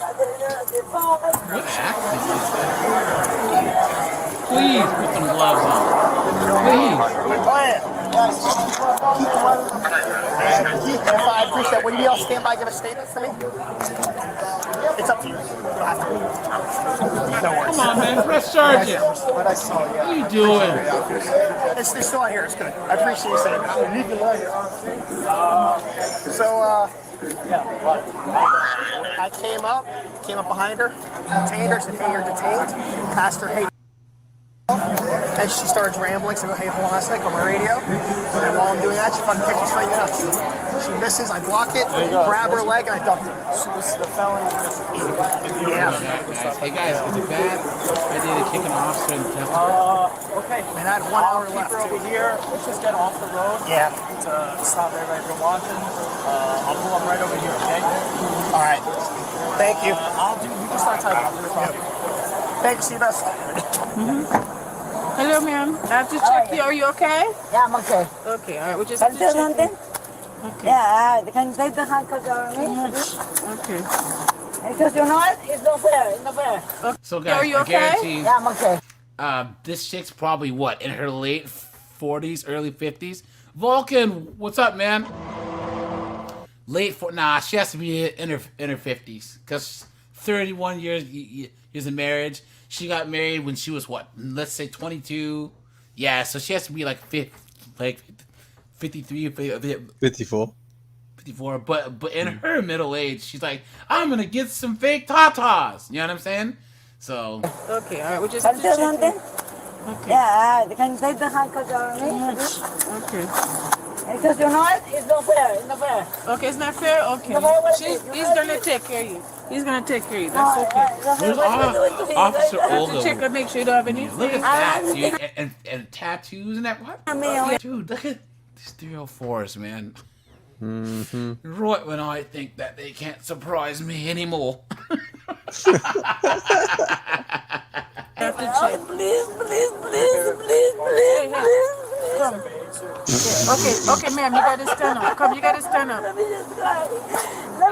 What accent is that? Please put some gloves on. Please. I appreciate it. Will you all stand by and give a statement for me? It's up to you. You don't have to. No worries. Come on, man. Press charges. What I saw, yeah. What are you doing? It's still out here. It's good. I appreciate you saying that. I came up behind her, detained her, said, hey, you're detained. Passed her, hey. And she starts rambling, so I go, hey, hold on a second, on my radio. And while I'm doing that, she fucking kicks me straight in the nuts. She misses, I block it, grab her leg, and I dump her. So this is the felony. Yeah. Hey guys, is it bad idea to kick an officer in the temple? Okay. And I had 1 hour left. Over here. Let's just get off the road. Yeah. To stop everybody from watching. I'll pull up right over here, okay? All right. Thank you. You can start typing. I'll do the talking. Thanks, see you best. Hello, ma'am. I have to check you. Are you okay? Yeah, I'm okay. Okay, all right. We just Can have I to say check something? you. Okay. Yeah, can you take the handcuffs out of me? Okay. Because you know what? It's not fair. It's not fair. So guys, Are you I okay? guarantee Yeah, I'm okay. this chick's probably what, in her late 40s, early 50s. Vulcan, what's up, man? Nah, she has to be in her 50s because 31 years of marriage. She got married when she was what? Let's say 22. Yeah, so she has to be like 53, 54. 54. But in her middle age, she's like, I'm gonna get some fake tatas. You know what I'm saying? So. Okay, all right. We just Can have I to say check something? you. Okay. Yeah, can you take the handcuffs out of me? Okay. Because you know what? It's not fair. It's not fair. Okay, it's not fair? Okay. He's gonna take care of you. He's gonna take care of you. That's okay. Where's Officer I have to Olga? check and make sure you don't have anything. Look at that, dude. And tattoos and that. What? Dude, look at these 304s, man. Right when I think that they can't surprise me anymore. Please. Come. Okay, ma'am, you gotta stand up. Come, you gotta stand up. Let me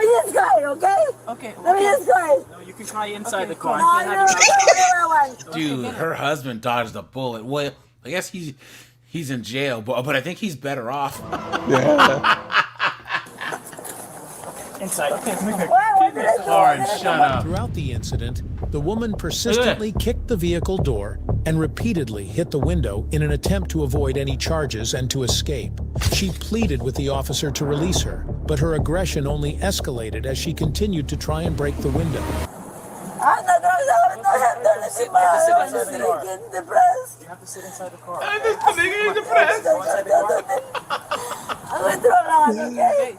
just go, okay? Okay. Let me just go. No, you can try inside the car. No, Dude, her husband dodged a bullet. Well, I guess he's in jail, but I think he's better off. Inside. Okay. Lauren, shut up. Throughout the incident, the woman persistently kicked the vehicle door and repeatedly hit the window in an attempt to avoid any charges and to escape. She pleaded with the officer to release her, but her aggression only escalated as she continued to try and break the window. You have to sit inside the car. I'm just depressed. I'm going to throw down, okay?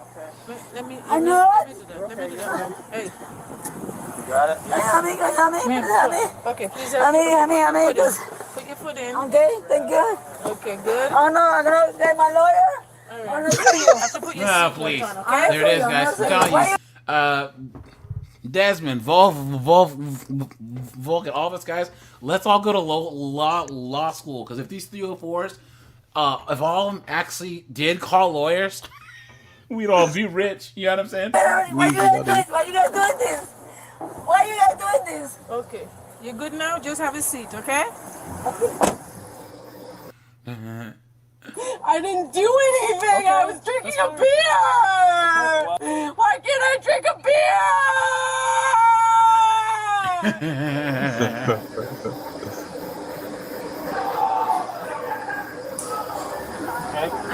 Let me I know it. Let me do that. Hey. You got it? Honey. Okay, please. Honey. Put your foot in. Okay, thank you. Okay, good. Oh no, I'm going to get my lawyer. All I'm right. going to see you. I have to put your Ah, seatbelt please. on, okay? There it is, guys. I'm telling you. Desmond, Vulcan, all of us guys, let's all go to law school. Because if these 304s, if all of them actually did call lawyers, we'd all be rich. You know what I'm saying? Why you guys doing this? Why you guys doing this? Okay. You good now? Just have a seat, okay? I didn't do anything. Okay. I was drinking a beer. Why can't I drink a beer?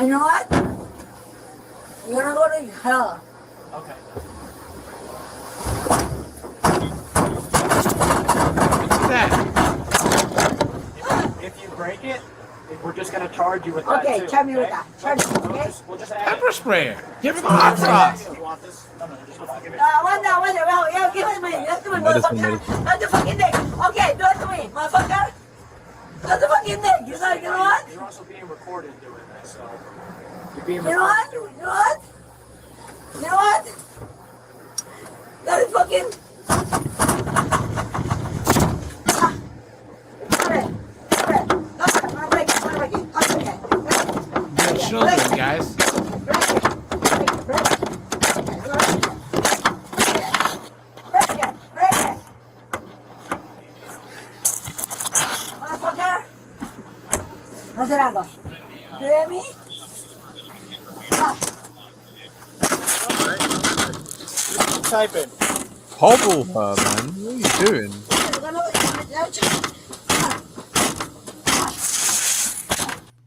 You know what? You're gonna go to hell. Okay. What's that? If you break it, we're just gonna charge you with that Okay, too. charge me with that. Charge me, okay? We'll just add Pepper sprayer. Give her the hot sauce. You want this? No, just give it. One down. Yeah, give it to me. Let's do it, motherfucker. That's the fucking dick. Okay, do it to me, motherfucker. That's the fucking dick. You know what? You're also being recorded doing this, so you're being You know what? recorded doing You know what? You know what? That is fucking. Good children, guys. No se hago. You hear me? Typing. Hobble her, man. What are you doing?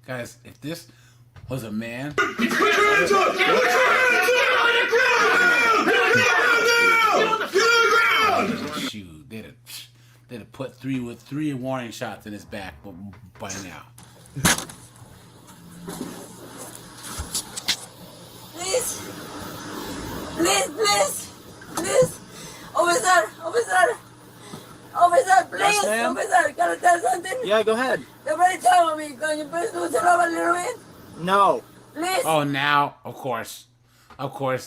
Guys, if this was a man. Shoot, they'd They'd have put three warning shots in his back by now. Please. Please, please. Please. Officer, officer. Officer, please. Yes, ma'am? Officer, can I tell something? Yeah, go ahead. Somebody tell me, can you please do some a little bit? No. Please. Oh, now, of course,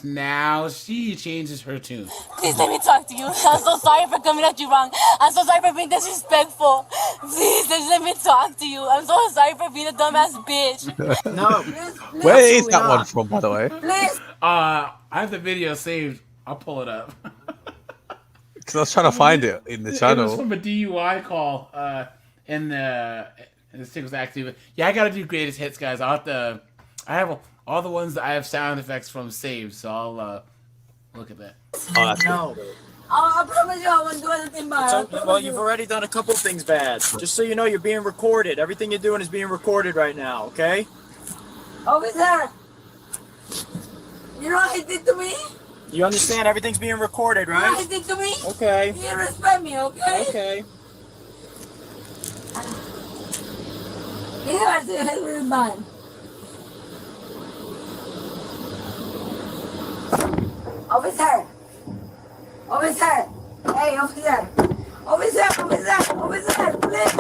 now she changes her tune. Please let me talk to you. I'm so sorry for coming at you wrong. I'm so sorry for being disrespectful. Please just let me talk to you. I'm so sorry for being a dumbass bitch. No. Where is that one from, by the way? Please. I have the video saved. I'll pull it up. Because I was trying to find it in the channel. It was from a DUI call. And this thing was active. Yeah, I gotta do greatest hits, guys. I have all the ones that I have sound effects from saved, so I'll look at that. Oh, that's No. I promise you I won't do anything bad. Well, you've already done a couple things bad. Just so you know, you're being recorded. Everything you're doing is being recorded right now, okay? Officer, you know what he did to me? You understand everything's being recorded, You know what right? he did to me? Okay. You respect me, okay? Okay. You have to hit really bad. Officer! Officer! Hey, officer! Officer! Officer! Please!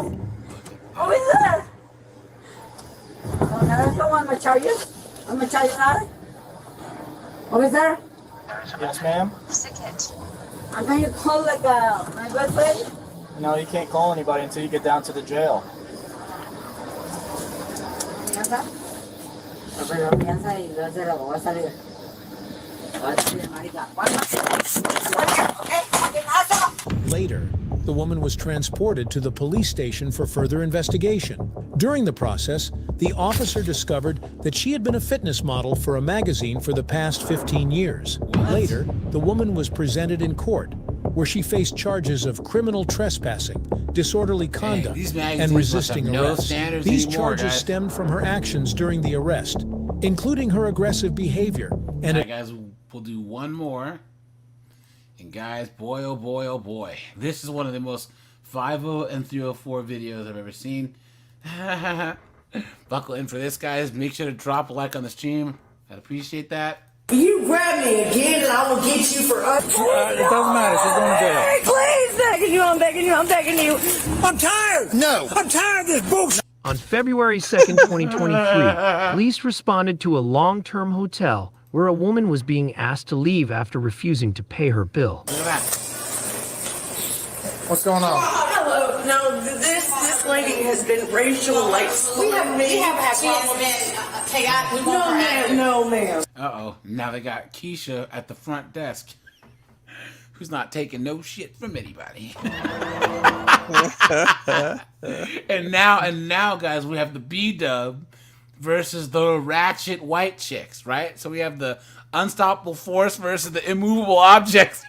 Officer! No, I'm gonna charge you. I'm gonna charge you now. Officer? Yes, ma'am? I'm going to call like my best friend. No, you can't call anybody until you get down to the jail. Confianza. Pero confianza y luego va a salir. Va a salir, marica. Later, the woman was transported to the police station for further investigation. During the process, the officer discovered that she had been a fitness model for a magazine for the past 15 years. Later, the woman was presented in court, where she faced charges of criminal trespassing, disorderly conduct, and resisting arrest. These charges stemmed from her actions during the arrest, including her aggressive behavior. And All right, guys, we'll do one more. And guys, boy, oh boy, oh boy. This is one of the most 5.0 and 304 videos I've ever seen. Buckle in for this, guys. Make sure to drop a like on the stream. I'd appreciate that. You grab me again and I will get you for us. It doesn't matter. She's going to jail. Hey, please, I'm begging you. I'm tired. No. I'm tired of this bullshit. On February 2nd, 2023, police responded to a long-term hotel where a woman was being asked to leave after refusing to pay her bill. Look at that. What's going on? Hello. No, this lady has been racially We have had problems. Chaotic. No, ma'am. Uh-oh. Now they got Keisha at the front desk, who's not taking no shit from anybody. and now, guys, we have the B-dub versus the ratchet white chicks, right? So we have the unstoppable force versus the immovable objects.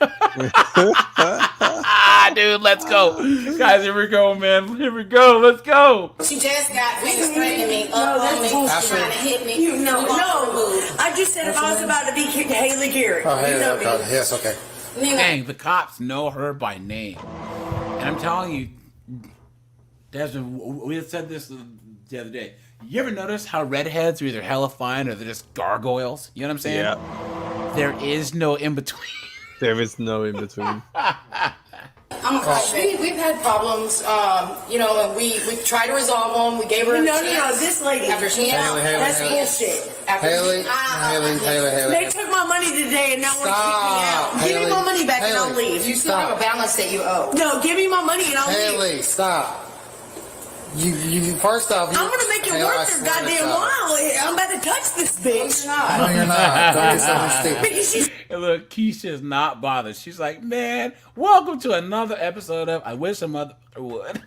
Dude, let's go. Guys, here we go, man. Here we go. Let's go. She just got threatening me up on me, trying to hit me. No. I just said if I was about to be Haley Garrett. Oh, you know me. yes, okay. Dang, the cops know her by name. And I'm telling you, Desmond, we had said this the other day. You ever notice how redheads are either hella fine or they're just gargoyles? You know what I'm saying? Yeah. There is no in-between. There is no in-between. We've had problems, and we tried to resolve them. We gave her a chance. No, this lady. After she That's bullshit. Haley. They took my money today and now want to kick me out. Give me my money back and I'll leave. You still have a balance that you owe. No, give me my money and I'll leave. Haley, stop. You first off, I'm gonna make it worth their goddamn while. I'm about to touch this bitch. No, you're not. Don't be so stupid. And look, Keisha's not bothered. She's like, man, welcome to another episode of I Wish a Mother Would.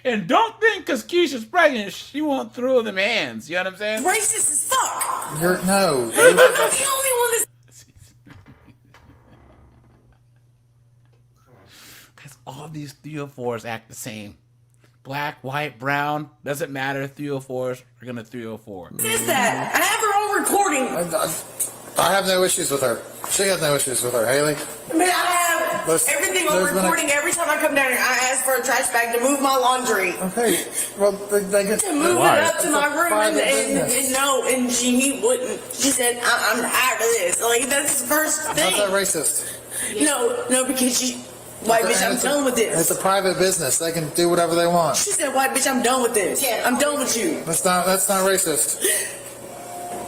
And don't think because Keisha's pregnant, she won't throw them hands. You know what I'm saying? Racist as fuck. No. I'm the only one that's... Because all these 304s act the same. Black, white, brown, doesn't matter. 304s are going to 304. What is that? I have her on recording. I have no issues with her. She has no issues with her, Haley. Man, I have everything on recording. Every time I come down here, I ask for a trash bag to move my laundry. Okay, well, they get to move it up to my room, and no, and he wouldn't. She said, "I'm tired of this." Like that's the first thing. How's that racist? No, because she. White bitch, I'm done with this. It's a private business. They can do whatever they want. She said, "White bitch, I'm done with this. I'm done with you." That's not racist.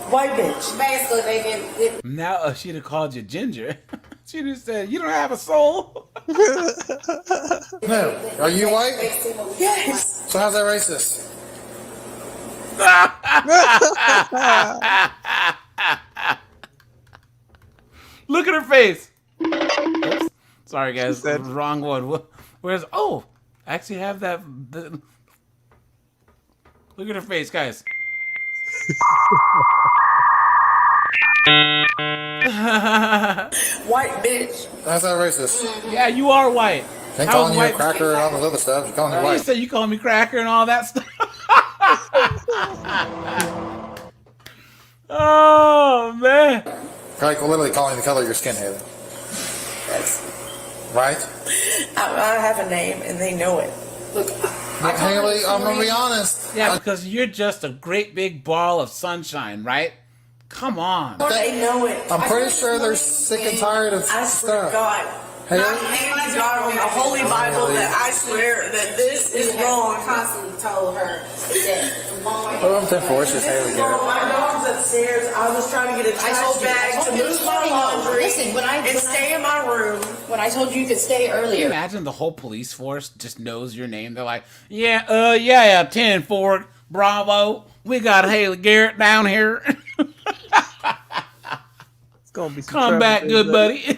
White bitch. Basically, they can. Now she'd have called you Ginger. She'd have said, "You don't have a soul." No. Are you white? Yes. So how's that racist? Look at her face. Oops. Sorry, guys. Wrong one. Where's... Oh, I actually have that... Look at her face, guys. White bitch. How's that racist? Yeah, you are white. They ain't calling you a cracker and all this other stuff. You're calling me white. You said you call me cracker and all that stuff. Oh, man. Like literally calling the color of your skin, Haley. That's right. I have a name and they know it. Look, Haley, I'm gonna be honest. Yeah, because you're just a great big ball of sunshine, right? Come on. They know it. I'm pretty sure they're sick and tired of I swear to stuff. God. Haley? I hand God on the Holy Bible that I swear that this is wrong. Constantly told her that the moment. Oh, I'm 10-4. It's just Haley Garrett. My dog's upstairs. I was trying to get a trash bag to move my laundry and stay in my room. When I told you could stay Can earlier. you imagine the whole police force just knows your name? They're like, yeah, 10-4, Bravo. We got Haley Garrett down here. It's gonna be some Come back, trouble, good buddy. Look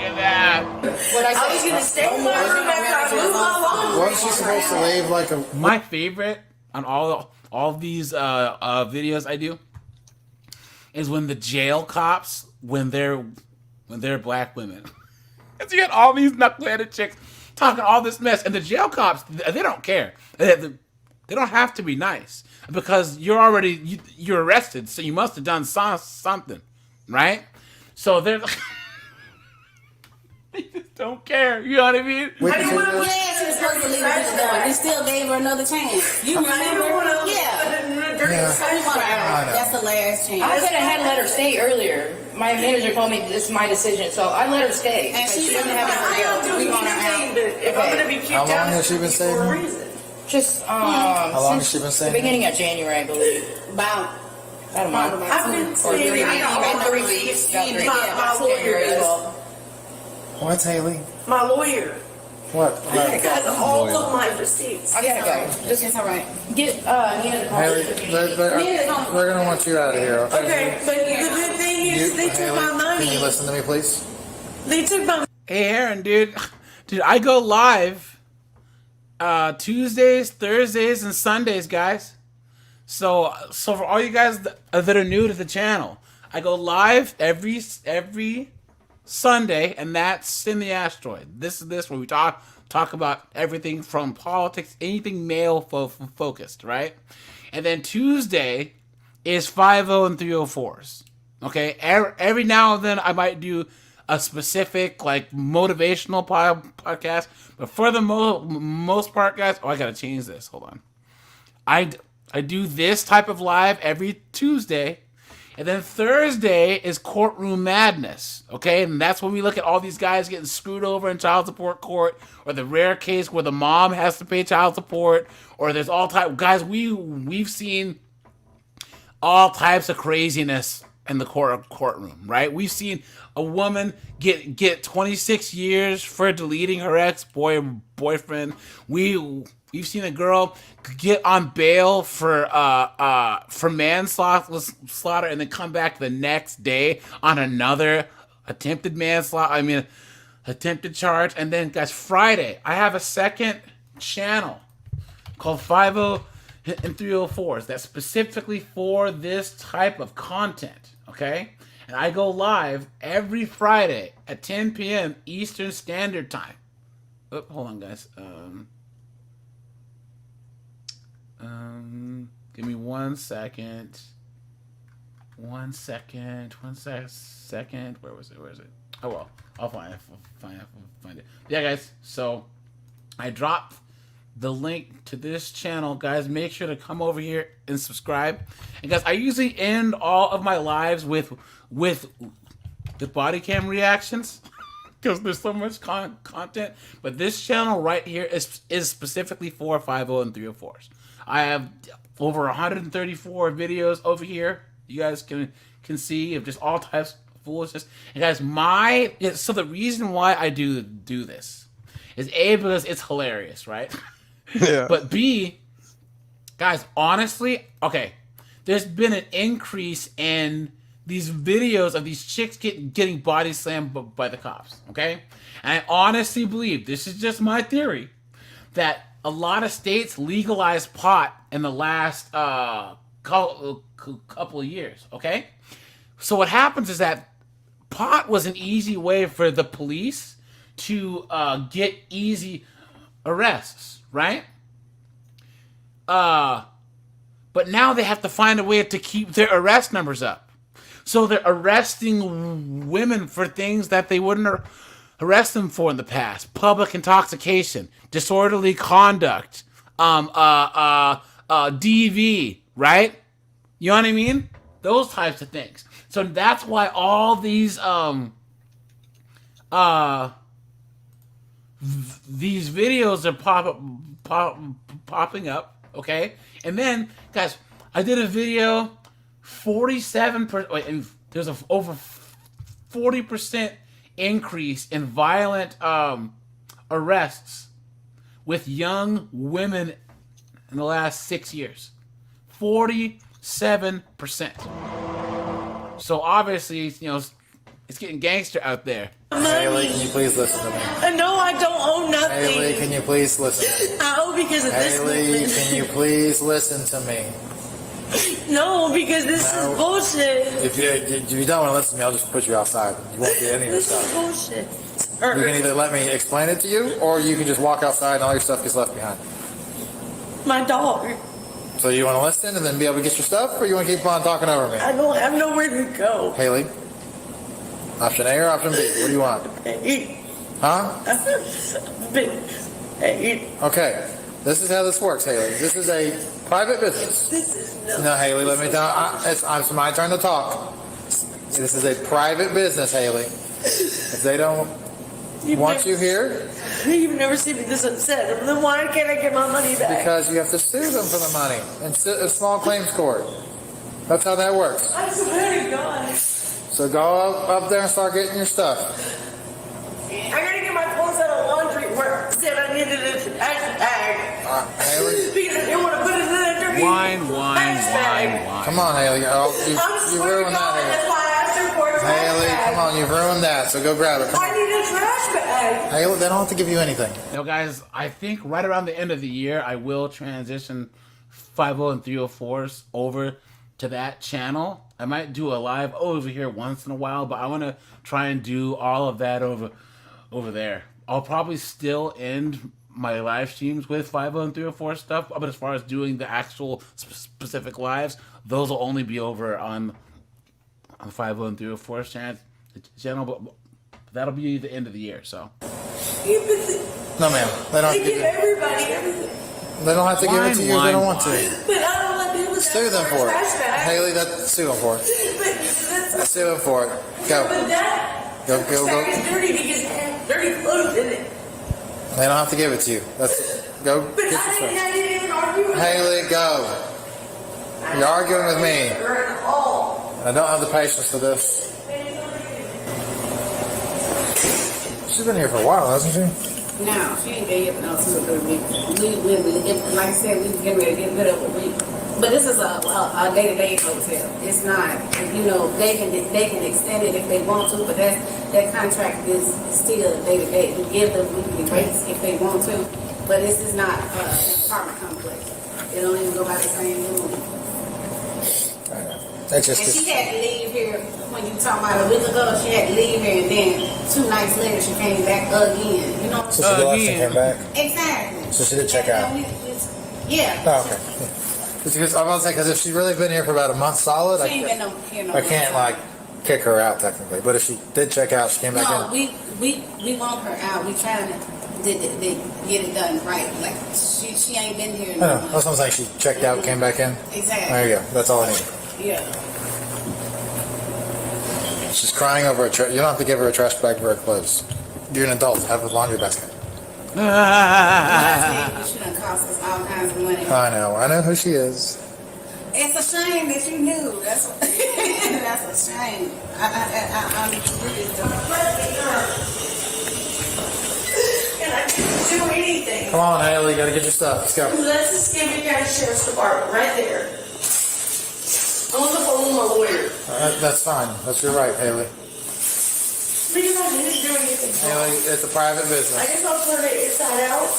at that. I was going to stay in my room after I moved my laundry. Wasn't she supposed to leave like a... My favorite on all these videos I do is when the jail cops, when they're black women. And so you got all these knuckleheaded chicks talking all this mess, and the jail cops, they don't care. They don't have to be nice because you're arrested, so you must have done something, right? So they're they just don't care. You know what I mean? Yeah, she was supposed to leave it though. We still gave her another chance. You remember? Yeah. That's the last chance. I could have had to let her stay earlier. My manager told me this is my decision, so I let her stay. And she doesn't have to We want her out. If I'm going to be kicked How long out, has she been staying for a here? reason. Just How long has she been the staying beginning of January, I believe. About a month. I've been Or staying 3 here weeks. about 3 weeks. My lawyer. What's Haley? My lawyer. What? Has all of my receipts. I gotta go. Just it's all right. Get Nina to call. Haley, they're gonna want you out of here. Okay, but the good thing is they took my money. Can you listen to me, please? They took my. Hey, Aaron, dude, I go live Tuesdays, Thursdays, and Sundays, guys. So for all you guys that are new to the channel, I go live every Sunday, and that's In the Asteroid. This is where we talk about everything from politics, anything male focused, right? And then Tuesday is 50 and 304s. Okay, every now and then I might do a specific like motivational podcast, but for the most part, guys, I gotta change this. Hold on, I do this type of live every Tuesday. And then Thursday is Courtroom Madness, okay? And that's when we look at all these guys getting screwed over in child support court, or the rare case where the mom has to pay child support, or there's all type. Guys, we've seen all types of craziness in the courtroom, right? We've seen a woman get 26 years for deleting her ex-boyfriend. We've seen a girl get on bail for manslaughter and then come back the next day on another attempted charge. And then, guys, Friday, I have a second channel called 50 and 304s that's specifically for this type of content, okay? And I go live every Friday at 10 p.m. Eastern Standard Time. Oh, hold on, guys. Give me 1 second. 1 second. 1 second. Where is it? Oh well, I'll find it. Yeah, guys. So I dropped the link to this channel, guys. Make sure to come over here and subscribe. And guys, I usually end all of my lives with the body cam reactions because there's so much content. But this channel right here is specifically for 50 and 304s. I have over 134 videos over here. You guys can see of just all types of foolishness. And guys, so the reason why I do this is A, because it's hilarious, right? Yeah. But B, guys, honestly, okay, there's been an increase in these videos of these chicks getting body slammed by the cops, okay? And I honestly believe, this is just my theory, that a lot of states legalized pot in the last couple of years, okay? So what happens is that pot was an easy way for the police to get easy arrests, right? But now they have to find a way to keep their arrest numbers up. So they're arresting women for things that they wouldn't arrest them for in the past. Public intoxication, disorderly conduct, DV, right? You know what I mean? Those types of things. So that's why all these videos are popping up, okay? And then, guys, I did a video, 47%, there's a over 40% increase in violent arrests with young women in the last 6 years. 47%. So obviously, you know, it's getting gangster out there. Haley, can you please listen to me? No, I don't owe nothing. Haley, can you please listen? I owe because of this Haley, movement. can you please listen to me? No, because this is bullshit. If you don't want to listen to me, I'll just put you outside. You won't get any of your This is stuff. bullshit. You can either let me explain it to you, or you can just walk outside and all your stuff gets left behind. My dog. So you want to listen and then be able to get your stuff, or you want to keep on talking over me? I don't have nowhere to go. Haley, option A or option B? What do you want? Huh? Okay, this is how this works, Haley. This is a private business. No, Haley, let me tell. It's my turn to talk. This is a private business, Haley. If they don't want you here, You've never seen me this upset. Then why can't I get my money back? because you have to sue them for the money and a small claims court. That's how that works. I swear to God. So go up there and start getting your stuff. I gotta get my clothes out of laundry where it said I needed a trash bag. Haley. Because I didn't want to put it in a dirty Wine. Come on, Haley. You ruined that, Haley. That's why I asked her for a trash Haley, bag. come on, you've ruined that. So go grab it. Come I on. need a trash bag. Haley, they don't have to give you anything. You know, guys, I think right around the end of the year, I will transition 50 and 304s over to that channel. I might do a live over here once in a while, but I want to try and do all of that over there. I'll probably still end my live streams with 50 and 304 stuff, but as far as doing the actual specific lives, those will only be over on 50 and 304 channel, but that'll be the end of the year, so. No, ma'am. They don't have to They give give it. everybody everything. They don't have to give it to you if they don't want to. But I don't want people to Sue them for it. trash bag. Haley, sue them for it. But Sue them for it. Go. But that Go. bag is dirty because it has dirty clothes in it. They don't have to give it to you. Go But get your I stuff. didn't even argue with Haley, go. You're arguing with me. her at all. I don't have the patience for this. She's been here for a while, hasn't she? No, she ain't dead no 2 or 3 weeks. Like I said, we get ready to get rid of it. But this is a day-to-day hotel. It's not, you know, they can extend it if they want to, but that contract is still day-to-day. We give them weekly rates if they want to, but this is not an apartment complex. It don't even go by the same rule. That's And she had to leave here when you talk about a week ago. She had to leave here, and then 2 nights later she came back again. You know. So she left and came back. Exactly. So she did check out. Yeah. Oh, okay. Because I'm about to say, because if she's really been here for about a month solid, I can't like kick her out technically. But if she did check out, she came back in. No, we want her out. We trying to get it done right. Like she ain't been here. I know. That's what I'm saying. She checked out, came back in. Exactly. There you go. That's all I need. Yeah. She's crying over a trash. You don't have to give her a trash bag for her clothes. You're an adult. Have a laundry basket. She done cost us all kinds of money. I know. I know who she is. It's a shame that you knew. That's a shame. I'm really And I didn't do anything. Come on, Haley. You gotta get your stuff. Let's go. That's the Scambia County Sheriff's Department right there. I'm on the phone with my lawyer. That's fine. That's your right, Haley. Because I didn't do anything wrong. Haley, it's a private business. I guess I'll turn it inside out.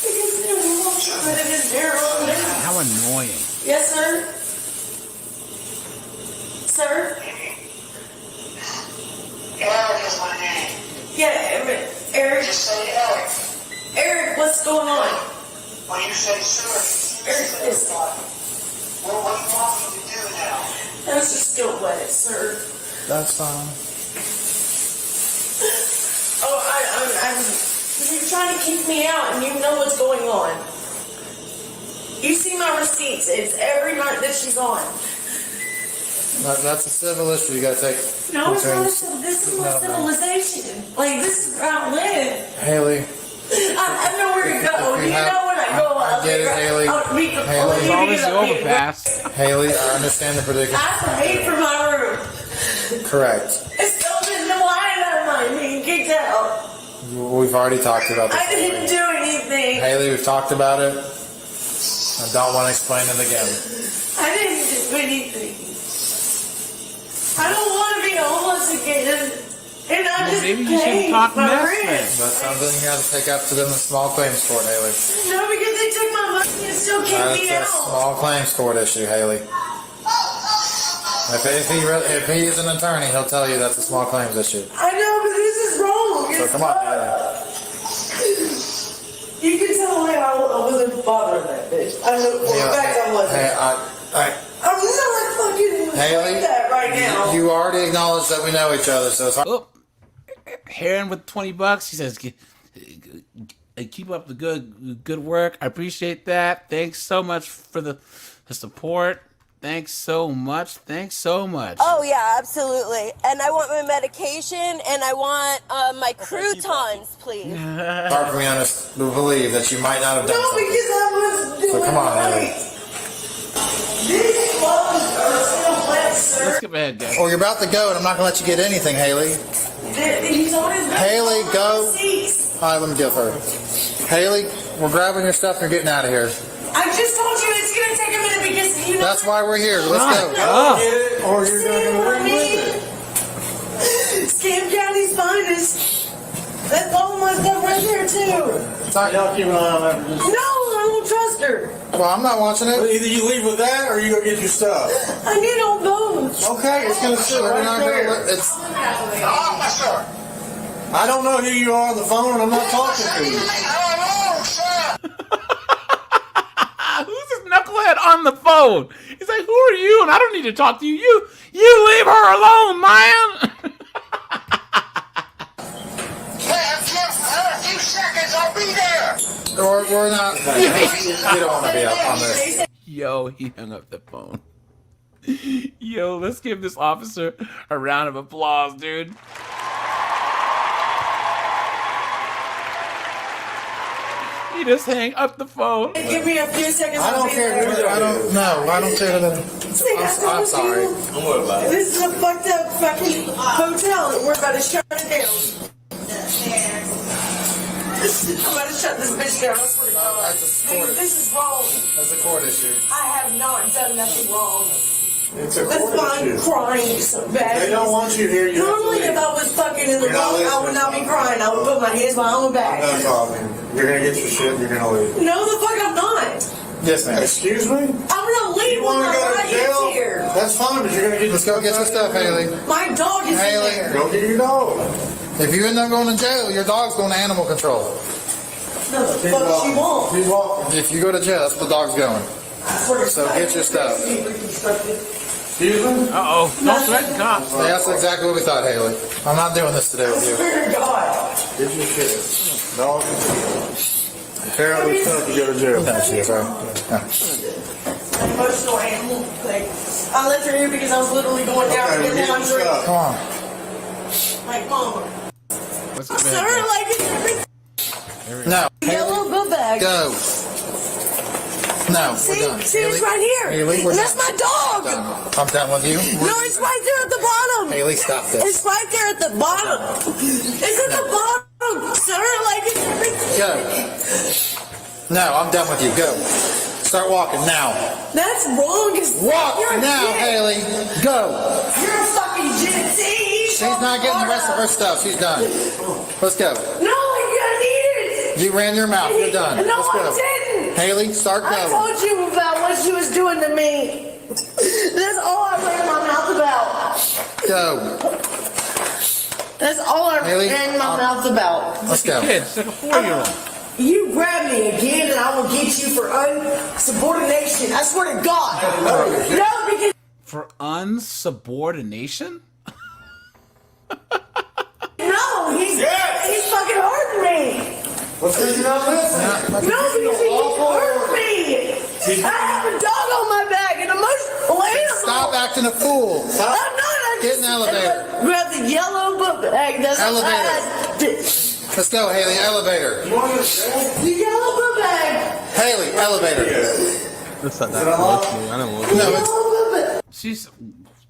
Because you know, we won't put it in there on there. How annoying. Yes, sir. Sir? Eric is my name. Yeah, Eric. Just say Eric. Eric, what's going on? When you say sir, Eric, listen. what do you want me to do now? Let's just go let it, sir. That's fine. Oh, you're trying to keep me out and you know what's going on. You see my receipts. It's every night that she's on. That's a civil issue. You gotta take. No, it's not a civil. This is my civilization. Like, this is where I live. Haley. I know where to go. You know when I go. I get it, Haley. Haley, I understand the predicament. I paid for my room. Correct. It's still been no line on mine being kicked out. We've already talked about this. I didn't do anything. Haley, we've talked about it. I don't want to explain it again. I didn't do anything. I don't want to be homeless again. And I just maybe you should talk my mess rent. then. That's something you got to take up to them in small claims court, Haley. No, because they took my money and still kicked That's me a out. small claims court issue, Haley. If he is an attorney, he'll tell you that's a small claims issue. I know, but this is wrong. So come on, Haley. You can tell me I wasn't bothering that bitch. I know for a fact I wasn't. I'm not fucking Haley, like that right now. you already acknowledged that we know each other, so it's hard. Oh, Heron with $20. He says, "Keep up the good work. I appreciate that. Thanks so much for the support. Thanks so much. Thanks so much." Oh yeah, absolutely. And I want my medication and I want my croutons, please. Hard for me to believe that you might not have done No, something. because I was doing So come on, Haley. These clothes are still wet, sir. Let's skip ahead, guys. Well, you're about to go, and I'm not going to let you get anything, Haley. He's on his Haley, go. All right, let me deal with her. Haley, we're grabbing your stuff and you're getting out of here. I just told you it's going to take a minute because you know. That's why we're here. Let's go. Or you're going to live with it. Scam County's finest. That's all my stuff right there, too. Y'all keep an eye on that. No, I don't trust her. Well, I'm not watching it. Well, either you leave with that or you go get your stuff. I need on both. Okay, it's going to sit right there. I don't know who you are on the phone, and I'm not talking to you. Who's this knucklehead on the phone? He's like, "Who are you?" And I don't need to talk to you. You leave her alone, man. A few seconds, I'll be there. We're not. You don't want to be up on this. Yo, he hung up the phone. Yo, let's give this officer a round of applause, dude. He just hang up the phone. Give me a few seconds. I don't care. I don't care. I'm sorry. This is a fucked up fucking hotel, and we're about to shut it down. I'm about to shut this bitch down. I swear to God. This is wrong. That's a court issue. I have not done nothing wrong. It's a That's court why I'm issue. crying so bad. They don't want you here. You Normally, have if I was fucking in the You're not wrong, I would not be crying. I would put my hands behind my back. That's all, man. You're going to get your shit. You're going to leave. No, the fuck I'm not. Yes, ma'am. Excuse me? I'm gonna leave when my ride gets here. That's fine, but you're going to get. Let's go get your stuff, Haley. My dog is in there. Go get your dog. If you end up going to jail, your dog's going to animal control. No, the fuck she won't. She's walking. If you go to jail, that's where the dog's going. So get your stuff. Uh-oh. Don't threaten cops. Yeah, that's exactly what we thought, Haley. I'm not doing this today with you. Get your shit. Dog. Apparently, to go to jail. No, she is, right? Emotional animal. Like, I left her here because I was literally going down to get laundry. Come on. Like, mama. Sir, like, it's No. yellow book bag. Go. No, See, we're done. see, it's right here. Haley, we're And that's done. my dog. I'm done with you. No, it's right there at the bottom. Haley, stop this. It's right there at the bottom. It's at the bottom, sir. Like, it's Go. No, I'm done with you. Go. Start walking now. That's wrong. Walk You're a now, jit. Haley. Go. You're a fucking jit. See? She's not getting the rest of her stuff. She's done. Let's go. No, I need it. You ran your mouth. You're done. No, Let's go. I didn't. Haley, start I going. told you about what she was doing to me. That's all I ran my mouth about. Go. That's all I Haley, ran my mouth about. Let's go. It's like a 4-year-old. You grab me again and I will get you for unsubordination. I swear to God. No, because... For unsubordination? No, he's fucking hurting me. What's going on this? No, because he hurt me. I have a dog on my back, an emotional animal. Stop acting a fool. I'm not. I Get in the elevator. Grab the yellow book bag. That's Elevator. Let's go, Haley. Elevator. The yellow book bag. Haley, elevator. Looks like that emotional animal. No, She's.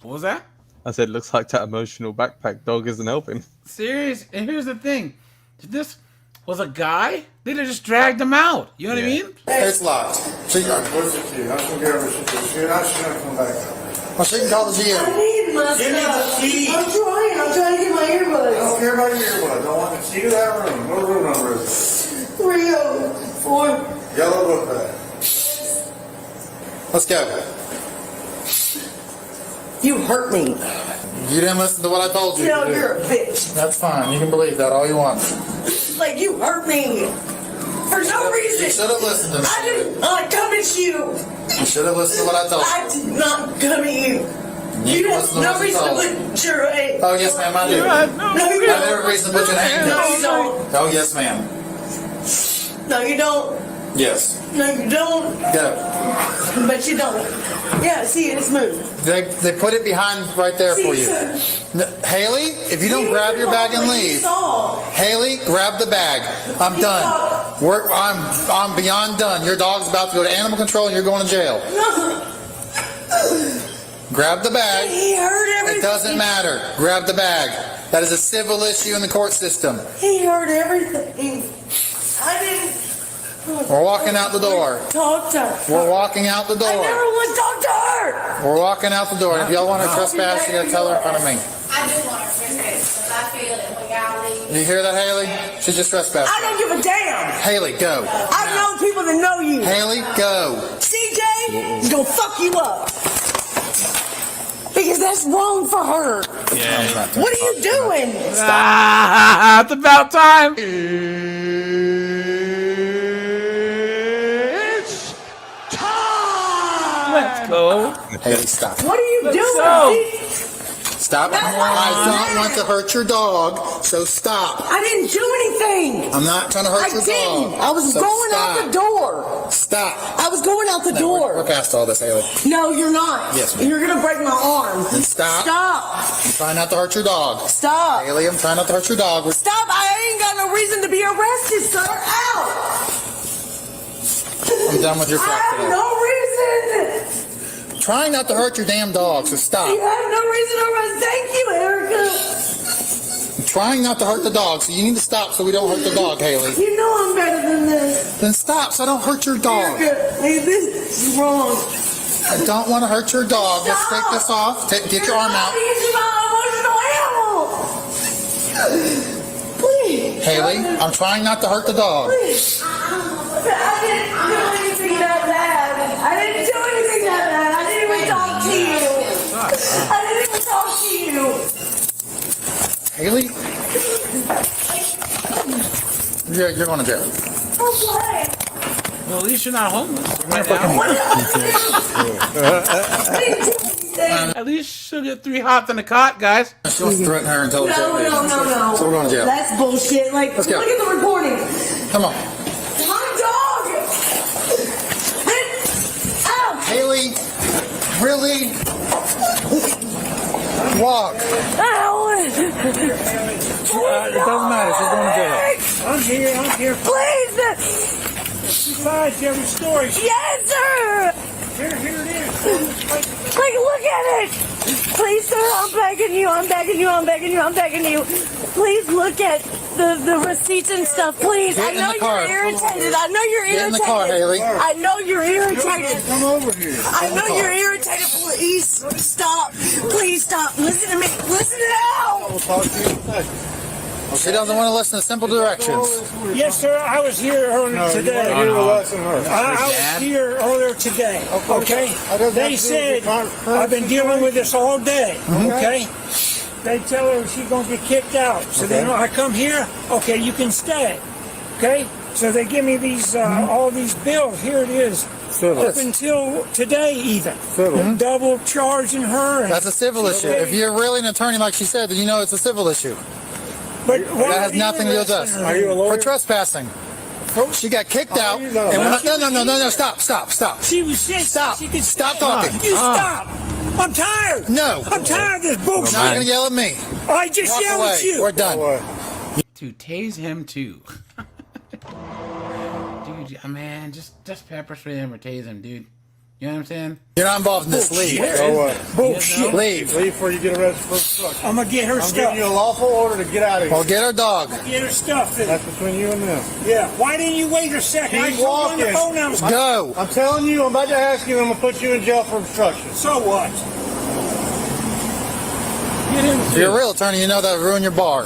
What was that? I said, looks like that emotional backpack dog isn't helping. Serious? And here's the thing. If this was a guy, they'd have just dragged him out. You know what I mean? It's locked. She can call the GM. I need my You need the stuff. key. I'm trying to get my earbuds. I don't care about your earbuds. I want the key to that room. What room number is it? 304. Yellow book bag. Let's go. You hurt me. You didn't listen to what I told you. No, to do. you're a bitch. That's fine. You can believe that all you want. Like, you hurt me. For no reason. You should have listened to me. I did not come at you. You should have listened to what I told you. I did not come at you. You have listen to no what I reason to told you. put your hand. Oh, yes, ma'am, I do. No, you I have don't. every reason to put your hand No, down. you don't. Oh, yes, ma'am. No, you don't. Yes. No, you don't. Go. But you don't. Yeah, see, it's moved. They put it behind right there for you. Haley, if you don't grab your bag and leave. Haley, grab the bag. I'm done. I'm beyond done. Your dog's about to go to animal control and you're going to jail. Grab the bag. He heard everything. It doesn't matter. Grab the bag. That is a civil issue in the court system. He heard everything. I didn't. We're walking out the door. Talk to her. We're walking out the door. I never once talked to her. We're walking out the door. If y'all want to trespass, you gotta tell her in front of me. I do want to trespass because I feel that when y'all leave. You hear that, Haley? She just trespassed. I don't give a damn. Haley, go. I've known people that know you. Haley, go. CJ is gonna fuck you up. Because that's wrong for her. Yeah. What are you doing? Ah, it's about time. Let's go. Haley, stop. What are you Let's doing? go. Stop. I don't want to hurt your dog, so stop. I didn't do anything. I'm not trying to hurt your dog. I was so going stop. out the door. Stop. I was going out the door. We're past all this, Haley. No, you're not. Yes, ma'am. You're gonna break my arm. Then stop. Stop. I'm trying not to hurt your dog. Stop. Haley, I'm trying not to hurt your dog. Stop. I ain't got no reason to be arrested, sir. Out. I'm done with your I crap have today. no reason. Trying not to hurt your damn dog, so stop. You have no reason to arrest. Thank you, Erica. I'm trying not to hurt the dog, so you need to stop so we don't hurt the dog, Haley. You know I'm better than this. Then stop so I don't hurt your dog. Erica, hey, this is wrong. I don't want to hurt your dog. Let's take this off. Get your arm out. This is my emotional animal. Please. Haley, I'm trying not to hurt the dog. Please. I didn't do anything that bad. I didn't do anything that bad. I didn't even talk to you. I didn't even talk to you. Haley? You're going to jail. I Well, at least you're not homeless right now. At least she'll get 3 hops in the cot, guys. She wants to threaten her and tell her. No. So we're going to jail. That's bullshit. Like, Let's go. look at the recording. Come on. My dog! Ow! Haley, really? Walk. It doesn't matter. She's going to jail. I'm here. Please! Besides every story. Yes, sir! Here it is. Like, look at it! Please, sir, I'm begging you. Please look at the receipts and stuff, please. Get in the car. You're irritated. I know you're irritated. Get in the car, Haley. I know you're irritated. Come over here. I know you're irritated. Please stop. Please stop. Listen to me. Listen now. We'll talk to you in a second. She doesn't want to listen to simple directions. Yes, sir. I was here earlier today. I was here earlier today. Okay? They said I've been dealing with this all day. Okay? They tell her she's going to get kicked out. So then I come here. Okay, you can stay. Okay? So they give me these all these bills. Here it is. Up until today, even. Double charging her. That's a civil issue. If you're really an attorney, like she said, then you know it's a civil issue. But that has nothing to do with us. Are you a lawyer? For trespassing. She got kicked out. And no, stop. She was sick. Stop talking. You stop. I'm tired. No. I'm tired of this bullshit. You're not going to yell at me. I just yelled at you. We're done. To tase him too. Dude, man, just pepper spray him or tase him, dude. You know what I'm saying? You're not involved in this. Leave. Bullshit. Leave. Leave before you get arrested for obstruction. I'm gonna get her stuff. I'm giving you a lawful order to get out of here. Well, get her dog. Get her stuff. That's between you and them. Yeah. Why didn't you wait a second? Keep walking. On the phone now. Go. I'm telling you, I'm about to ask you, I'm gonna put you in jail for obstruction. So what? If you're a real attorney, you know that would ruin your bar.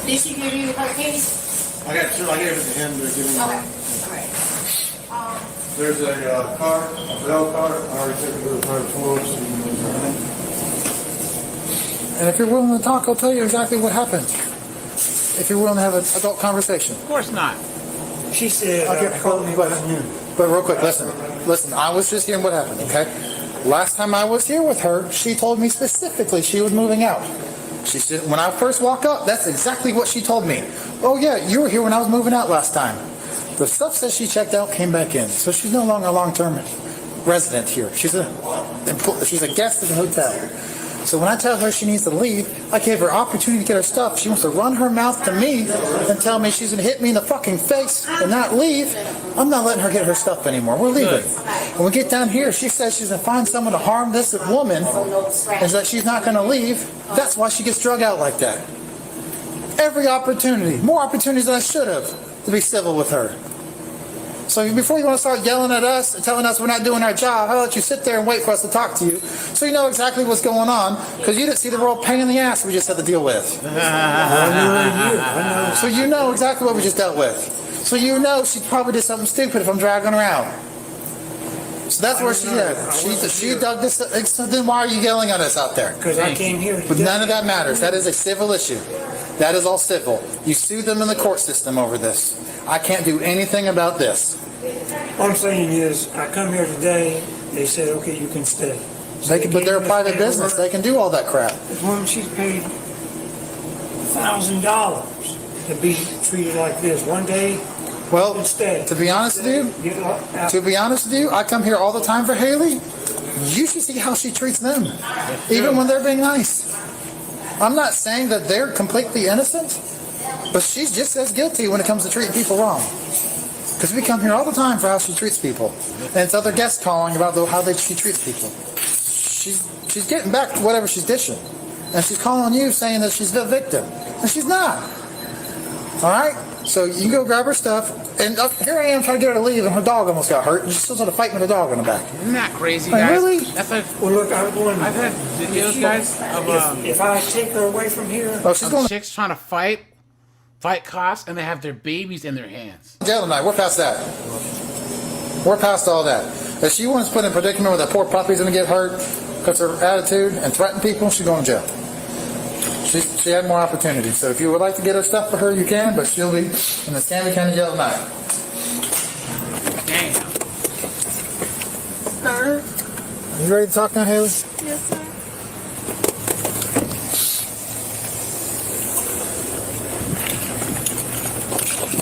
Did she give you the case? I got two. I gave it to him. They're giving me. There's a car, a bell car. I already took it to the private floor. And if you're willing to talk, I'll tell you exactly what happened. If you're willing to have an adult conversation. Of course not. She said, but real quick, listen, I was just hearing what happened, okay? Last time I was here with her, she told me specifically she was moving out. She said, when I first walked up, that's exactly what she told me. Oh yeah, you were here when I was moving out last time. The stuff says she checked out, came back in. So she's no longer a long-term resident here. She's a guest at the hotel. So when I tell her she needs to leave, I gave her opportunity to get her stuff. She wants to run her mouth to me and tell me she's going to hit me in the fucking face and not leave. I'm not letting her get her stuff anymore. We're leaving. When we get down here, she says she's going to find someone to harm this woman and that she's not going to leave. That's why she gets drug out like that. Every opportunity, more opportunities than I should have, to be civil with her. So before you want to start yelling at us and telling us we're not doing our job, how about you sit there and wait for us to talk to you so you know exactly what's going on, because you didn't see the real pain in the ass we just had to deal with. So you know exactly what we just dealt with. So you know she probably did something stupid if I'm dragging her out. So that's where she is. She dug this. So then why are you yelling at us out there? Because I came here. But none of that matters. That is a civil issue. That is all civil. You sue them in the court system over this. I can't do anything about this. What I'm saying is, I come here today, they said, okay, you can stay. So but they're a private business. They can do all that crap. This woman, she's paid $1,000 to be treated like this. One day, well, to be honest with you, I come here all the time for Haley. You should see how she treats them, even when they're being nice. I'm not saying that they're completely innocent, but she's just as guilty when it comes to treating people wrong. Because we come here all the time for how she treats people, and it's other guests calling about how she treats people. She's getting back to whatever she's dishing, and she's calling you saying that she's the victim, and she's not. All right. So you can go grab her stuff, and here I am trying to get her to leave, and her dog almost got hurt, and she's still trying to fight with the dog in the back. Isn't that crazy, guys? Really? That's like, well, look, I've had videos, guys, of if I take her away from here, chicks trying to fight cops, and they have their babies in their hands. Jail tonight. We're past that. We're past all that. If she wants to put in a predicament where that poor puppy's going to get hurt because of her attitude and threaten people, she's going to jail. She had more opportunities. So if you would like to get her stuff for her, you can, but she'll be in the Stanley County Jail tonight. Damn. Sir? You ready to talk now, Haley? Yes, sir.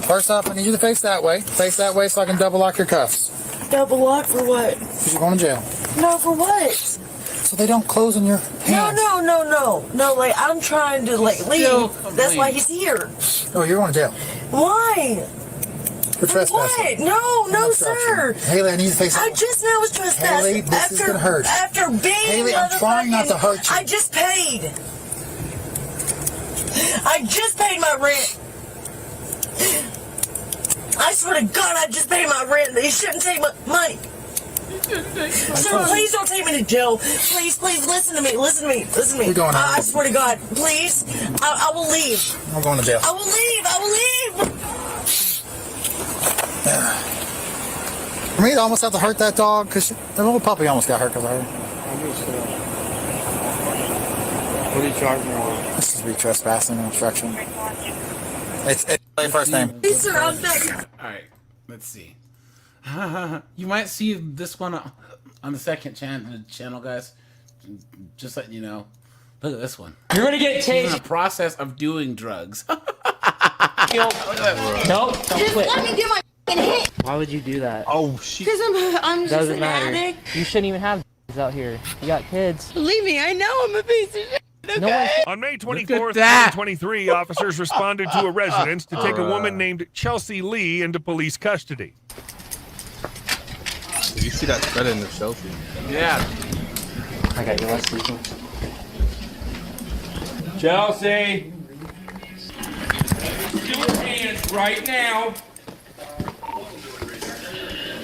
First off, I need you to face that way. Face that way so I can double lock your cuffs. Double lock for what? Because you're going to jail. No, for what? So they don't close on your hands. No, like, I'm trying to, like, leave. That's why he's here. Oh, you're going to jail. Why? For trespassing. What? No, sir. Haley, I need you to face I just now was trespassing. Haley, this is going to hurt. After being Haley, I'm trying not to hurt you. I just paid. I just paid my rent. I swear to God, I just paid my rent. They shouldn't take my money. Sir, please don't take me to jail. Please, listen to me. We're going I swear to God, please. I will leave. I'm going to jail. I will leave. For me to almost have to hurt that dog, because the little puppy almost got hurt because of her. What are you charging her with? This is be trespassing and obstruction. It's first name. Please, sir, I'm back. Alright, let's see. You might see this one on the second channel, guys. Just letting you know. Look at this one. You're gonna get tased. He's in the process of doing drugs. Nope, don't quit. Let me do my f***ing hit. Why would you do that? Oh, shit. Because I'm just Doesn't an matter. addict. You shouldn't even have out here. You got kids. Believe me, I know I'm a piece of shit. Okay. On May 24th, 2023, officers responded to a residence to take a woman named Chelsea Lee into police custody. Did you see that thread in the Chelsea? Yeah. I got your last weekend. Chelsea! Your hands right now.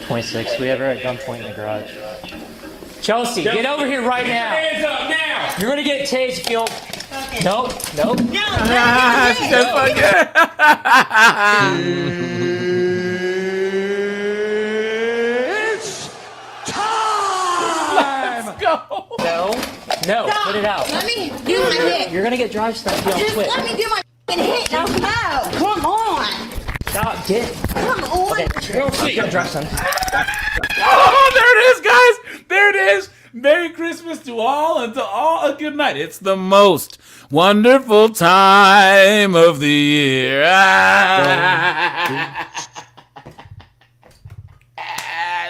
26. We have her at gunpoint in the garage. Chelsea, get over here right now. Hands up now. You're gonna get tased if you don't. Nope. She said, fuck it. It's time. Let's go. No, put it out. Let me do my hit. You're gonna get drive stuff if you don't Just quit. let me do my f***ing hit. Now come out. Come on. Stop, get. Come on. Okay, you gotta drive son. Oh, there it is, guys. There it is. Merry Christmas to all and to all a good night. It's the most wonderful time of the year.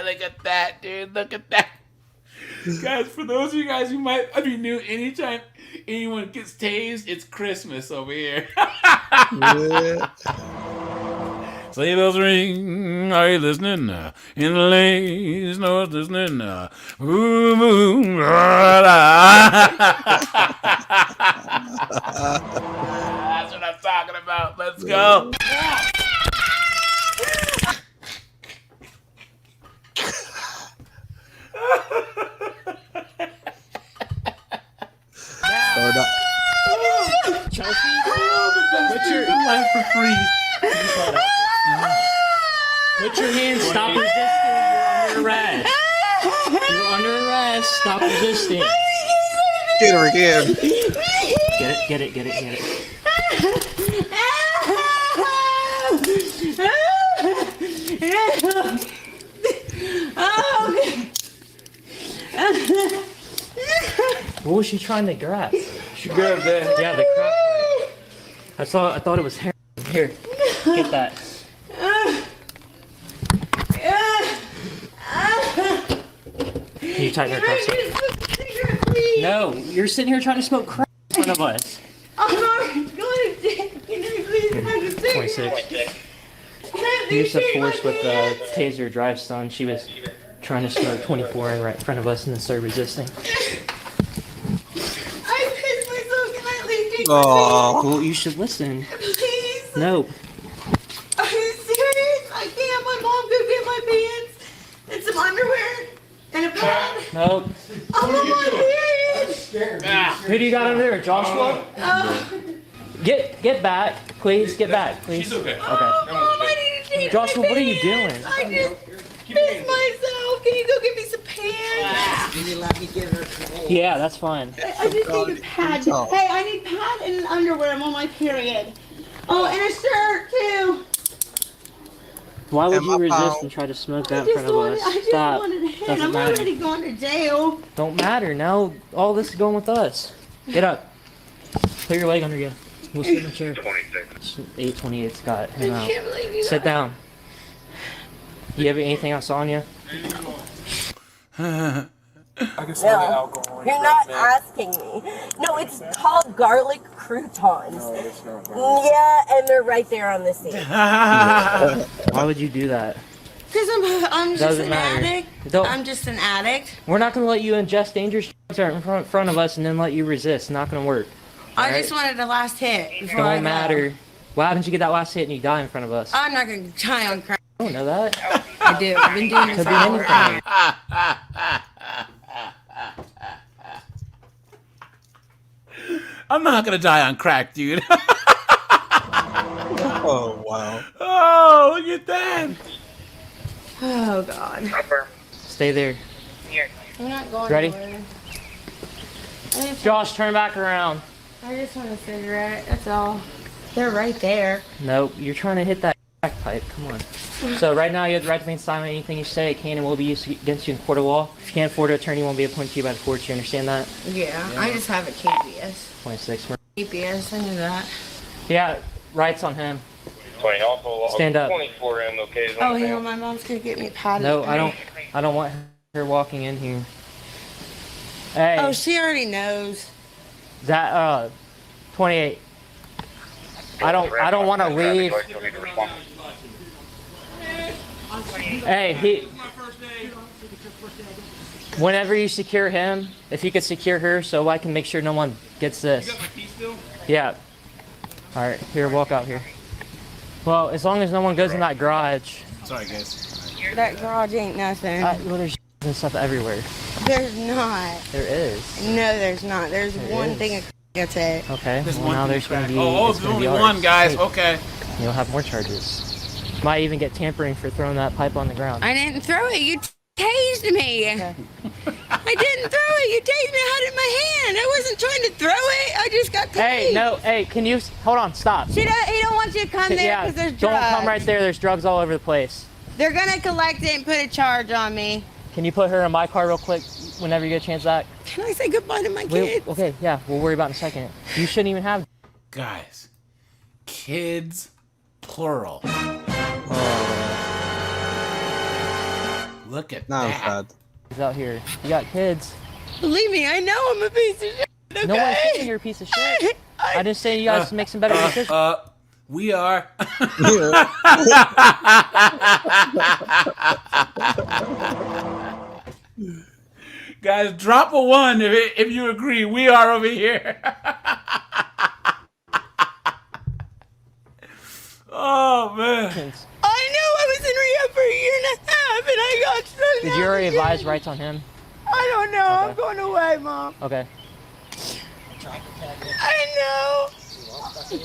Look at that, dude. Look at that. Guys, for those of you guys who might be new, anytime anyone gets tased, it's Christmas over here. Yeah. Sleigh bells ring, are you listening? In the lane, snow's listening. Boom, boom, That's what I'm talking about. Let's go. Chelsea, put your life for free. Put your hands. Stop resisting. You're under arrest. You're under arrest. Stop resisting. Get her again. Get it. What was she trying to grab? She grabbed that. Yeah, the crap. I thought it was hair. Here, get that. Can you tighten her cuffs up? No, you're sitting here trying to smoke crack in front of us. I'm not going to take. Can you please have a cigarette? 26. He used to force with the taser drive stun. She was trying to smoke 24 in right in front of us and then started resisting. I pissed myself. Can I leave? Oh. Well, you should listen. Please. No. Are you serious? I can't have my mom go get my pants and some underwear and a pad. No. I'm not serious. Who do you got under there? Joshua? Get back, please. Get back, please. She's okay. Okay. Mom, I need to change Joshua, my what are you pants. doing? I just pissed myself. Can you go get me some pants? hand? Will you let me give her some? Yeah, that's fine. I just need a pad. Hey, I need pad and underwear. I'm on my period. Oh, and a shirt too. Why would you resist and try to smoke that in front of us? I just Stop. wanted a hand. Doesn't I'm matter. already going to jail. Don't matter. Now all this is going with us. Get up. Put your leg under you. We'll sit in the chair. 828, Scott. Hang I out. can't believe you. Sit down. You have anything else on you? No, you're not asking me. No, it's called garlic croutons. Yeah, and they're right there on the seat. Why would you do that? Because I'm just Doesn't an matter. addict. Don't- I'm just an addict. We're not going to let you ingest dangerous drugs right in front of us and then let you resist. It's not going to work. I Alright? just wanted the last hit before I Don't go. matter. Why haven't you get that last hit and you die in front of us? I'm not going to die on crack. I don't know that. I do. I've been doing this Could for be hours. anything. I'm not gonna die on crack, dude. Oh wow. Oh, look at that. Oh, God. Stay there. I'm not going Ready? anywhere. I just, Josh, turn back around. I just want a cigarette. That's all. They're right there. Nope, you're trying to hit that crack pipe. Come on. So right now you have the right to remain silent. Anything you say can and will be used against you in court of law. If you can't afford an attorney, won't be appointed to you by the courts. You understand that? Yeah, I just have a KPS. 26. KPS, I knew that. Yeah, rights on him. 20 also. Stand up. 24 M. Okay. Oh, hang on, my mom's gonna get me padded. No, I don't want her walking in here. Hey. Oh, she already knows. That 28. I don't want to leave. Hey, whenever you secure him, if you could secure her so I can make sure no one gets this. Yeah. All right, here, walk out here. Well, as long as no one goes in that garage. Sorry, guys. That garage ain't nothing. Well, there's and stuff everywhere. There's not. There is. No, there's not. There's one thing that's it. Okay. There's well, one now thing there's going to be. Oh, it's there's gonna be only ours. one, guys. Hey, Okay. You'll have more charges. Might even get tampering for throwing that pipe on the ground. I didn't throw it. You tased me. Okay. I didn't throw it. You tased me. I had it in my hand. I wasn't trying to throw it. I just got tased. Hey, no. Hey, can you hold on? Stop. He don't want you to come there Yeah, because there's don't drugs. come right there. There's drugs all over the place. They're gonna collect it and put a charge on me. Can you put her in my car real quick whenever you get a chance, Zach? Can I say goodbye to my kids? Okay, yeah, we'll worry about it in a second. You shouldn't even have. Guys, kids, plural. Look at Now that. He's out here. You got kids. Believe me, I know I'm a piece of shit. Okay? No one's saying you're a piece of shit. I just say you guys make some better decisions. We are. Guys, drop a 1 if you agree. We are over here. Oh, man. I know I was in rehab for a year and a half and I got so Did you already advise rights on him? I don't know. Okay. I'm going away, Mom. Okay. I know.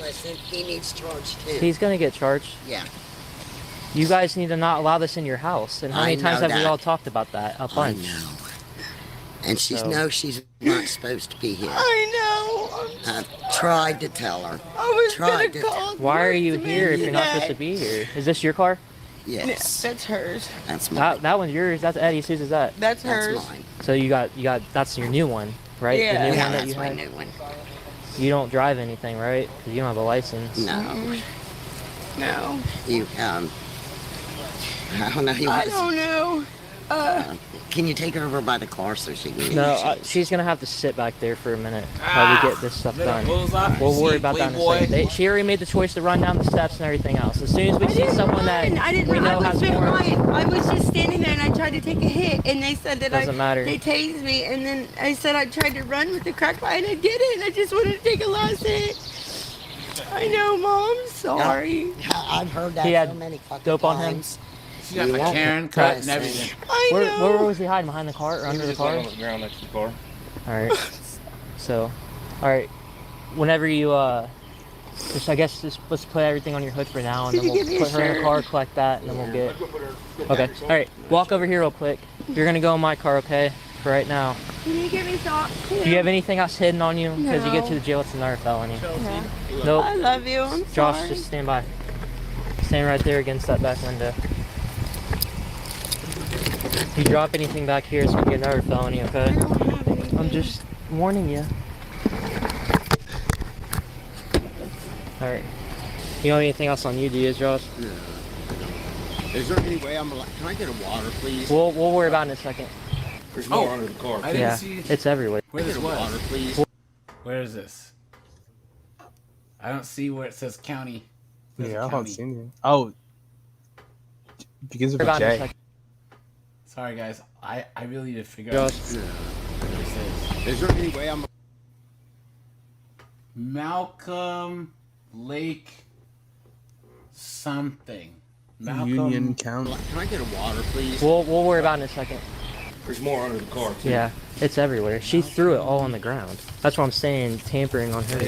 Listen, he needs charged too. He's gonna get charged. Yeah. You guys need to not allow this in your house. And how many I times know have we that. all talked about that? A bunch. I know. And she So- knows she's not supposed to be here. I know. I've tried to tell her. I was Tried gonna to call. Why are you to here if make you're not that. supposed to be here? Is this your car? Yes. That's hers. That's mine. That one's yours. That's Eddie's. Whose is that? That's hers. That's mine. So you got that's your new one, right? Yeah. The new Yeah, one that that's you my had? new one. You don't drive anything, right? 'Cause you don't have a license. No. No. You, I don't know. I don't know. Can you take her over by the car so she can No, she's gonna have to sit back there for a minute while we get this stuff done. We'll worry about that in a second. She already made the choice to run down the steps and everything else. As soon as we see someone that I didn't we know I has was more, I was just standing there and I tried to take a hit and they said that Doesn't matter. they tased me and then I said I tried to run with the crack pipe and I didn't. I just wanted to take a last hit. I know, Mom. Sorry. I've heard that He had so many fucking dope on him. times. She got my Karen cut and everything. I know. Where was he hiding? Behind the car or under the car? on the ground next to the car. All right. So, all right. Whenever you Just, I guess, just let's put everything on your hood for now, and then we'll put her in the car, collect that, and then we'll get. Okay. All right. Walk over here real quick. You're gonna go in my car, okay? For right now. Can you give me socks? Do you have anything else hidden on you? Because you get to the jail, it's another felony. No. Nope. I love you. I'm Josh, sorry. just stand by. Stand right there against that back window. If you drop anything back here, it's gonna be another felony, okay? I'm just warning you. Alright. You don't have anything else on you, do you, Josh? No. Is there any way can I get a water, please? We'll worry about it in a second. There's more under the car. I didn't see. It's everywhere. Where this was? Water, please. Where is this? I don't see where it says county. Where's Yeah, the I haven't county? seen it. Oh, begins with Worry a about it in a J. second. Sorry, guys. I really need to figure Josh. out what this is. Is there any way Malcolm Lake something. Malcolm. Union County. Can I get a water, please? We'll worry about it in a second. There's more under the car, too. Yeah, it's everywhere. She threw it all on the ground. That's what I'm saying, tampering on her.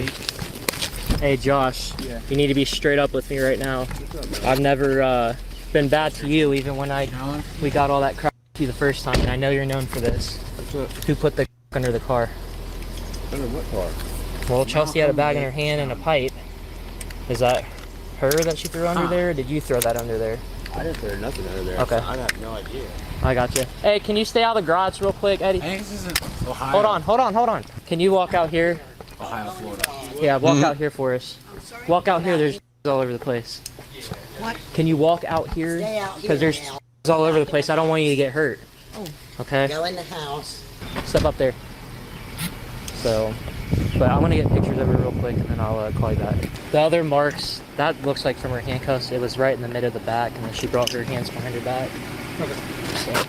Hey, Josh, you need to be straight up with me right now. I've never been bad to you, even when we got all that crap to you the first time, and I know you're known for this. Who put the under the car? Under what car? Well, Chelsea had a bag in her hand and a pipe. Is that her that she threw under there, or did you throw that under there? I didn't throw nothing under there. Okay. So I got no idea. I got you. Hey, can you stay out of the garage real quick, Eddie? I think this isn't Ohio. Hold on. Can you walk out here? Ohio, Florida. Yeah, walk out here for us. Walk out here. There's all over the place. What? Can you walk out here? Stay out here Because there's now. all over the place. I don't want you to get hurt. Oh. Okay? Go in the house. Step up there. So, but I want to get pictures of her real quick, and then I'll call you back. The other marks, that looks like from her handcuffs. It was right in the mid of the back, and then she brought her hands behind her back. Okay. So,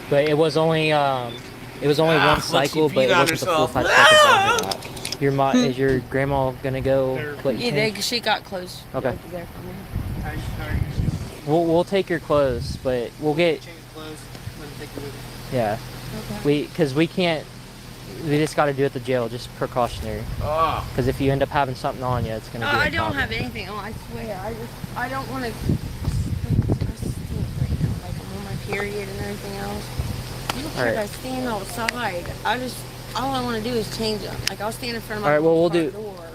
but it was only one cycle, but it wasn't the full 5 seconds on her back. Is your grandma gonna go? She got clothes. Okay. There for me. We'll take your clothes, but we'll get. Yeah. Okay. We can't. We just got to do it at the jail, just precautionary. Because if you end up having something on you, it's gonna be. I don't have anything on. I swear. I don't want to. Right now, like I'm on my period and everything else. I don't care if I stand outside. All I want to do is change them. Like I'll stand in front of my front door.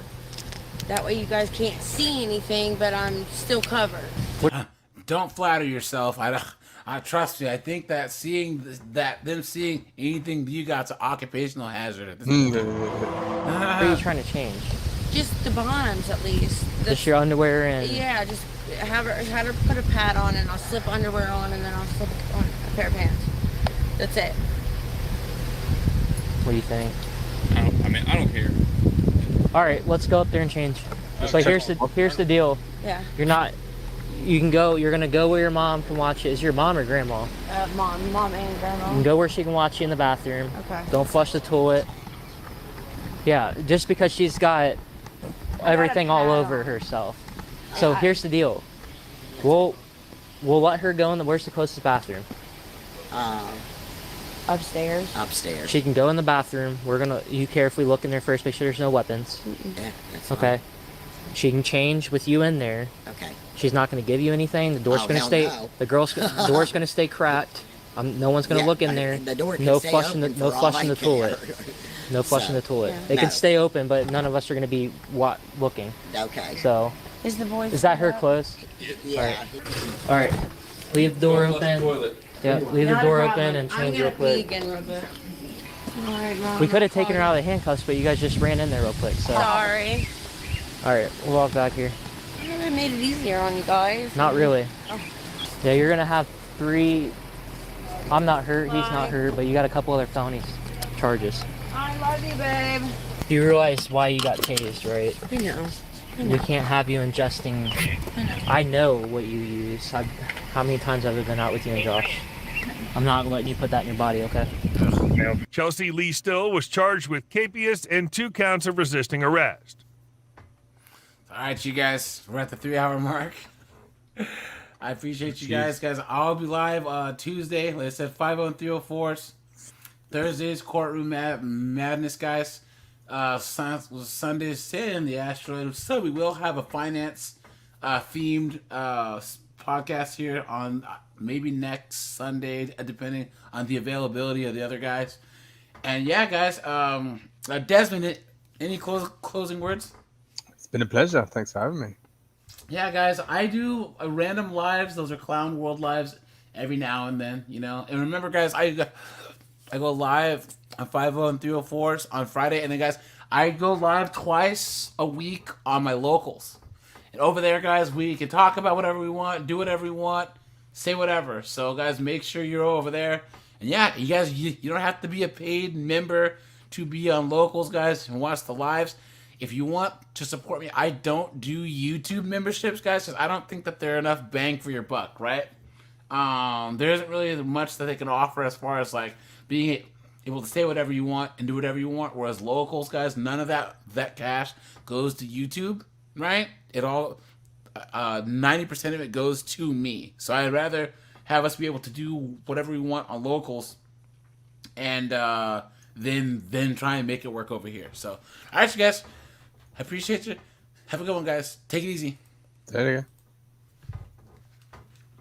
That way you guys can't see anything, but I'm still covered. Don't flatter yourself. I trust you. I think that them seeing anything you got's an occupational hazard at this point. What are you trying to change? Just the bottoms, at least. Just your underwear and. Yeah, just have her put a pad on, and I'll slip underwear on, and then I'll slip on a pair of pants. That's it. What do you think? I don't care. All right, let's go up there and change. But here's the deal. Yeah. You're gonna go where your mom can watch it. Is your mom or grandma? Mom and grandma. You can go where she can watch you in the bathroom. Okay. Don't flush the toilet. Yeah, just because she's got everything all over herself. So here's the deal. We'll let her go where's the closest bathroom? Upstairs. Upstairs. She can go in the bathroom. You care if we look in there first, make sure there's no weapons. Yeah, that's fine. Okay. She can change with you in there. Okay. She's not going to give you anything. The door's going to stay. No. The door's going to stay cracked. No one's going to look in there. The door can no stay flushing the open no for all flushing I the toilet. care. No flushing the toilet. Yeah. They can No. stay open, but none of us are going to be looking. Okay. So Is the voice? is that her clothes? Yeah. All right. Leave the door open. Yeah, leave the door open and change real quick. Again real bit. All right, Mom. We could have taken her out of the handcuffs, but you guys just ran in there real quick. So. Sorry. All right, we'll walk back here. I made it easier on you guys. Not really. Oh. Yeah, you're gonna have 3. I'm not hurt. He's not hurt, but you got a couple other felony charges. I love you, babe. You realize why you got tased, right? I know. We can't have you ingesting. I know what you use. How many times have I been out with you and Josh? I'm not letting you put that in your body, okay? Chelsea Lee Still was charged with capias and 2 counts of resisting arrest. All right, you guys, we're at the 3-hour mark. I appreciate you guys. I'll be live Tuesday. Like I said, 50304. Thursday's courtroom madness, guys. Sunday Sin, the asteroid. So we will have a finance themed podcast here on maybe next Sunday, depending on the availability of the other guys. And yeah, guys, Desmond, any closing words? It's been a pleasure. Thanks for having me. Yeah, guys, I do random lives. Those are Clown World lives every now and then, you know. And remember, guys, I go live on 50 and 304s on Friday. And then, guys, I go live twice a week on my locals. And over there, guys, we can talk about whatever we want, do whatever we want, say whatever. So, guys, make sure you're over there. And, yeah, you guys, you don't have to be a paid member to be on locals, guys, and watch the lives. If you want to support me, I don't do YouTube memberships, guys, because I don't think that they're enough bang for your buck, right? There isn't really much that they can offer as far as, like, being able to say whatever you want and do whatever you want, whereas locals, guys, none of that cash goes to YouTube, right? It all, 90% of it goes to me. So I'd rather have us be able to do whatever we want on locals and then try and make it work over here. So, all right, you guys. I appreciate you. Have a good one, guys. Take it easy. There you go.